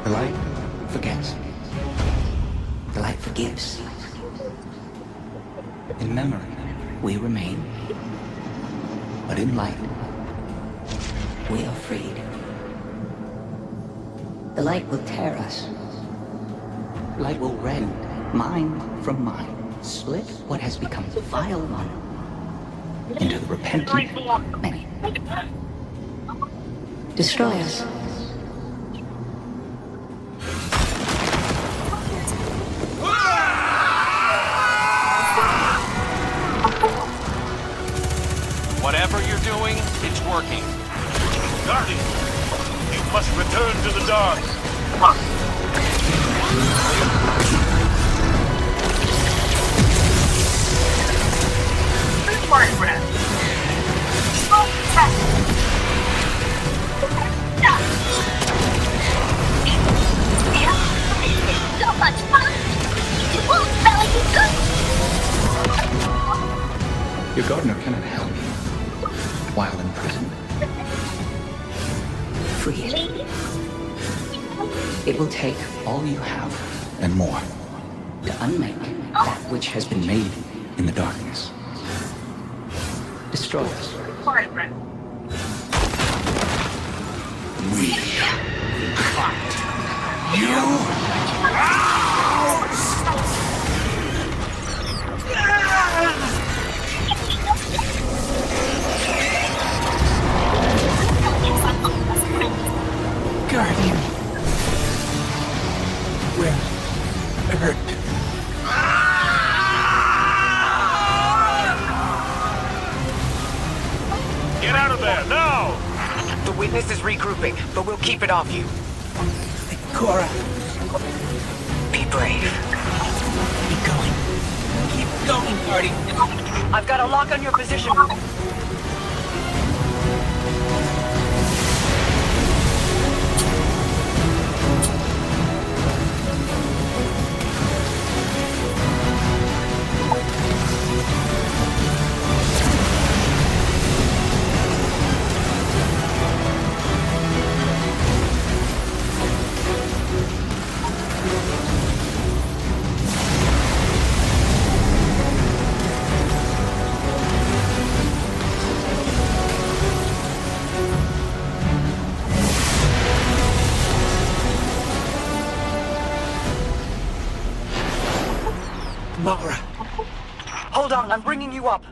The light forgets. The light forgives. In memory, we remain. But in light, we are freed. The light will tear us. The light will rend mind from mind, split what has become the vile one into the repentant many. Destroy us. Whatever you're doing, it's working. Guardian, you must return to the dark. So much fun! It won't smell you good! Your gardener cannot help you while in prison. Free it. It will take all you have and more to unmake that which has been made in the darkness. Destroy us. We fight you Guardian. We're hurt. Get out of there, now! The Witness is regrouping. but we'll keep it off you. Cora, Be brave. keep going. Keep going, Guardian. I've got a lock on your position. Mara, Hold on, I'm bringing you up.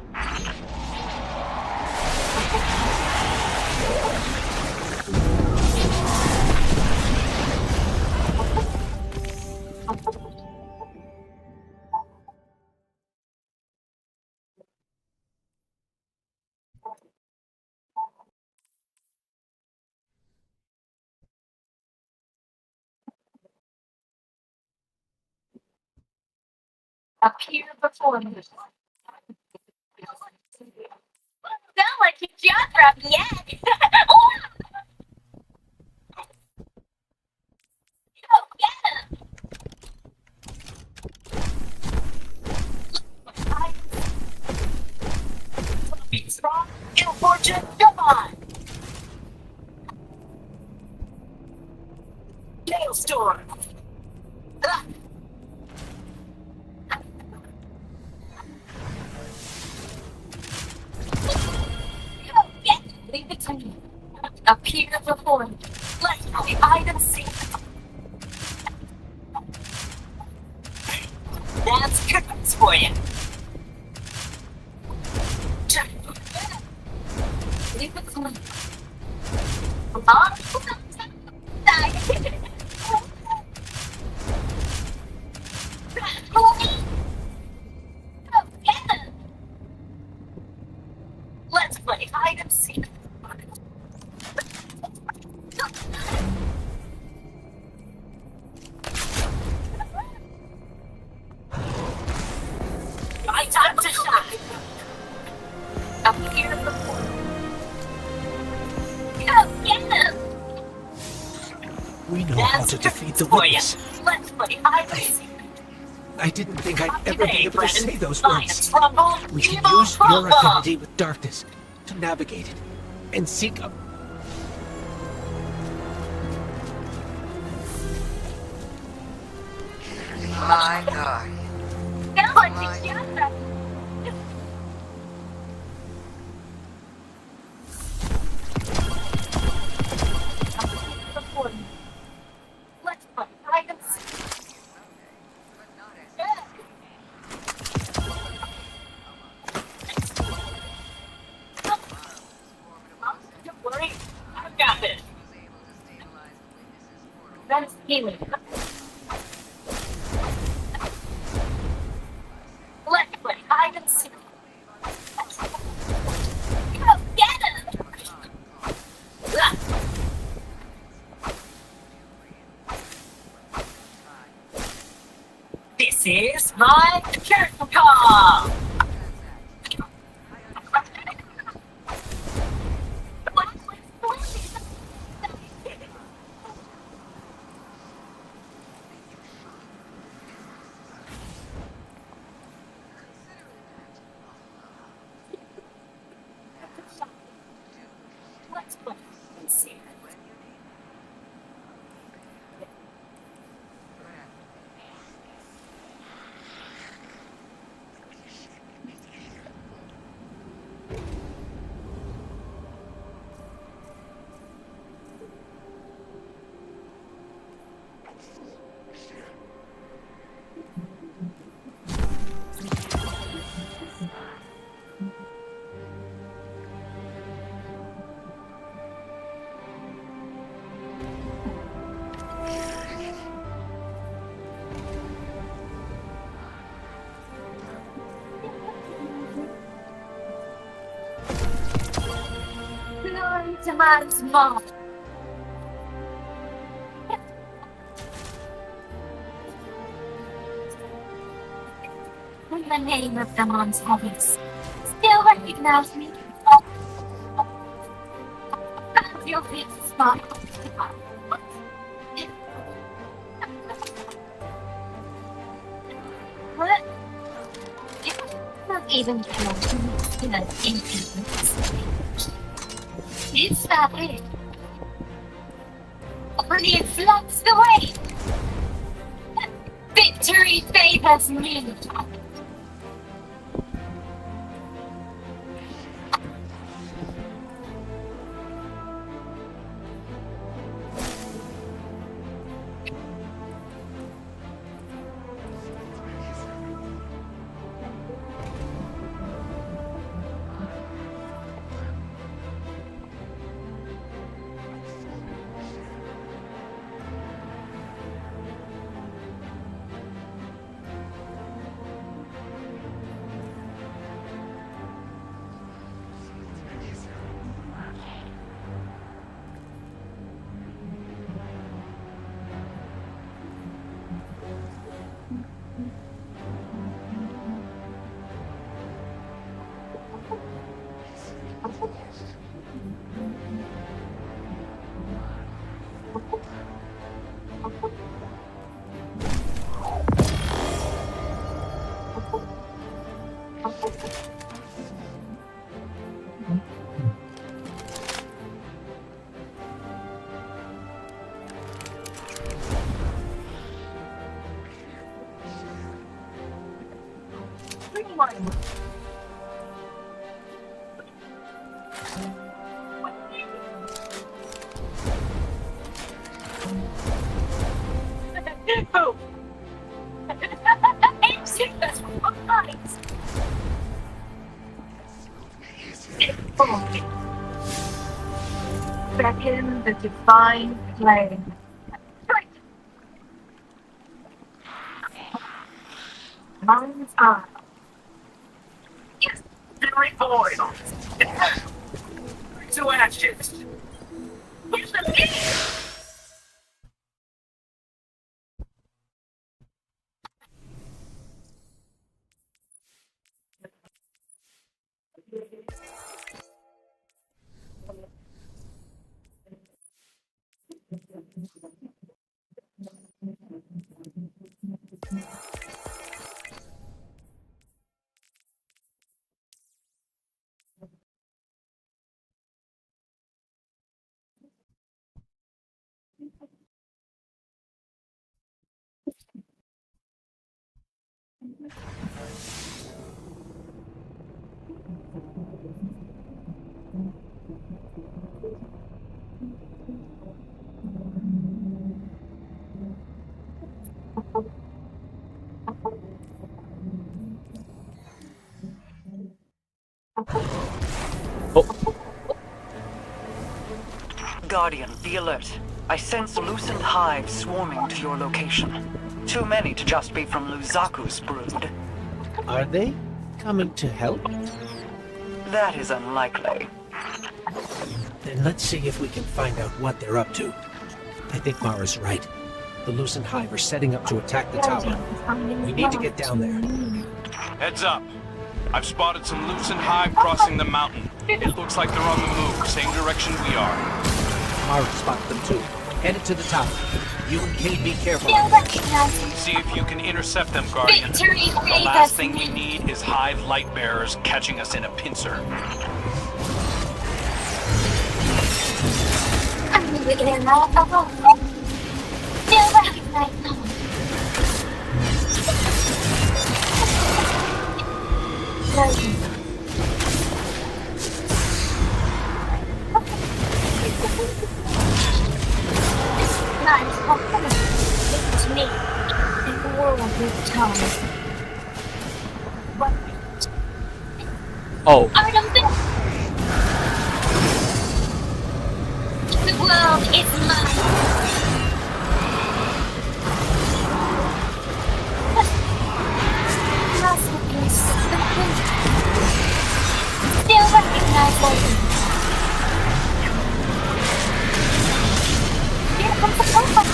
Appear before me. Sound like you jaw dropped yet. Go get him. Be strong, ill fortune, come on. Hailstorm. Leave it to me. Appear before me. Let's play hide and seek. That's cookies for you. Leave it to me. Come on. Let's play hide and seek. My time to shine. Up here before. Go get him. we know how to defeat the for you. witness. Let's play hide and seek. I didn't think I'd ever be Today, able to Bren, say those find words. trouble, We can evil use your trouble. affinity with darkness to navigate it and seek a... My God. Sound like you jaw dropped. Before me. Let's play hide and seek. Don't worry, I've got this. That's healing. Let's play hide and seek. Go get him! This is my curtain call! Let's play and see. Glory to man's mom. in the name of the Montagues. Still recognize me? Found your big spot. What? Not even counting the impudence. Is that it? Already floods the way. Victory favors me. Oh. Beckon the divine flame. Mind's eye. Yes, very oil. To ashes. Here's the pig. Guardian, be alert. I sense loosened hives swarming to your location. Too many to just be from Luzaku's brood. Are they coming to help? That is unlikely. Then let's see if we can find out what they're up to. I think Mara's right. The loosened hive are setting up to attack the tower. We need to get down there. Heads up. I've spotted some loosened hive crossing the mountain. It looks like they're on the move, same direction we are. Mara spotted them too. Headed to the tower. You and Kate be careful. See if you can intercept them, Guardian. The last thing we need is hive light bearers catching us in a pincer. To me, the world with time. Oh. I don't think the world is mine. Masterpiece, the print. Still recognizable. Here comes the comfort.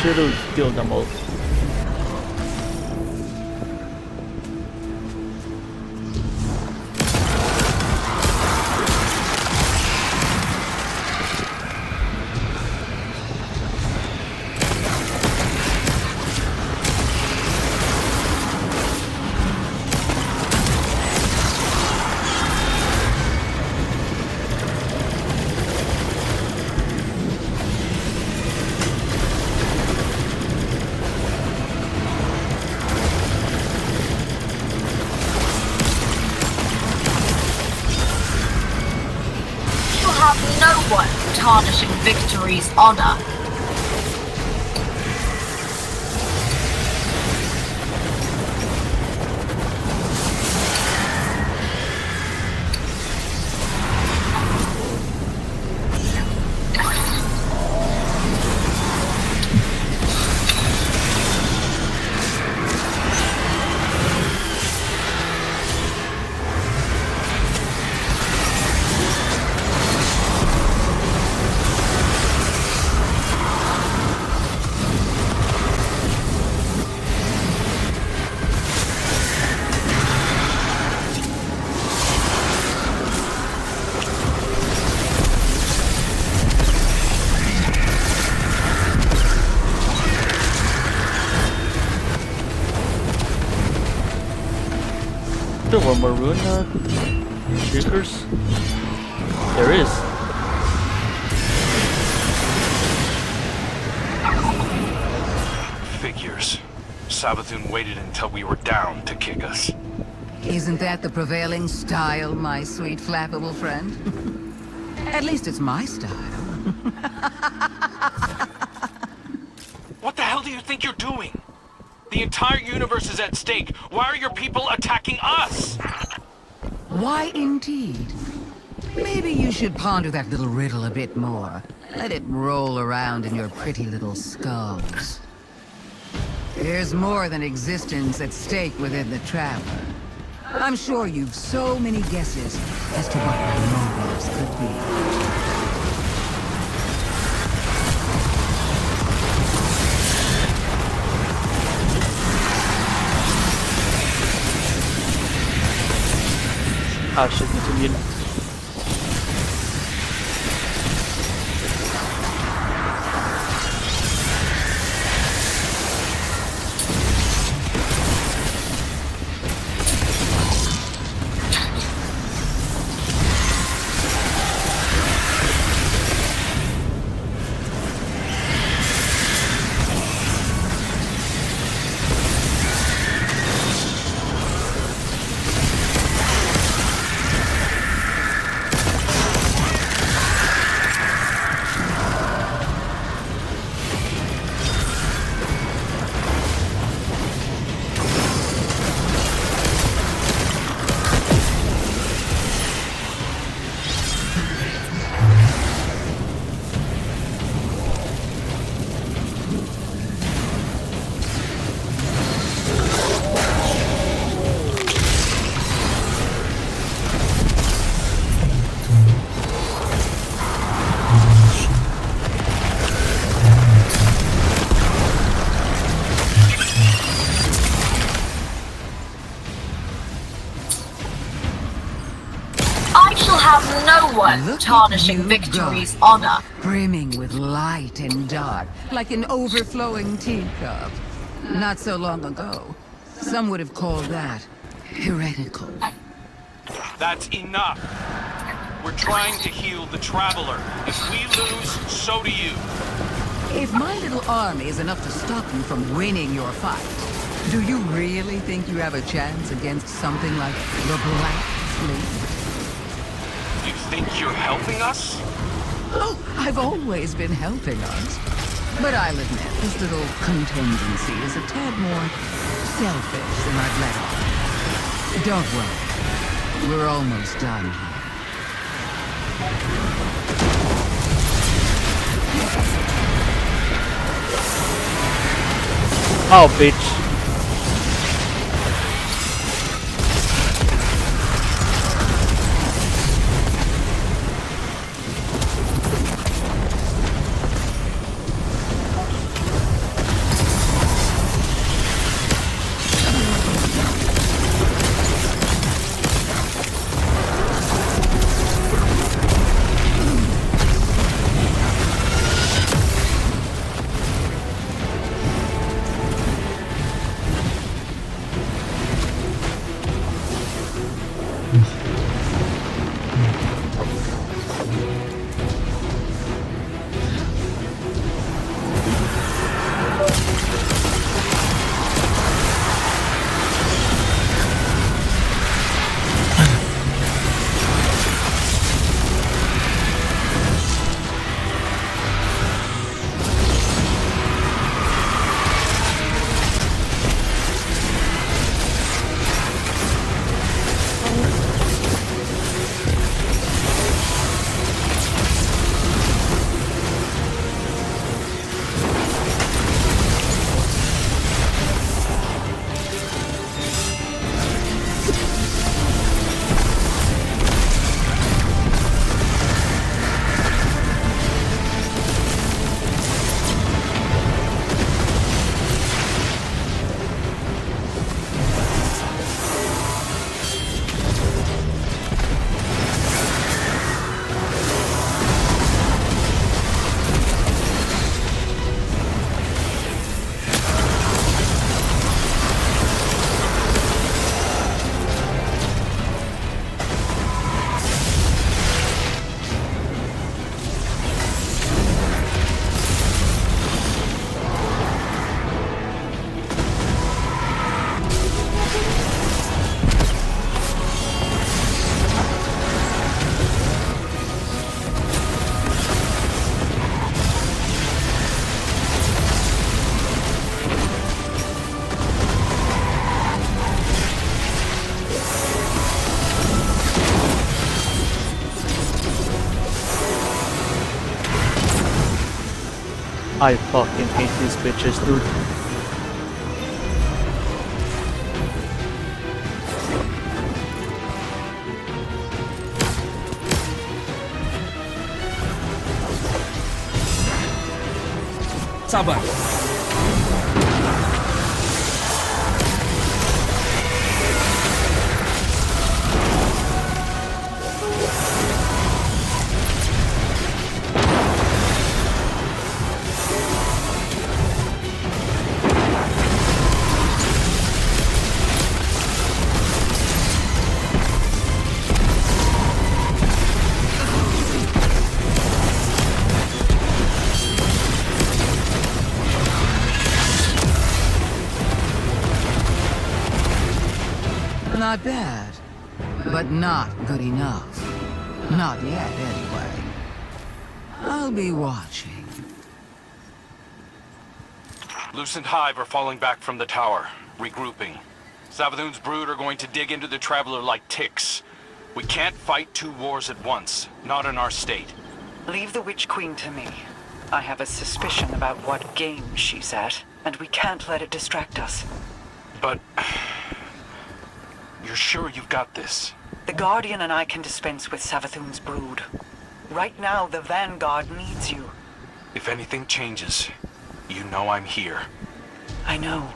should have killed them all. No one tarnishing victory's honor. There were maroon shakers. There is. Figures. Savathun waited until we were down to kick us. Isn't that the prevailing style, my sweet flappable friend? At least it's my style. What the hell do you think you're doing? The entire universe is at stake. Why are your people attacking us? Why indeed? Maybe you should ponder that little riddle a bit more. Let it roll around in your pretty little skulls. There's more than existence at stake within the Traveler. I'm sure you've so many guesses as to what my motives could be. Ah shit, it's immune. No one tarnishing victory's honor. Brimming with light and dark, like an overflowing teacup. Not so long ago, some would have called that heretical. That's enough. We're trying to heal the Traveler. If we lose, so do you. If my little army is enough to stop you from winning your fight, do you really think you have a chance against something like the Black Fleet? You think you're helping us? Oh, I've always been helping us. But I'll admit, this little contingency is a tad more selfish than I've let on. Don't worry. We're almost done here. Oh, bitch. I fucking hate these bitches, dude. Sabar. Not bad, but not good enough. Not yet, anyway. I'll be watching. Lucent Hive are falling back from the tower, regrouping. Savathun's brood are going to dig into the Traveler like ticks. We can't fight two wars at once, not in our state. Leave the Witch Queen to me. I have a suspicion about what game she's at, and we can't let it distract us. But... you're sure you've got this? The Guardian and I can dispense with Savathun's brood. Right now, the Vanguard needs you. If anything changes, you know I'm here. I know.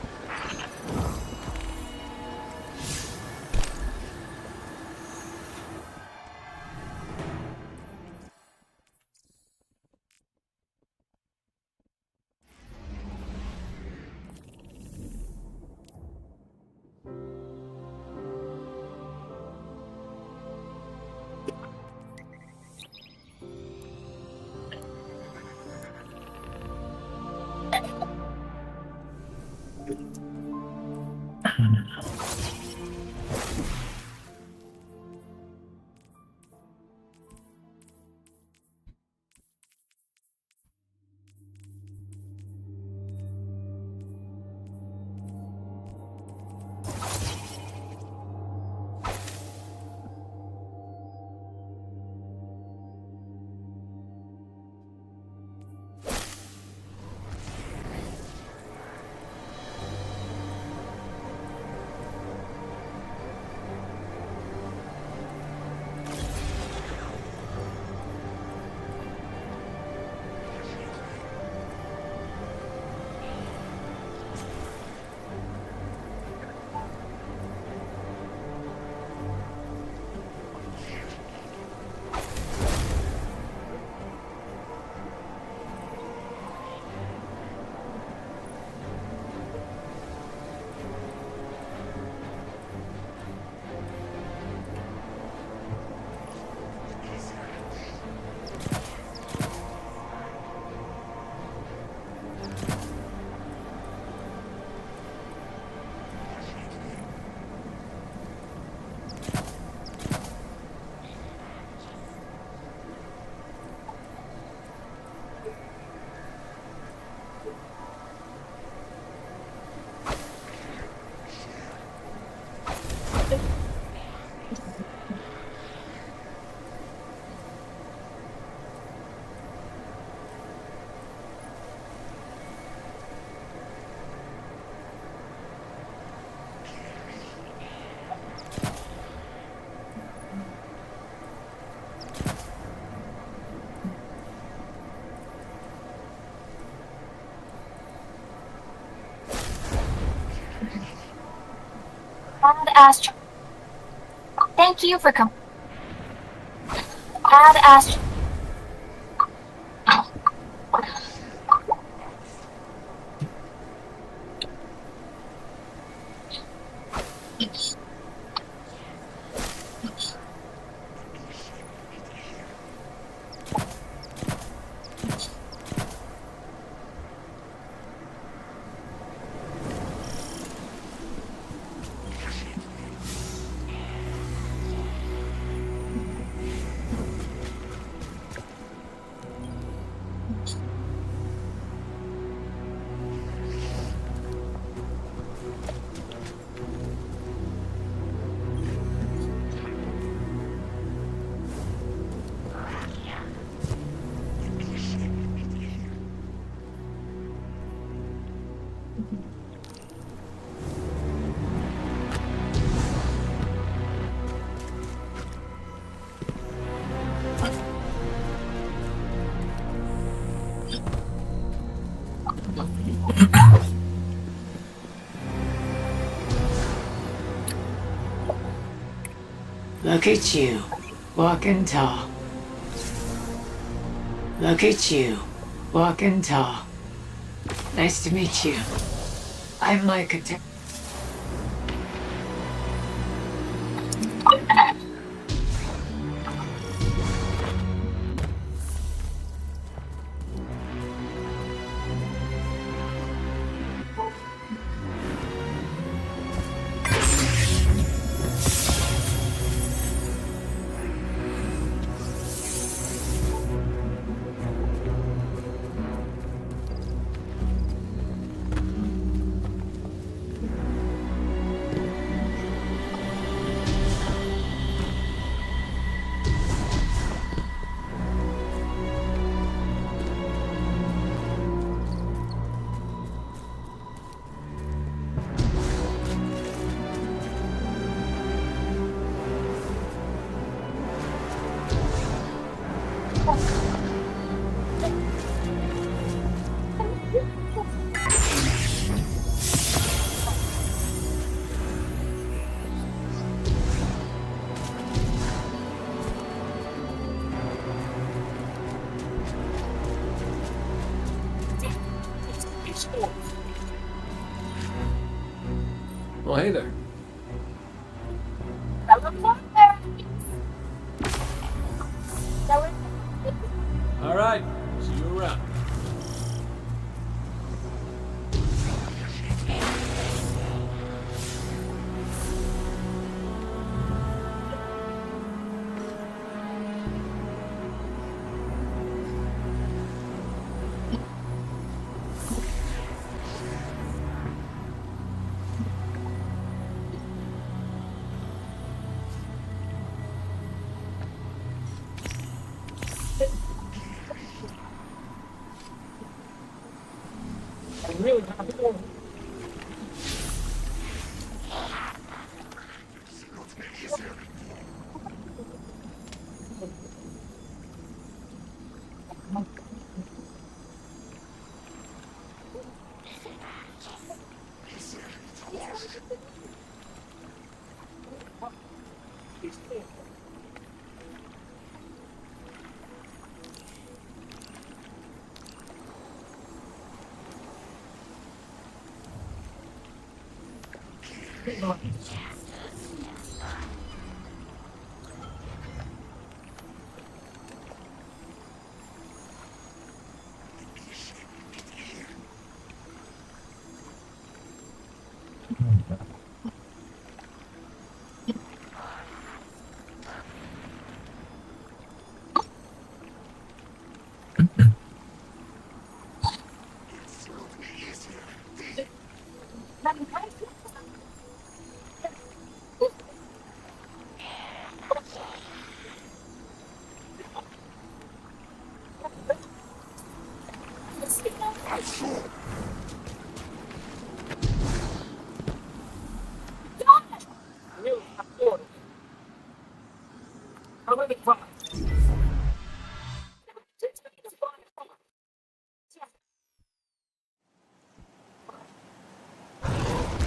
Ad Astra. Thank you for coming. Ad Astra. Look at you, walking tall. Look at you, walking tall. Nice to meet you. I'm Micah. Well, hey there. All right. See you around. Really?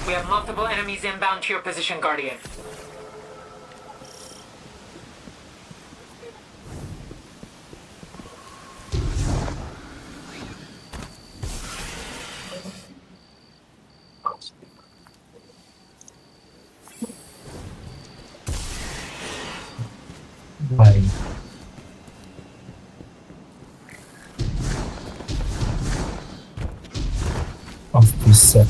We have multiple enemies inbound to your position, Guardian. Bye. Of this set.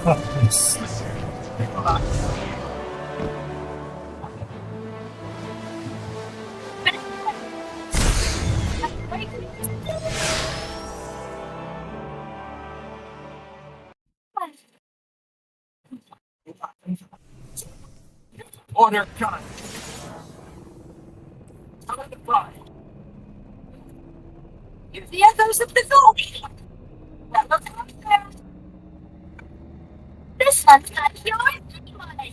Oh, yes. Order gun. Time to fly. The echoes of the ghost. This one's not yours anyway.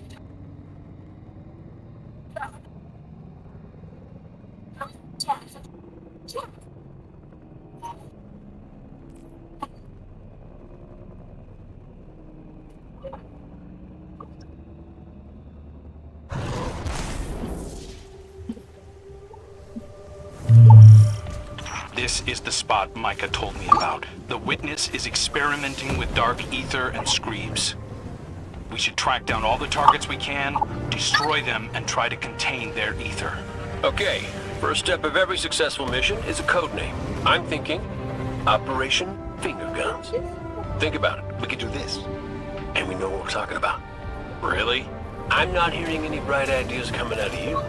This is the spot Micah told me about. The Witness is experimenting with dark ether and screams. We should track down all the targets we can, destroy them, and try to contain their ether. Okay, first step of every successful mission is a code name. I'm thinking Operation Finger Guns. Think about it. We could do this, and we know what we're talking about. Really? I'm not hearing any bright ideas coming out of you.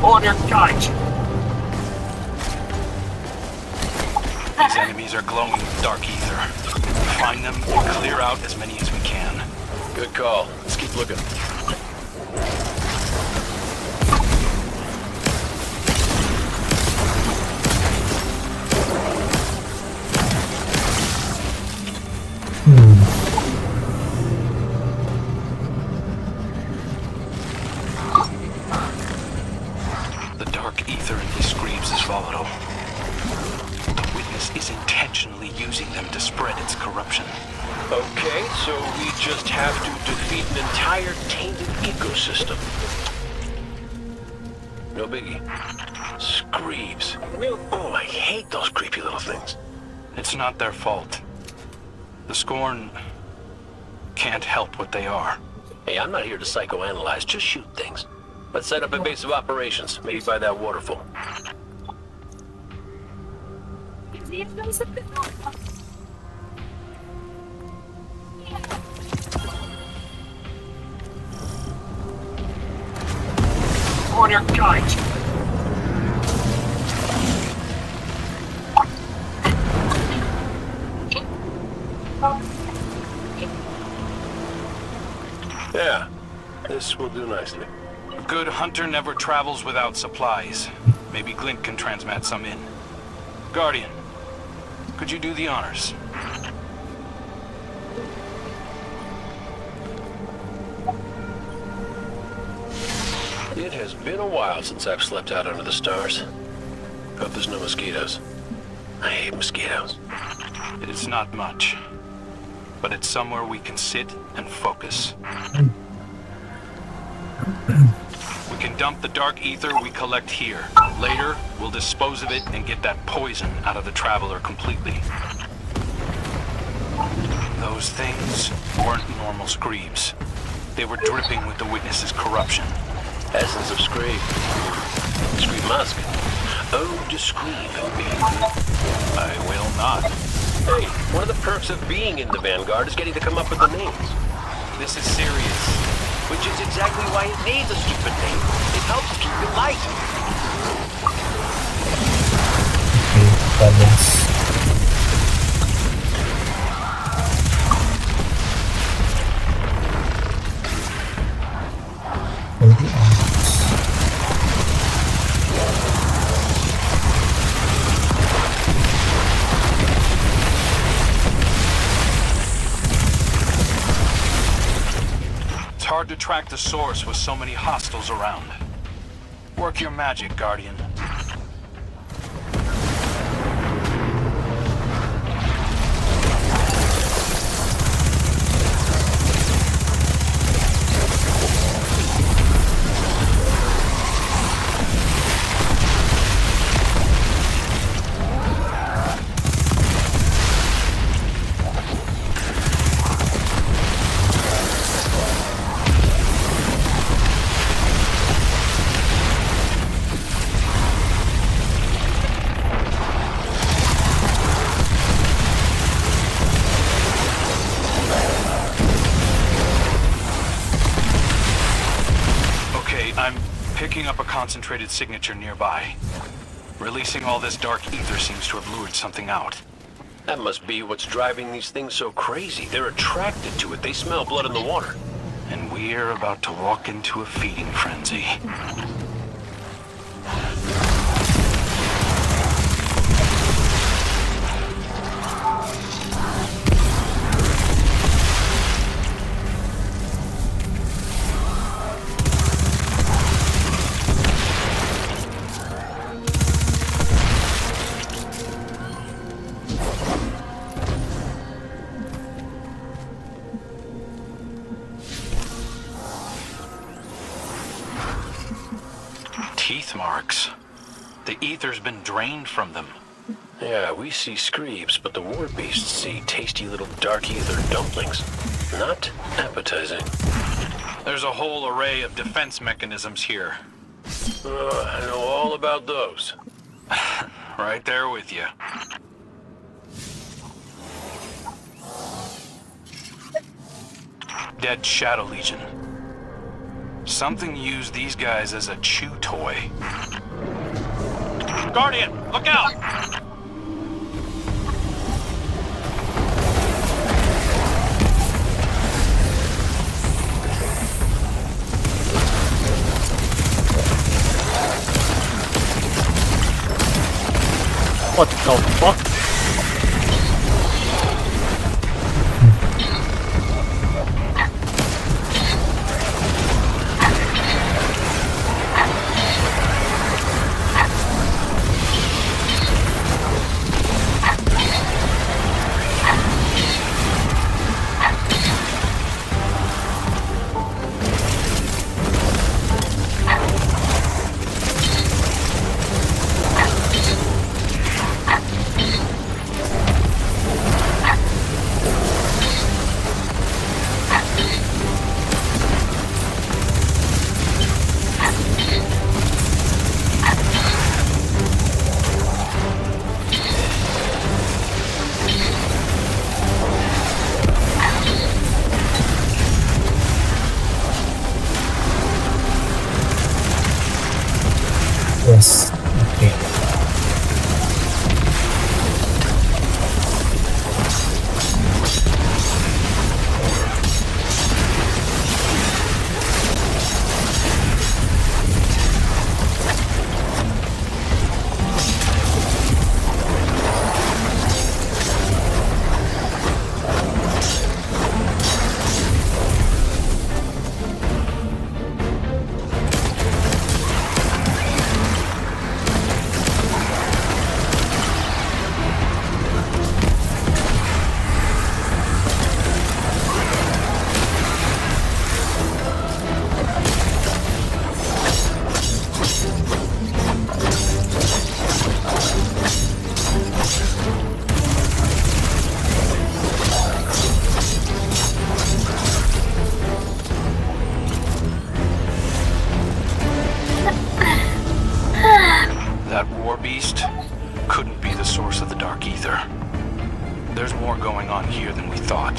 Order charge. These enemies are glowing with dark ether. Find them and clear out as many as we can. Good call. Let's keep looking. The dark ether in these screams is volatile. The Witness is intentionally using them to spread its corruption. Okay, so we just have to defeat an entire tainted ecosystem. No biggie. Screeves. Oh, I hate those creepy little things. It's not their fault. The Scorn can't help what they are. Hey, I'm not here to psychoanalyze, just shoot things. Let's set up a base of operations, maybe by that waterfall. Order charge. Yeah, this will do nicely. A good hunter never travels without supplies. Maybe Glint can transmat some in. Guardian, could you do the honors? It has been a while since I've slept out under the stars. Hope there's no mosquitoes. I hate mosquitoes. It's not much, but it's somewhere we can sit and focus. We can dump the dark ether we collect here. Later, we'll dispose of it and get that poison out of the Traveler completely. Those things weren't normal screeves. They were dripping with the Witness's corruption. Essence of Screeve. Screeve Musk. Oh, to Screeve, baby. I will not. Hey, one of the perks of being in the Vanguard is getting to come up with the names. This is serious. Which is exactly why it needs a stupid name. It helps keep it light. It's hard to track the source with so many hostiles around. Work your magic, Guardian. I'm picking up a concentrated signature nearby. Releasing all this dark ether seems to have lured something out. That must be what's driving these things so crazy. They're attracted to it. They smell blood in the water. And we're about to walk into a feeding frenzy. Teeth marks. The ether's been drained from them. Yeah, we see screebs, but the war beasts see tasty little dark ether dumplings. Not appetizing. There's a whole array of defense mechanisms here. I know all about those. Right there with you. Dead Shadow Legion. Something used these guys as a chew toy. Guardian, look out! What the fuck? Yes. Okay. That war beast couldn't be the source of the dark ether. There's more going on here than we thought.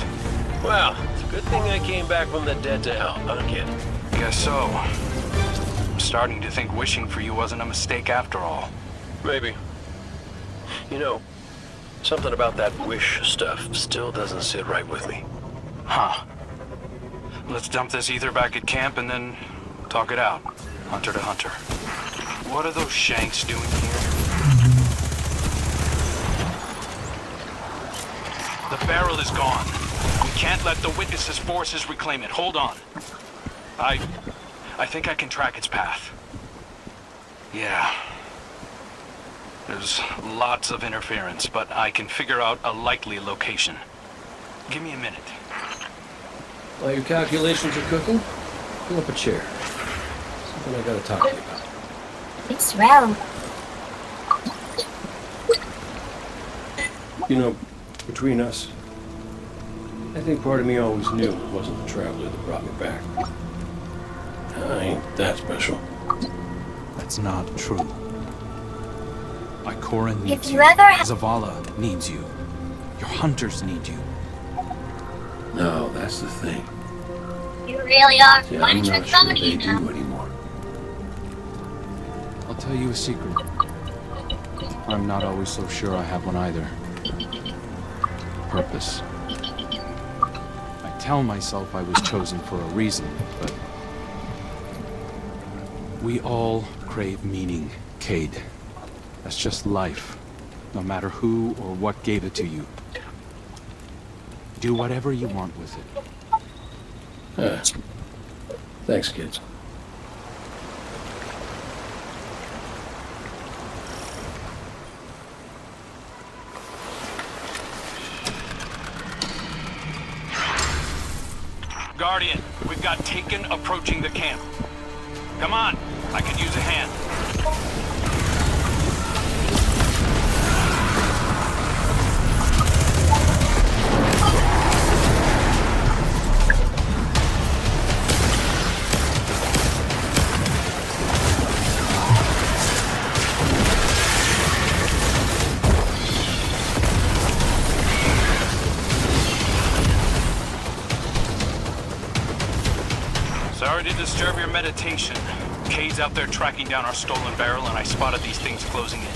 Well, it's a good thing I came back from the dead to hell, huh, kid? Guess so. I'm starting to think wishing for you wasn't a mistake after all. Maybe. You know, something about that wish stuff still doesn't sit right with me. Huh. Let's dump this ether back at camp and then talk it out, hunter to hunter. What are those Shanks doing here? The barrel is gone. We can't let the Witness's forces reclaim it. Hold on. I think I can track its path. Yeah. There's lots of interference, but I can figure out a likely location. Give me a minute. While your calculations are cooking, pull up a chair. Something I gotta talk to you about. It's well. You know, between us, I think part of me always knew it wasn't the traveler that brought me back. I ain't that special. That's not true. Ikora needs If you ever Zavala needs you. Your hunters need you. No, that's the thing. You really are Yeah, one I'm trick not sure pony, they you know. do anymore. I'll tell you a secret. I'm not always so sure I have one either. purpose. I tell myself I was chosen for a reason, but we all crave meaning, Cayde. That's just life, no matter who or what gave it to you. Do whatever you want with it. Thanks, kids. Guardian, we've got Taken approaching the camp. Come on, I could use a hand. Sorry to disturb your meditation. Cayde's out there tracking down our stolen barrel, and I spotted these things closing in.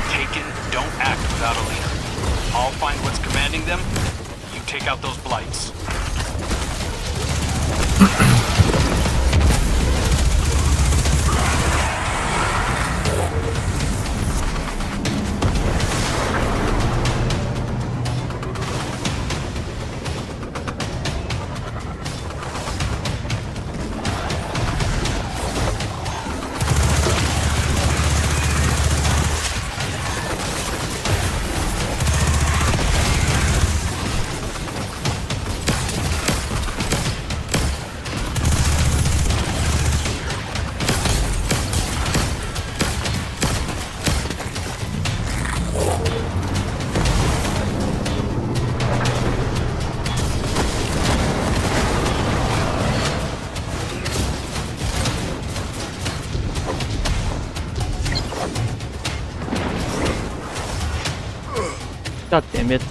Taken, don't act without a leader. I'll find what's commanding them. You take out those blights. God damn it.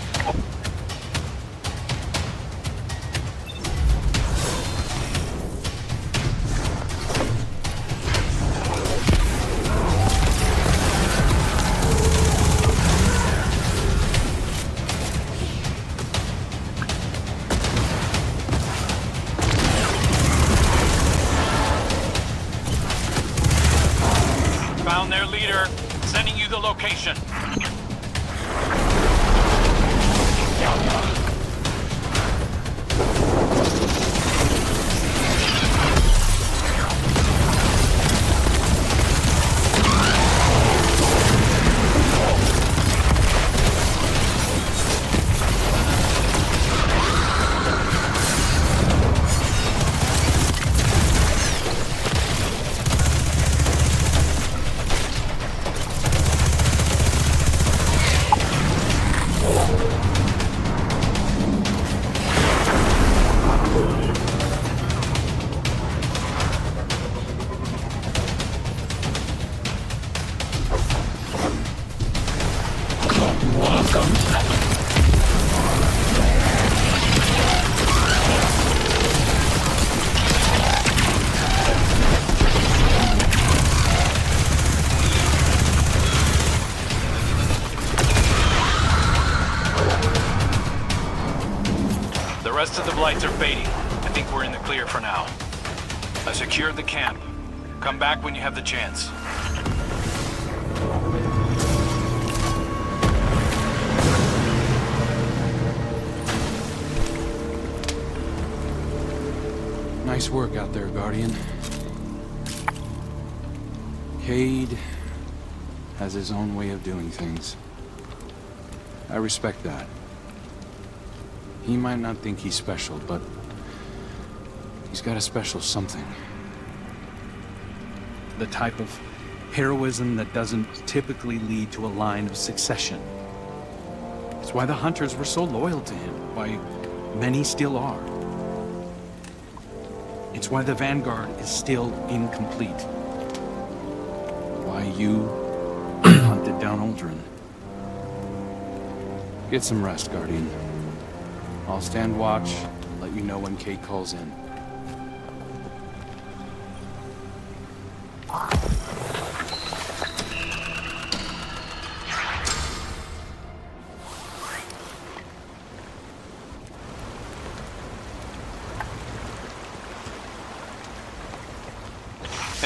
Found their leader. Sending you the location. The rest of the blights are fading. I think we're in the clear for now. I secured the camp. Come back when you have the chance. Nice work out there, Guardian. Cayde has his own way of doing things. I respect that. He might not think he's special, but he's got a special something. The type of heroism that doesn't typically lead to a line of succession. It's why the Hunters were so loyal to him, why many still are. It's why the Vanguard is still incomplete. Why you hunted down Uldren. Get some rest, Guardian. I'll stand watch, let you know when Cayde calls in.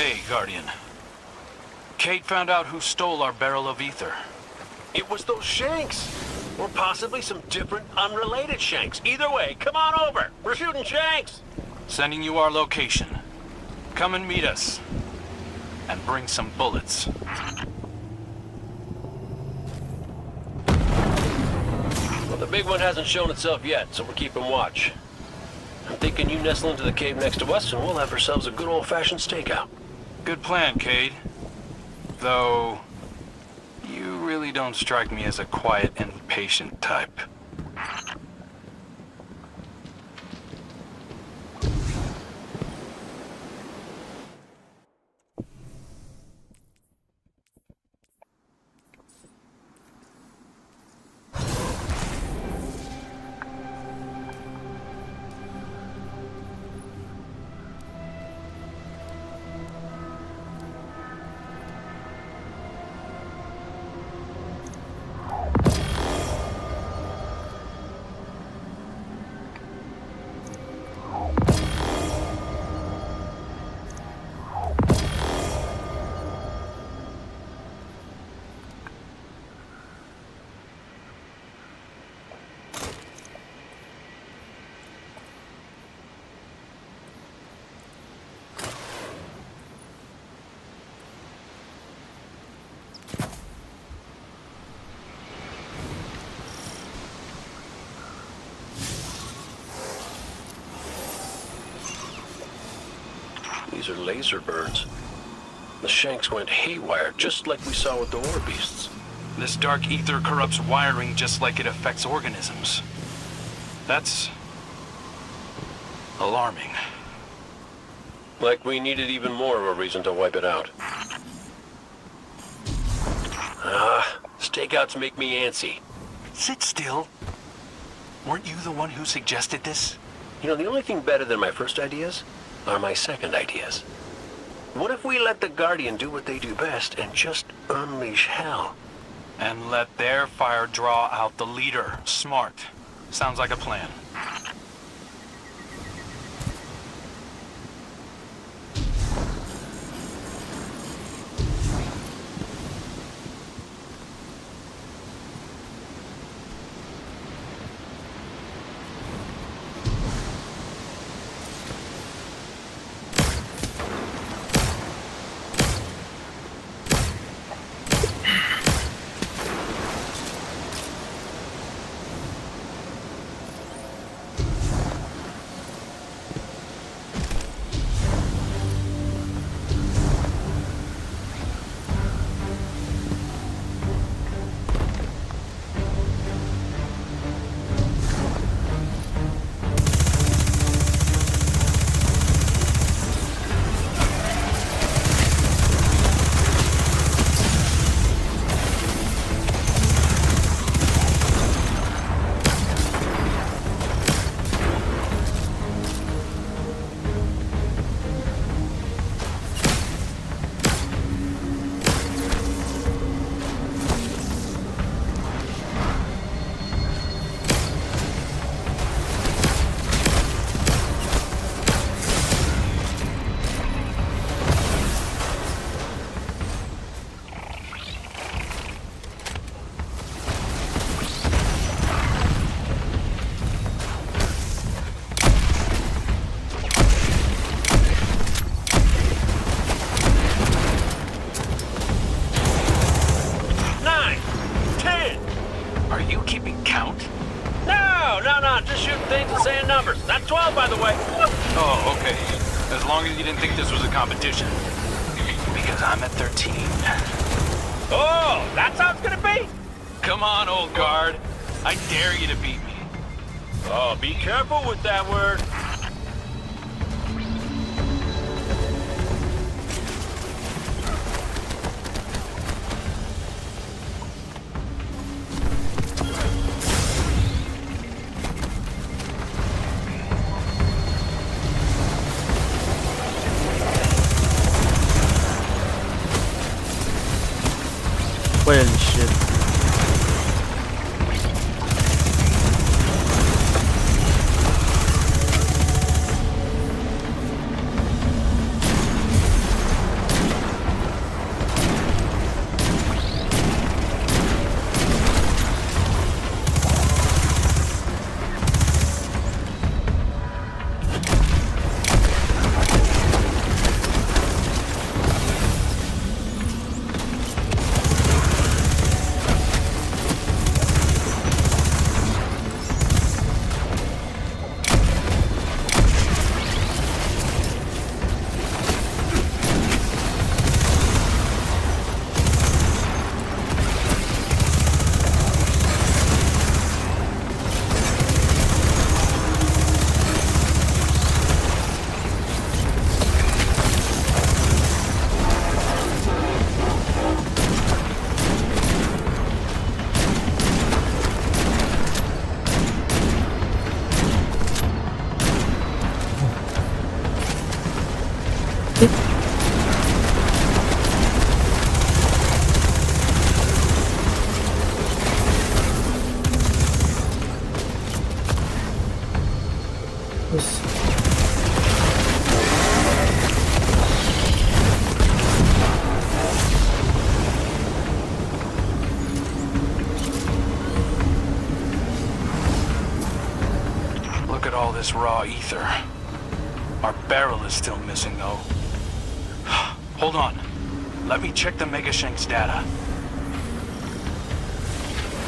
Hey, Guardian. Kate found out who stole our barrel of ether. It was those Shanks. Or possibly some different, unrelated Shanks. Either way, come on over. We're shooting Shanks. Sending you our location. Come and meet us. And bring some bullets. Well, the big one hasn't shown itself yet, so we're keeping watch. I'm thinking you nestle into the cave next to us, and we'll have ourselves a good old-fashioned stakeout. Good plan, Cade. Though, you really don't strike me as a quiet and patient type. These are laser birds. The Shanks went haywire, just like we saw with the war beasts. This dark ether corrupts wiring just like it affects organisms. That's alarming. Like we needed even more of a reason to wipe it out. Stakeouts make me antsy. Sit still. Weren't you the one who suggested this? You know, the only thing better than my first ideas are my second ideas. What if we let the Guardian do what they do best and just unleash hell? And let their fire draw out the leader. Smart. Sounds like a plan. Just shooting things and saying numbers. Not 12, by the way. Oh, okay. As long as you didn't think this was a competition. Because I'm at 13. Oh, that's how it's gonna be? Come on, old guard. I dare you to beat me. Oh, be careful with that word. Well, shit. this raw ether. Our barrel is still missing, though. Hold on. Let me check the Megashank's data.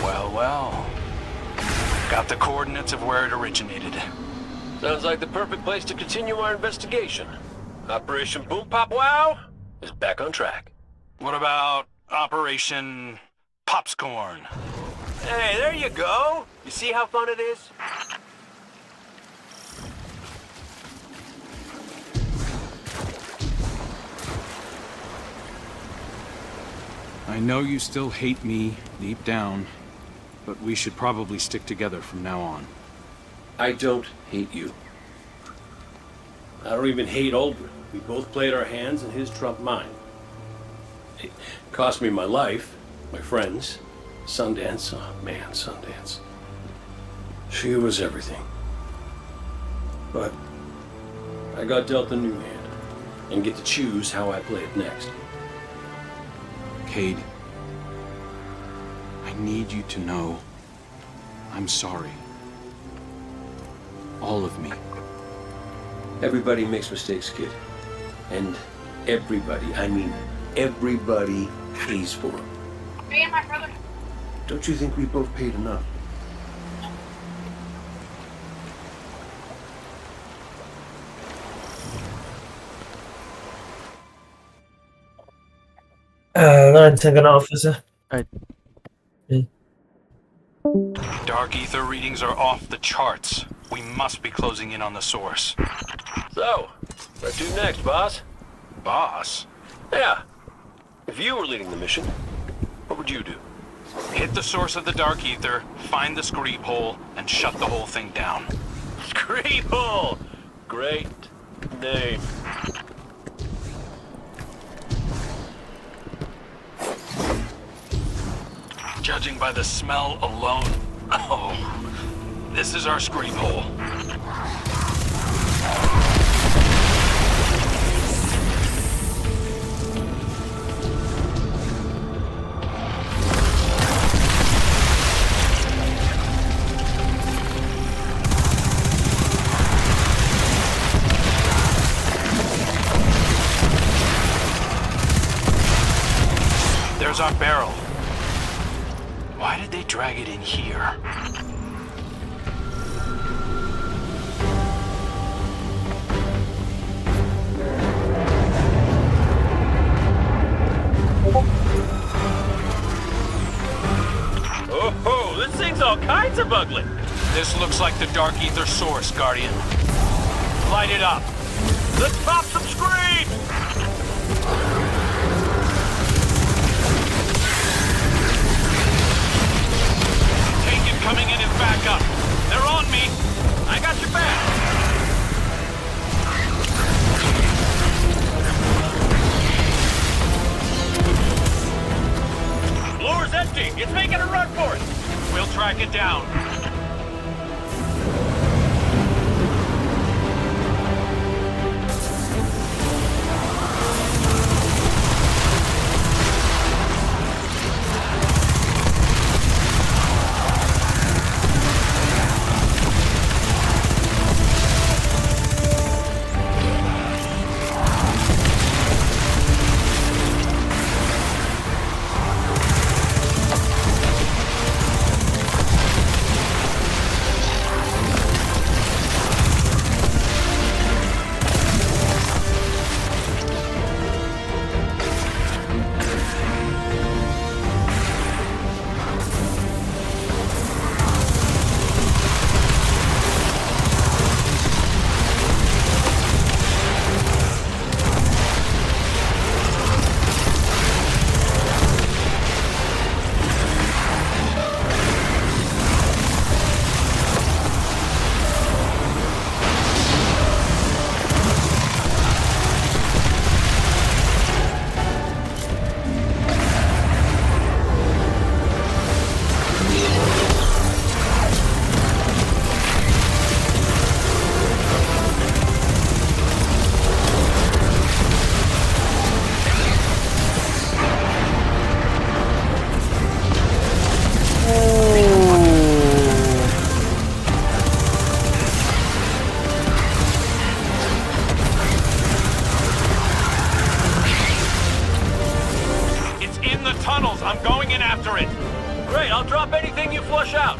Well, well. Got the coordinates of where it originated. Sounds like the perfect place to continue our investigation. Operation Boom Pop Wow is back on track. What about Operation Popscorn? Hey, there you go. You see how fun it is? I know you still hate me deep down, but we should probably stick together from now on. I don't hate you. I don't even hate Aldrin. We both played our hands and his trumped mine. It cost me my life, my friends, Sundance. Oh man, Sundance. She was everything. But I got dealt a new hand and get to choose how I play it next. Cade, I need you to know I'm sorry. All of me. Everybody makes mistakes, kid. And everybody, I mean everybody, pays for them. Me and my brother. Don't you think we both paid enough? Learn to an officer. Right. Dark ether readings are off the charts. We must be closing in on the source. So, what to next, boss? Boss? Yeah. If you were leading the mission, what would you do? Hit the source of the dark ether, find the Screeb hole, and shut the whole thing down. Screeb hole! Great name. Judging by the smell alone, oh, this is our Screeb hole. There's our barrel. Why did they drag it in here? Oh, this thing's all kinds of ugly. This looks like the dark ether source, Guardian. Light it up. Let's pop some screams! Coming in as backup. They're on me. I got your back. Floor's empty. It's making a run for it. We'll track it down. Great, I'll drop anything you flush out.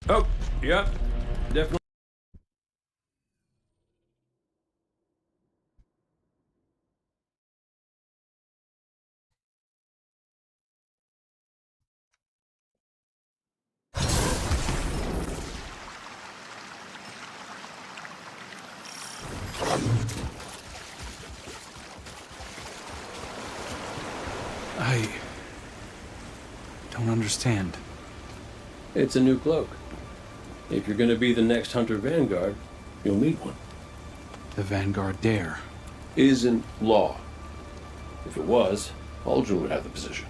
Oh, yep, definitely. I don't understand. It's a new cloak. If you're gonna be the next Hunter Vanguard, you'll need one. The Vanguard dare. Isn't law. If it was, Uldren would have the position.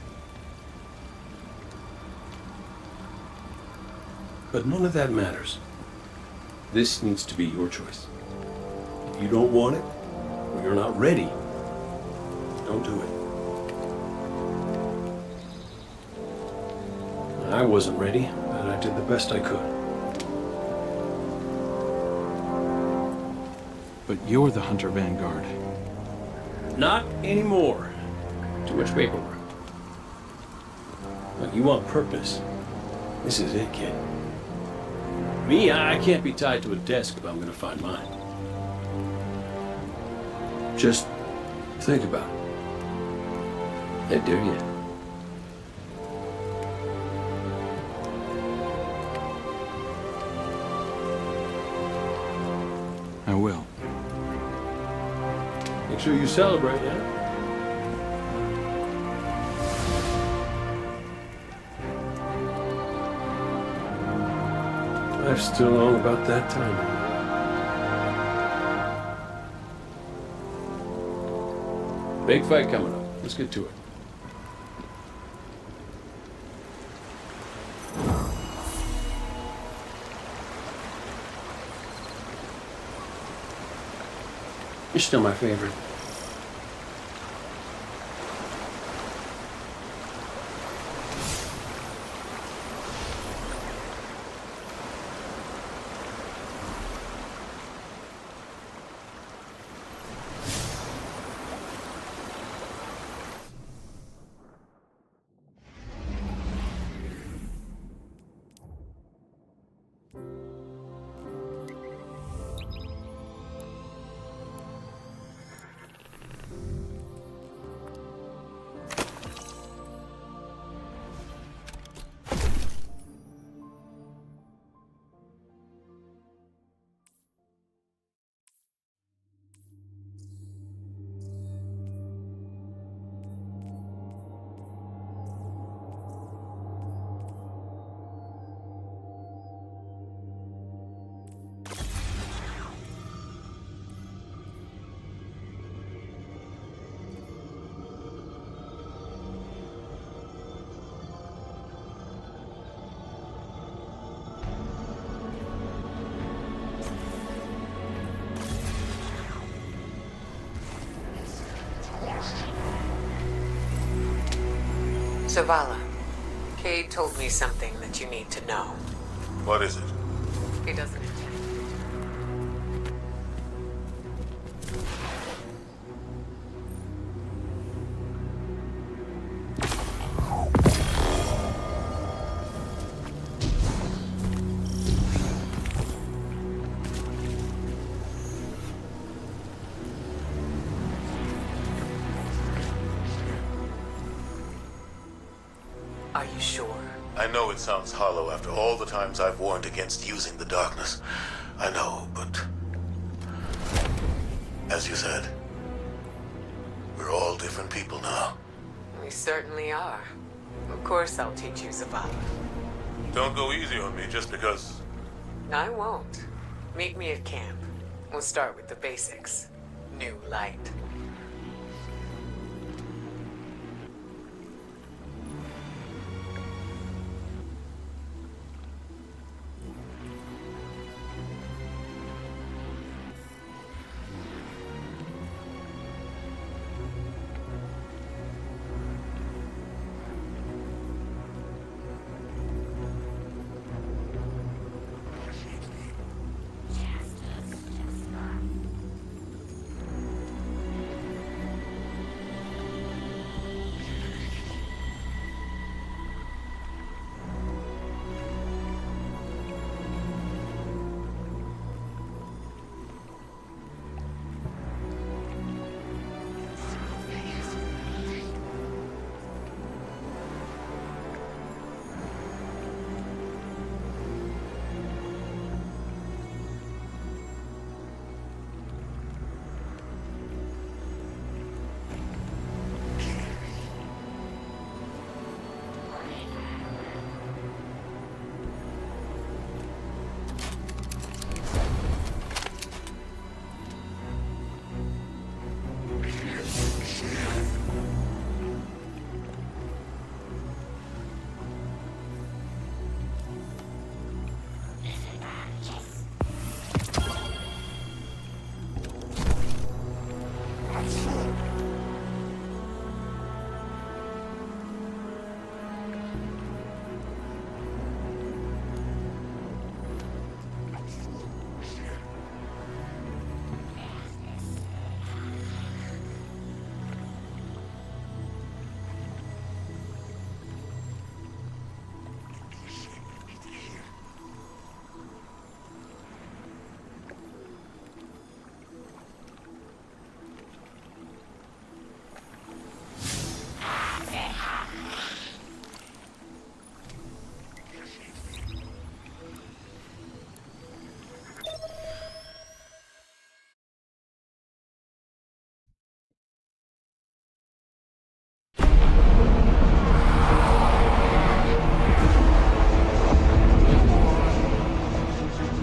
But none of that matters. This needs to be your choice. If you don't want it, or you're not ready, don't do it. I wasn't ready, but I did the best I could. But you're the Hunter Vanguard. Not anymore. Too much paperwork. Look, you want purpose. This is it, kid. Me, I can't be tied to a desk if I'm gonna find mine. Just think about it. I dare you. I will. Make sure you celebrate, yeah? Life's still long about that time. Big fight coming up. Let's get to it. You're still my favorite. Zavala, Cade told me something that you need to know. What is it? He doesn't intend. Are you sure? I know it sounds hollow after all the times I've warned against using the darkness. I know, but... as you said, we're all different people now. We certainly are. Of course I'll teach you, Zavala. Don't go easy on me just because... I won't. Meet me at camp. We'll start with the basics. New light.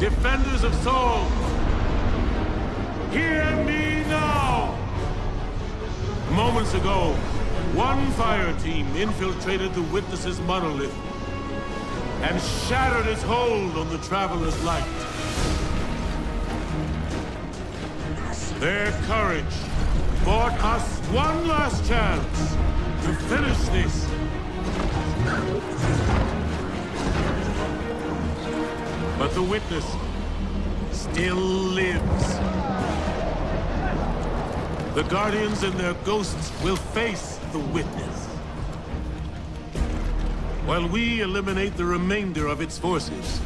Defenders of Sol, hear me now! Moments ago, one fire team infiltrated the Witness's monolith and shattered its hold on the Traveler's light. Their courage bought us one last chance to finish this. But the Witness still lives. The Guardians and their ghosts will face the Witness, while we eliminate the remainder of its forces.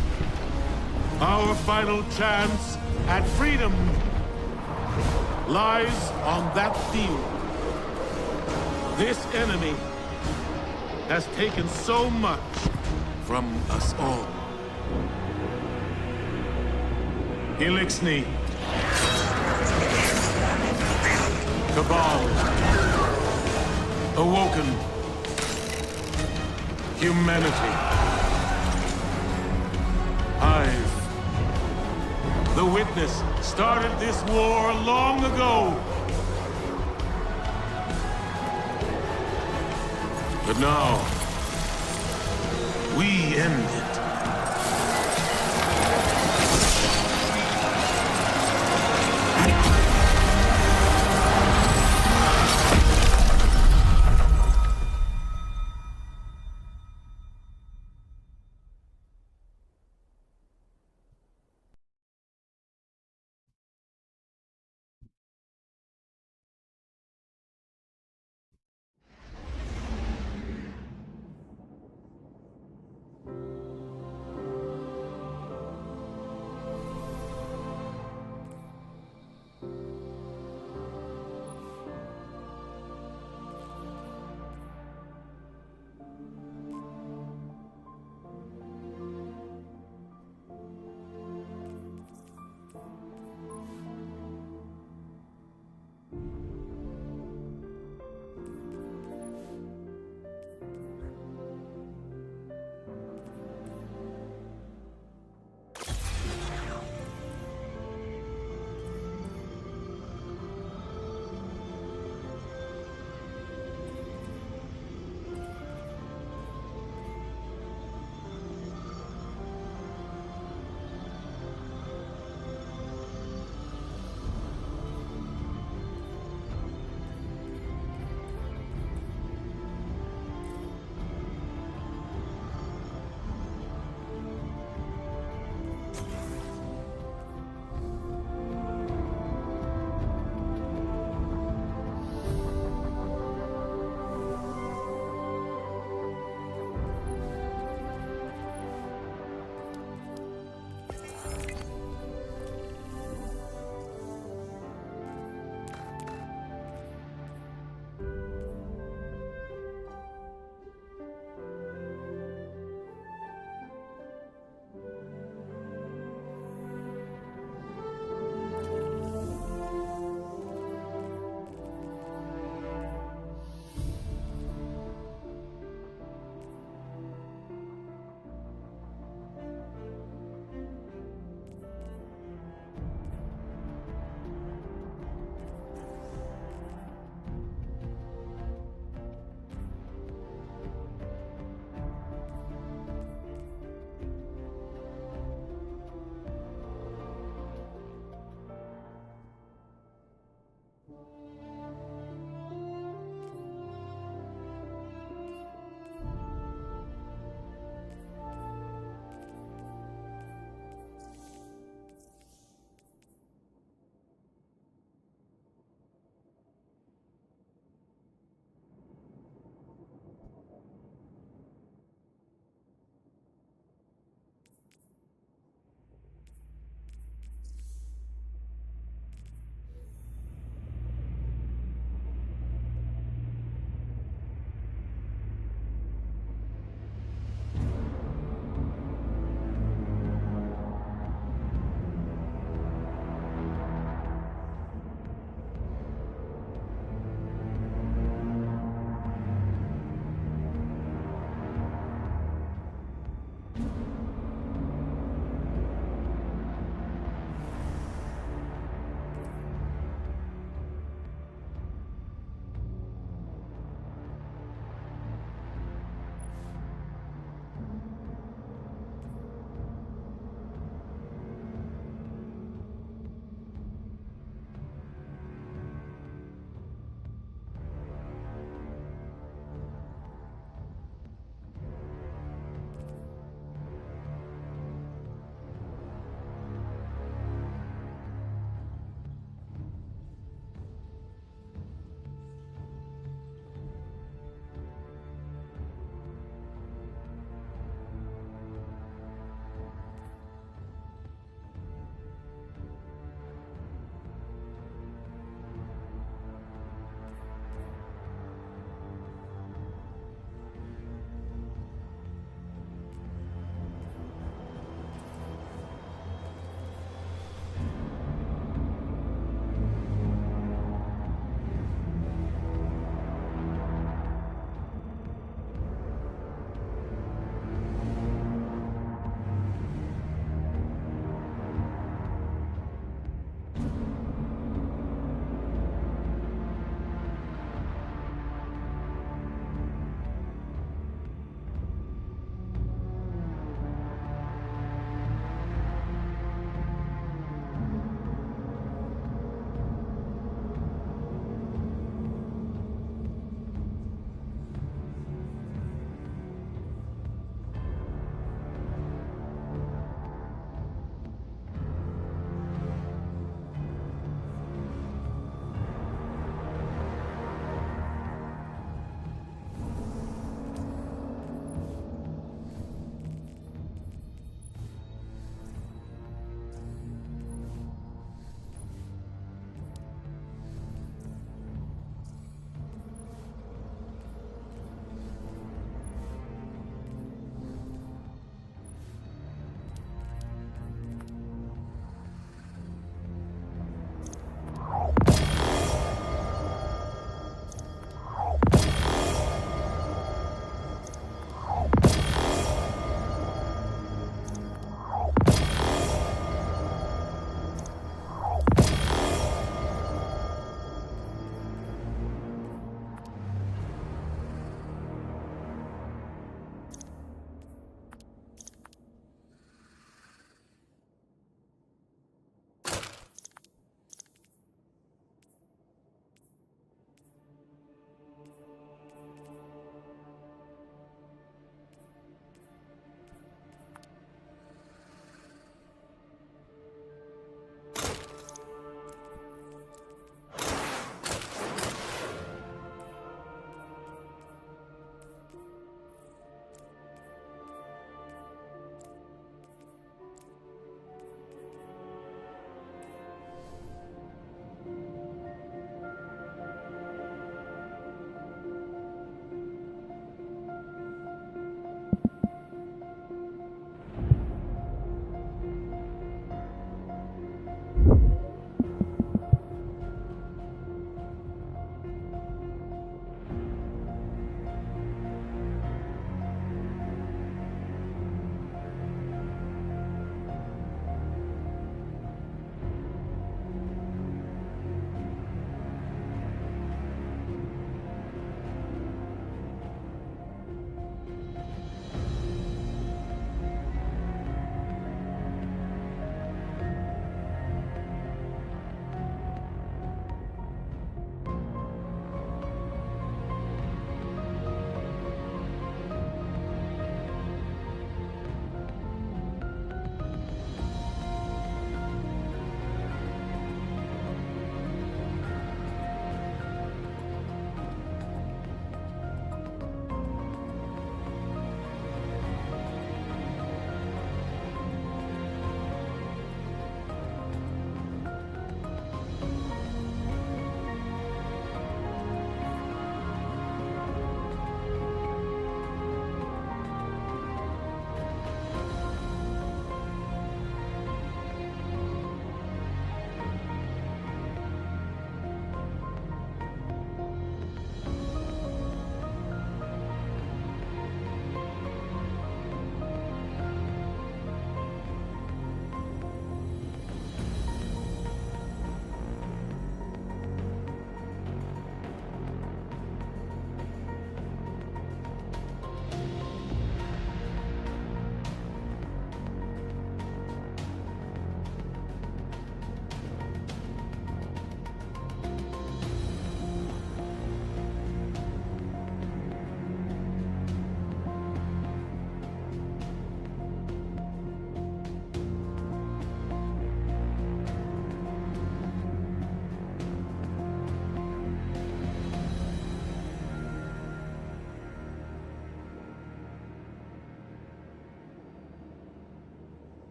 Our final chance at freedom lies on that field. This enemy has taken so much from us all. Elixni, Cabal, Awoken, humanity, Hive. The Witness started this war long ago. But now, we end it.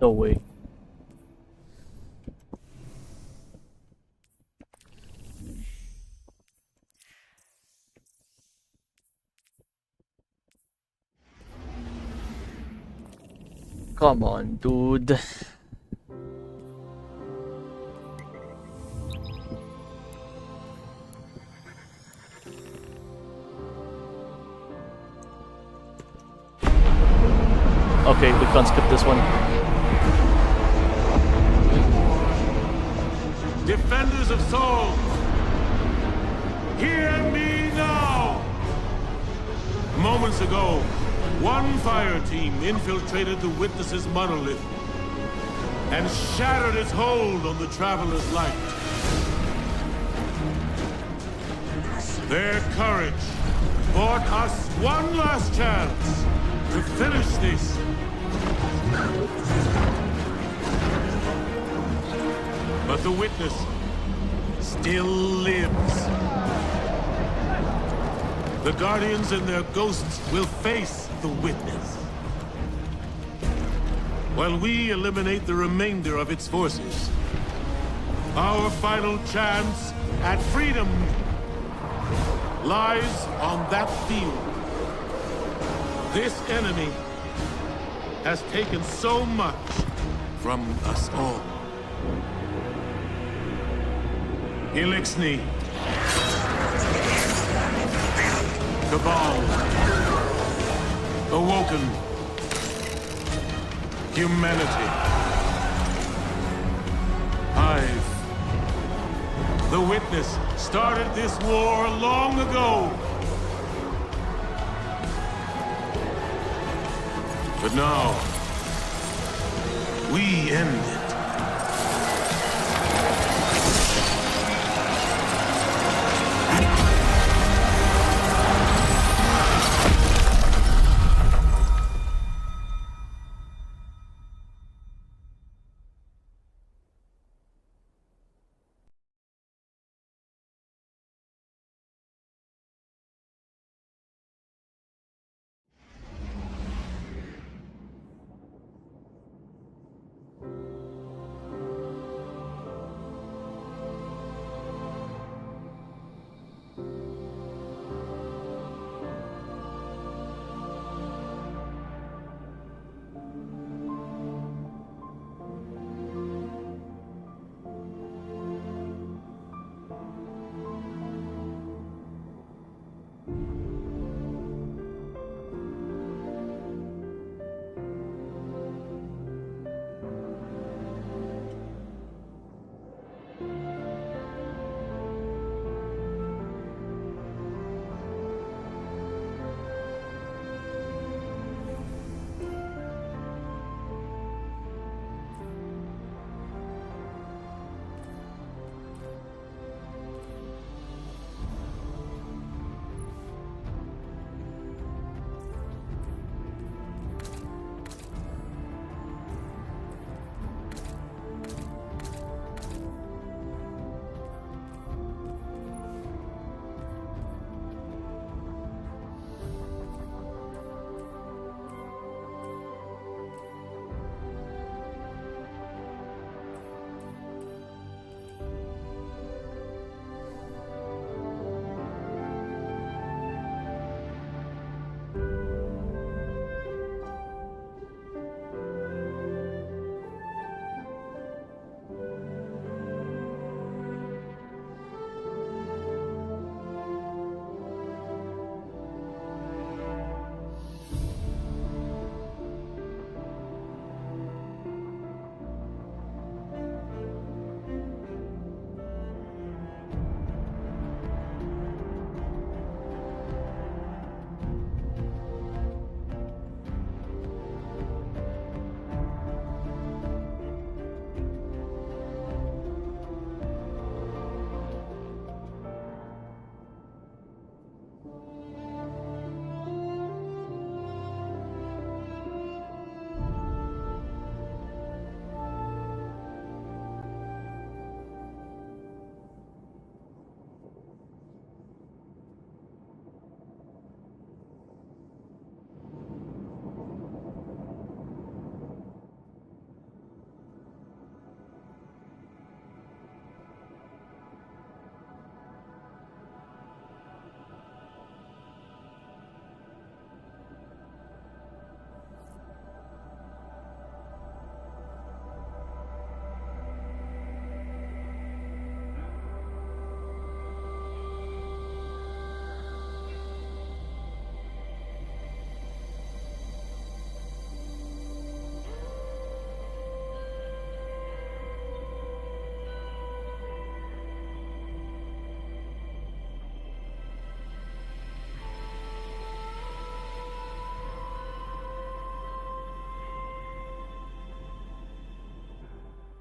No way. Come on, dude. Okay, we can't skip this one. Defenders of Saul, hear me now! Moments ago, one fire team infiltrated the Witness's monolith and shattered its hold on the Traveler's light. Their courage bought us one last chance to finish this. But the Witness still lives. The Guardians and their ghosts will face the Witness, while we eliminate the remainder of its forces. Our final chance at freedom lies on that field. This enemy has taken so much from us all. Elixni, Cabal, Awoken, humanity, Hive. The Witness started this war long ago. But now, we end it.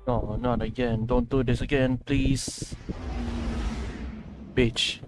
No, not again. Don't do this again, please. Bitch.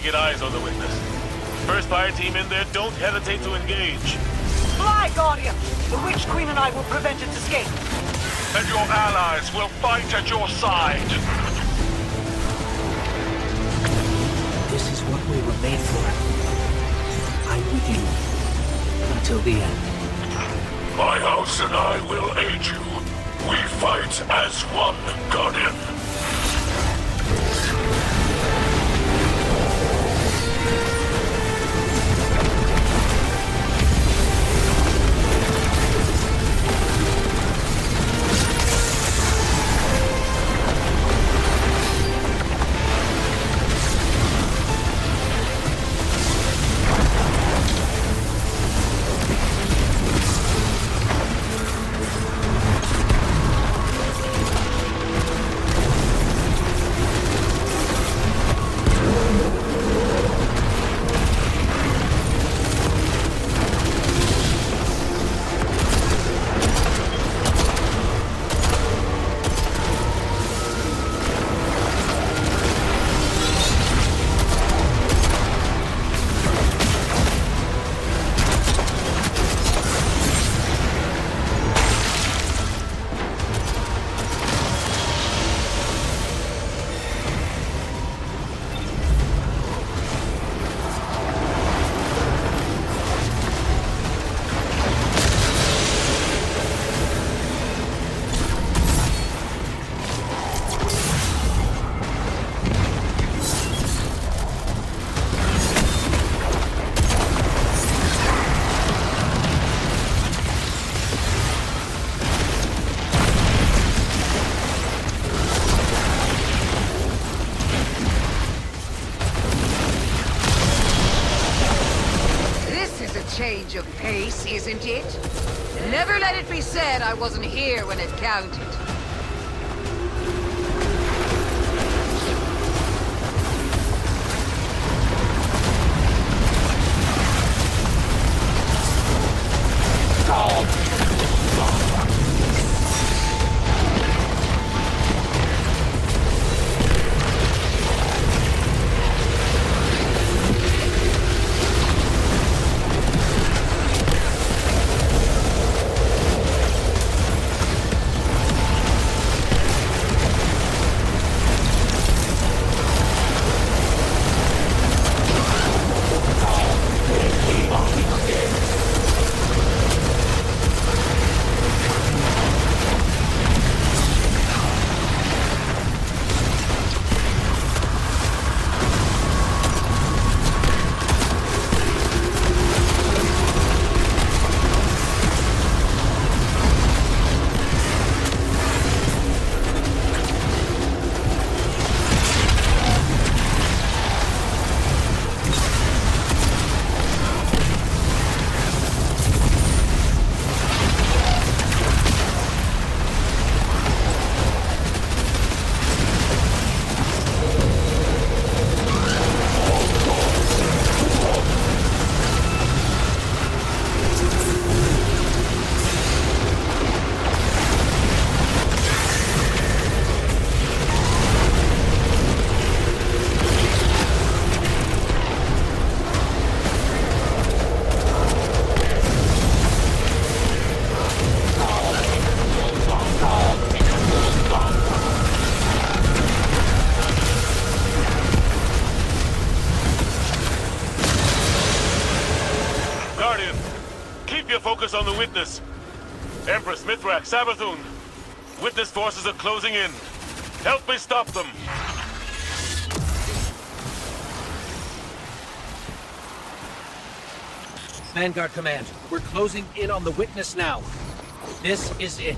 to get eyes on the witness. First fire team in there, don't hesitate to engage. Fly, Guardian! The Witch Queen and I will prevent its escape. And your allies will fight at your side. This is what we were made for. I'm with you. Until the end. My house and I will aid you. We fight as one, Guardian. Change of pace, isn't it? Never let it be said I wasn't here when it counted. Focus on the witness. Empress, Mithrak, Savathun. Witness forces are closing in. Help me stop them. Vanguard Command, we're closing in on the witness now. This is it.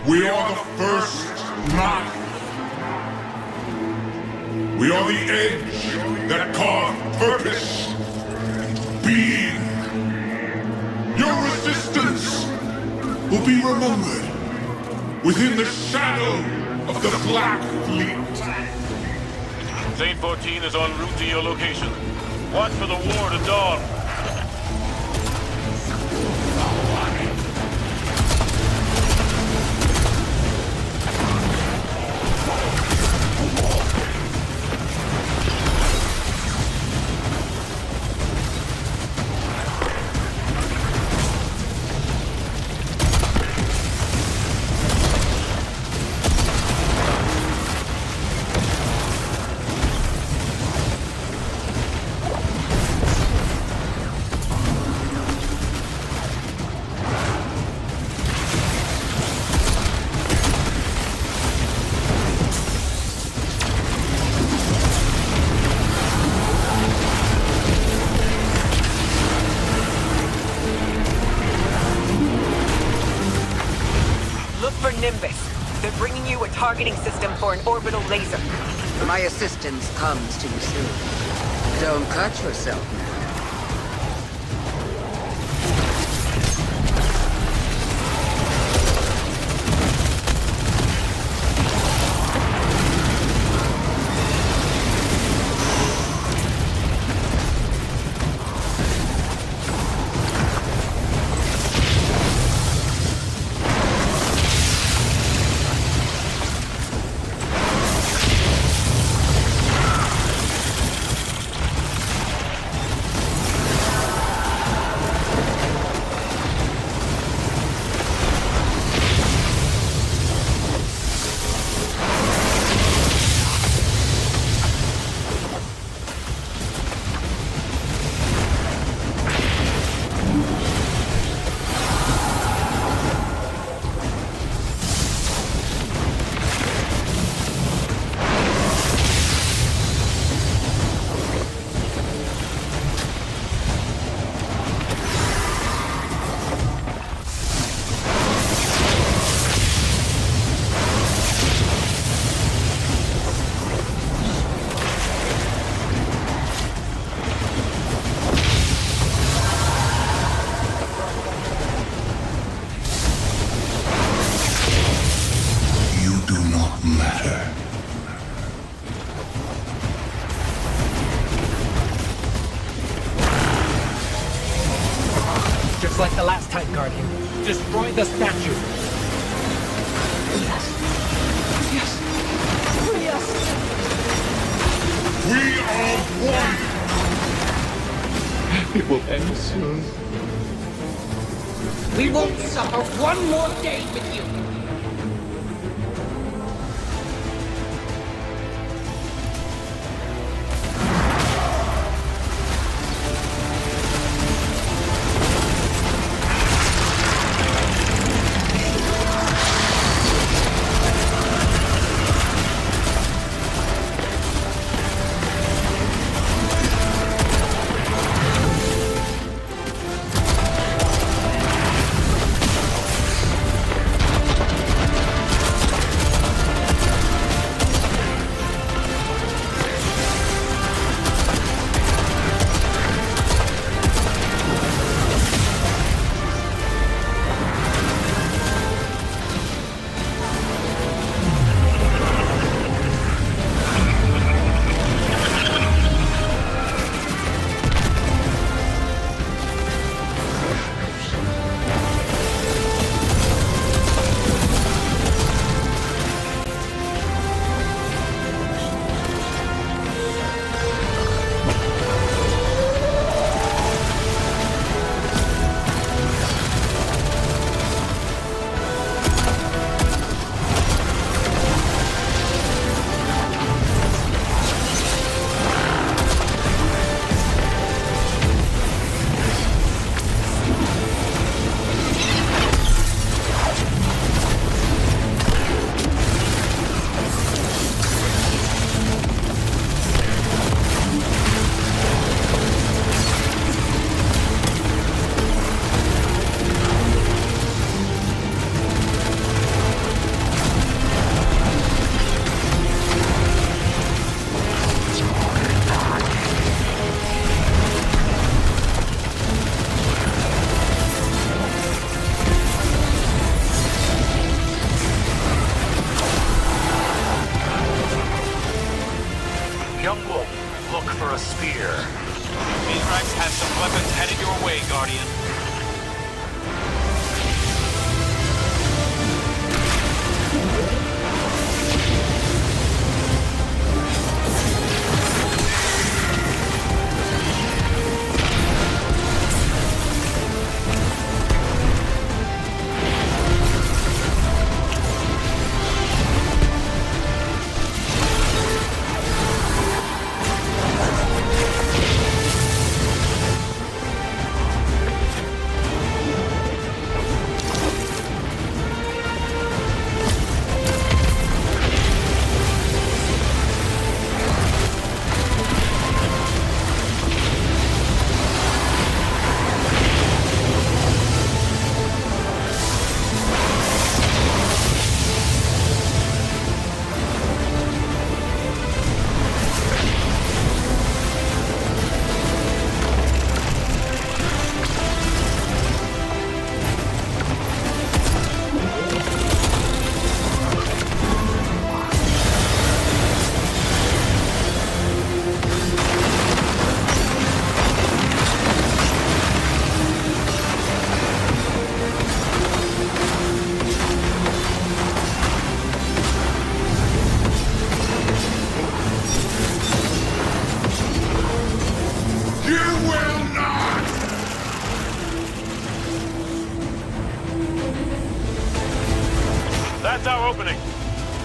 We are the first knife. We are the edge that carved purpose and being. Your resistance will be remembered within the shadow of the Black Fleet. Zane 14 is en route to your location. Watch for the war to dawn. bringing you a targeting system for an orbital laser. My assistance comes to you soon. Don't cut yourself now. Like the last time, Guardian. Destroy the statue. Yes. Yes. Yes. We are one! It will end soon. We won't suffer one more day with you.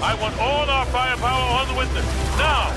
I want all our firepower on the Witness. Now!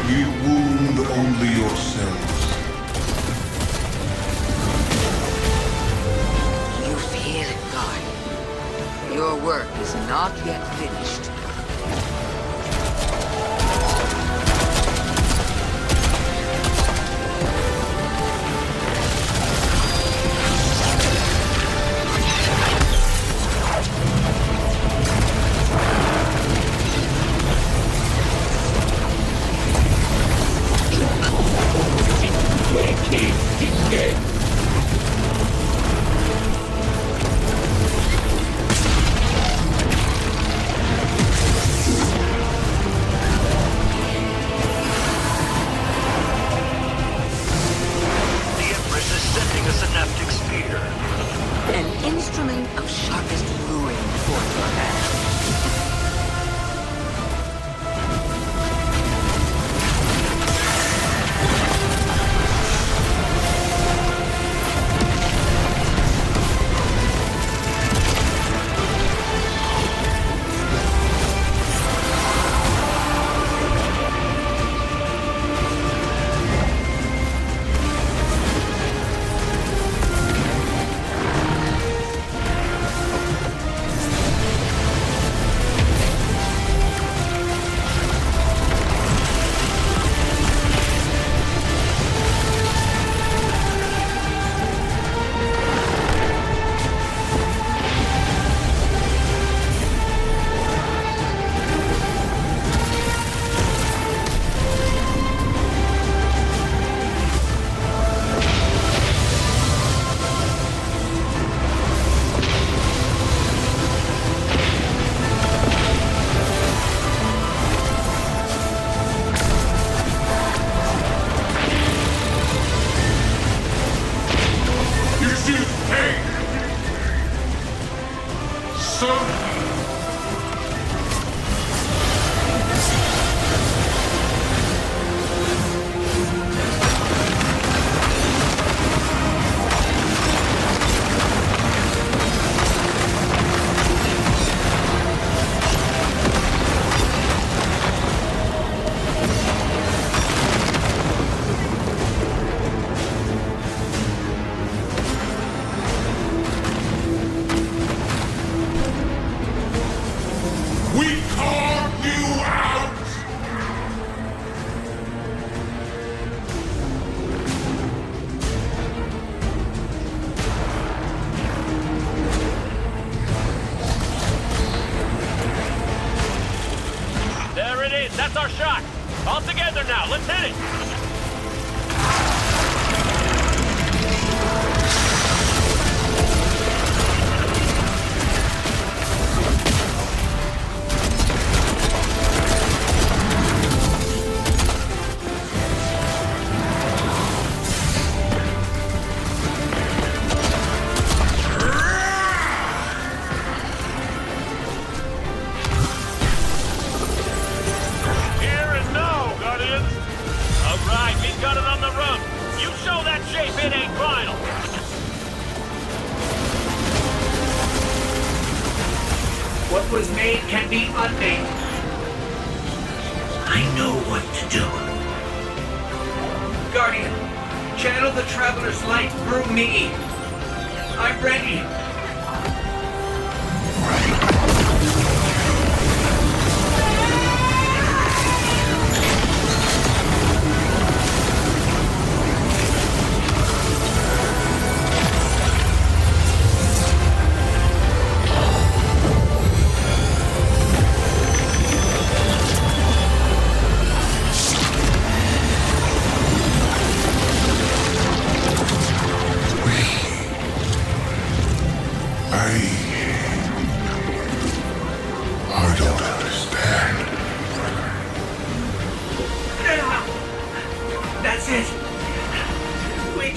You wound only yourselves. You feel it, Guardian. Your work is not yet finished. That's our shot. All together now. Let's hit it. What was made can be unmade. I know what to do. Guardian, channel the Traveler's light through me. I'm ready.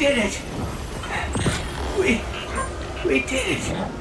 did it! We did it!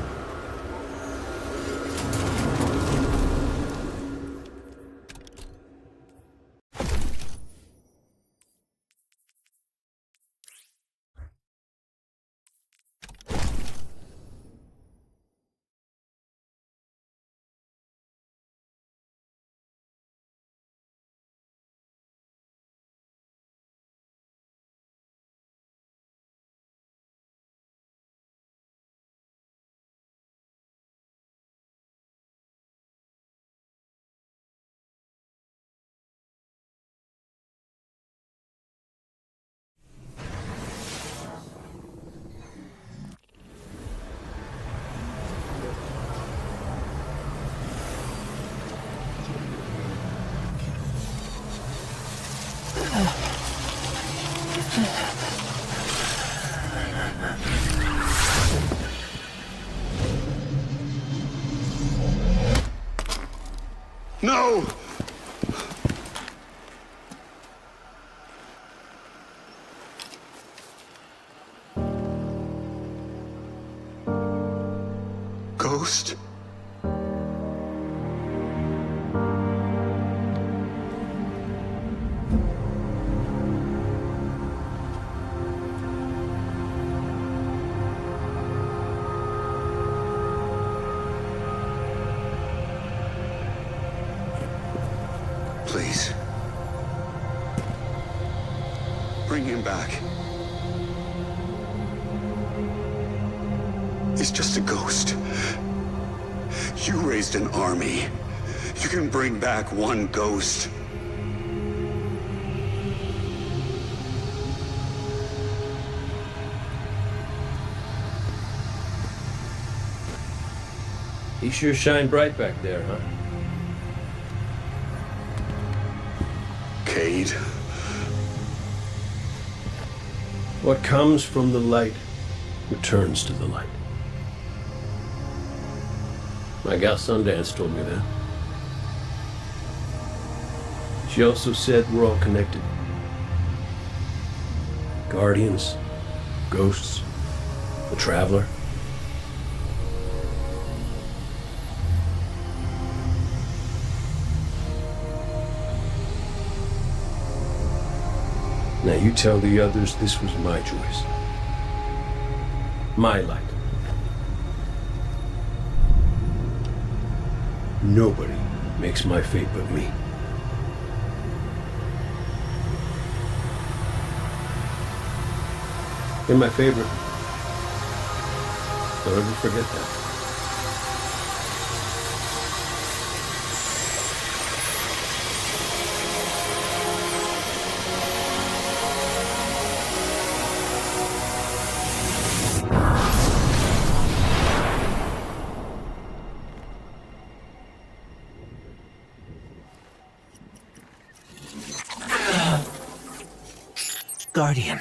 No! Ghost? Please. Bring him back. He's just a ghost. You raised an army. You can bring back one ghost. He sure shined bright back there, huh? Cade. What comes from the light returns to the light. My gal Sundance told me that. She also said we're all connected. Guardians, ghosts, the Traveler. Now you tell the others this was my choice. My light. Nobody makes my fate but me. You're my favorite. Don't ever forget that. Guardian.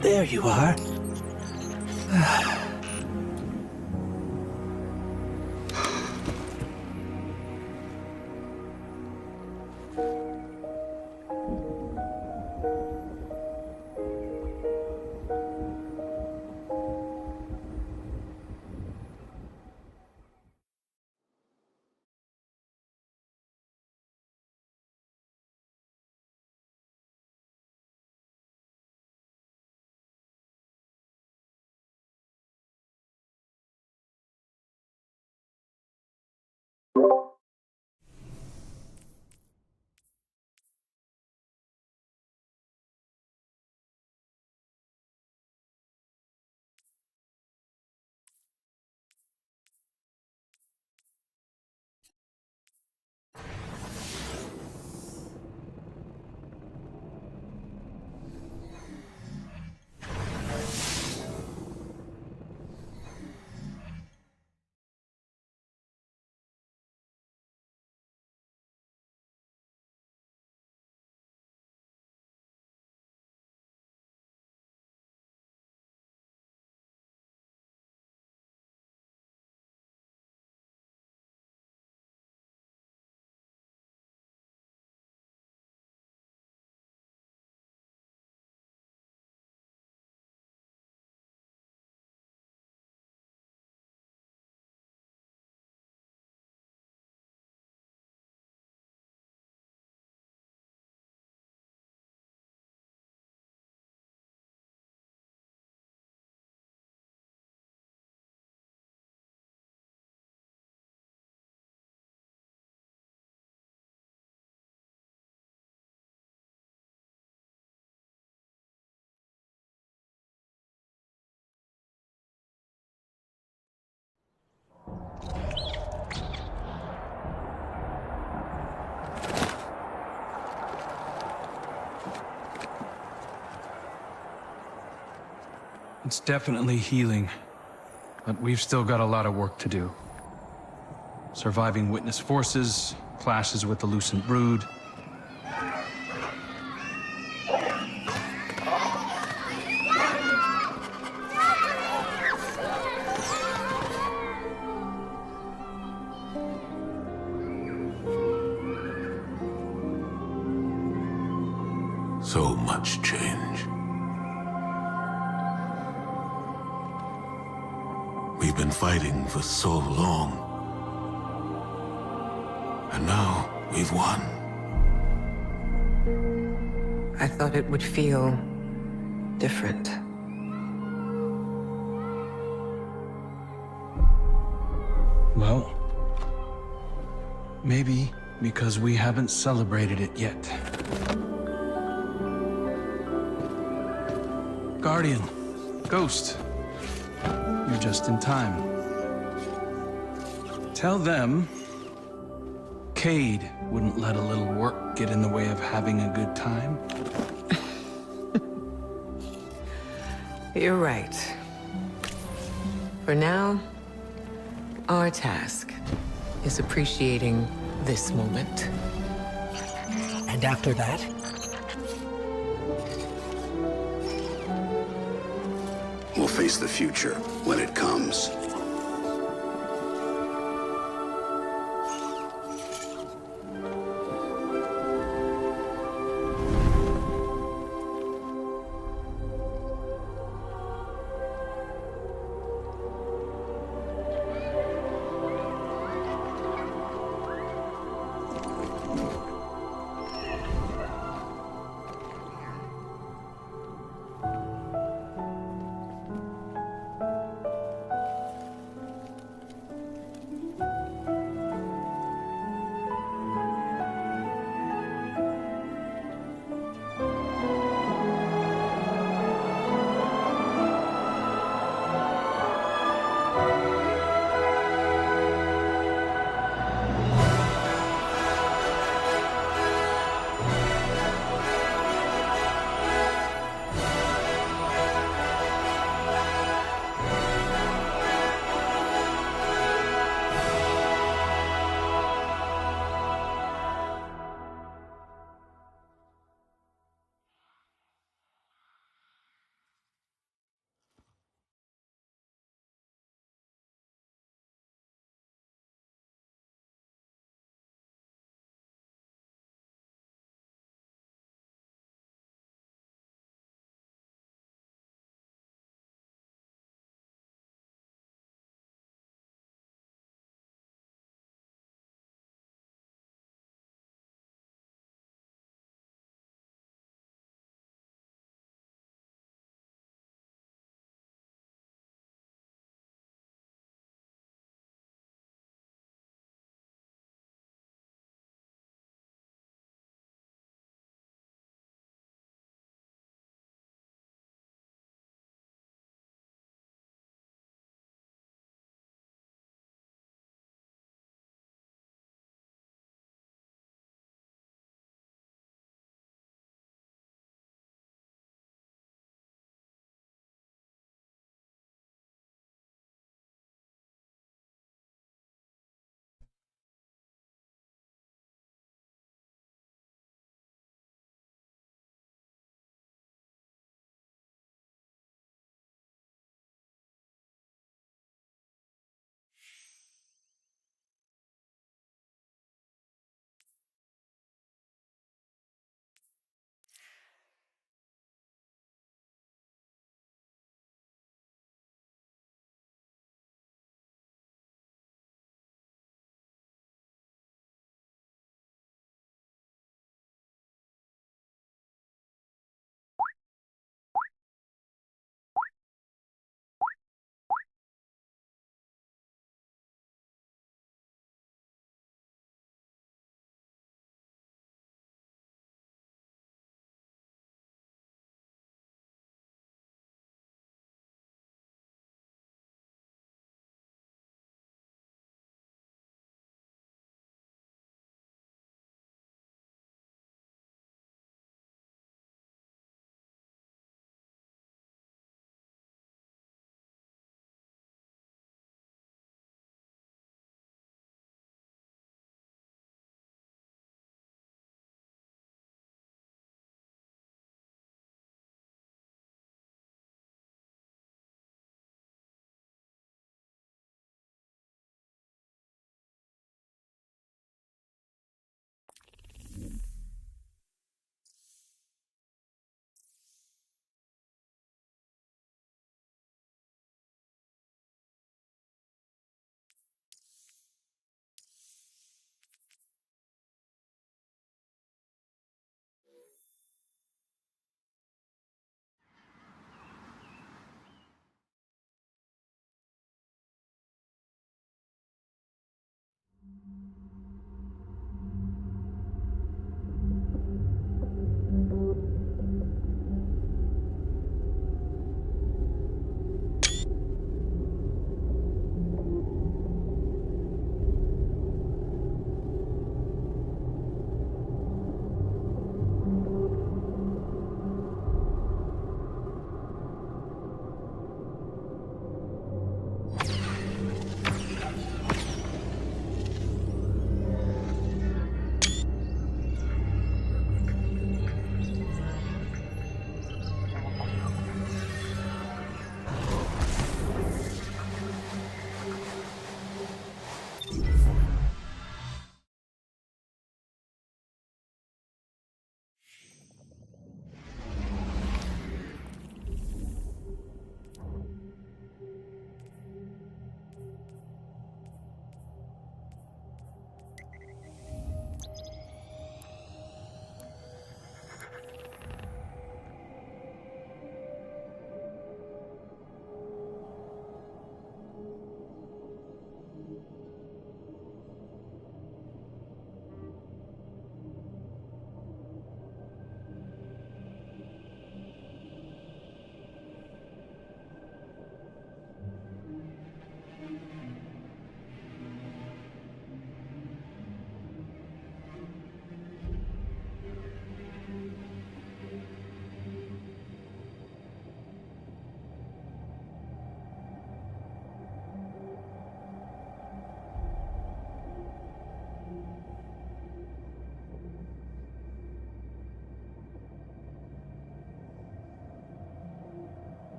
There you are. It's definitely healing, but we've still got a lot of work to do. Surviving Witness forces, clashes with the Lucent Brood. So much change. We've been fighting for so long. And now we've won. I thought it would feel different. Well, maybe because we haven't celebrated it yet. Guardian, Ghost, you're just in time. Tell them Cayde wouldn't let a little work get in the way of having a good time. You're right. For now, our task is appreciating this moment. And after that? We'll face the future when it comes.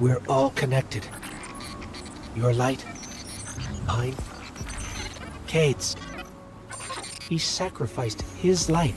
We're all connected. Your light, mine, Cade's. He sacrificed his light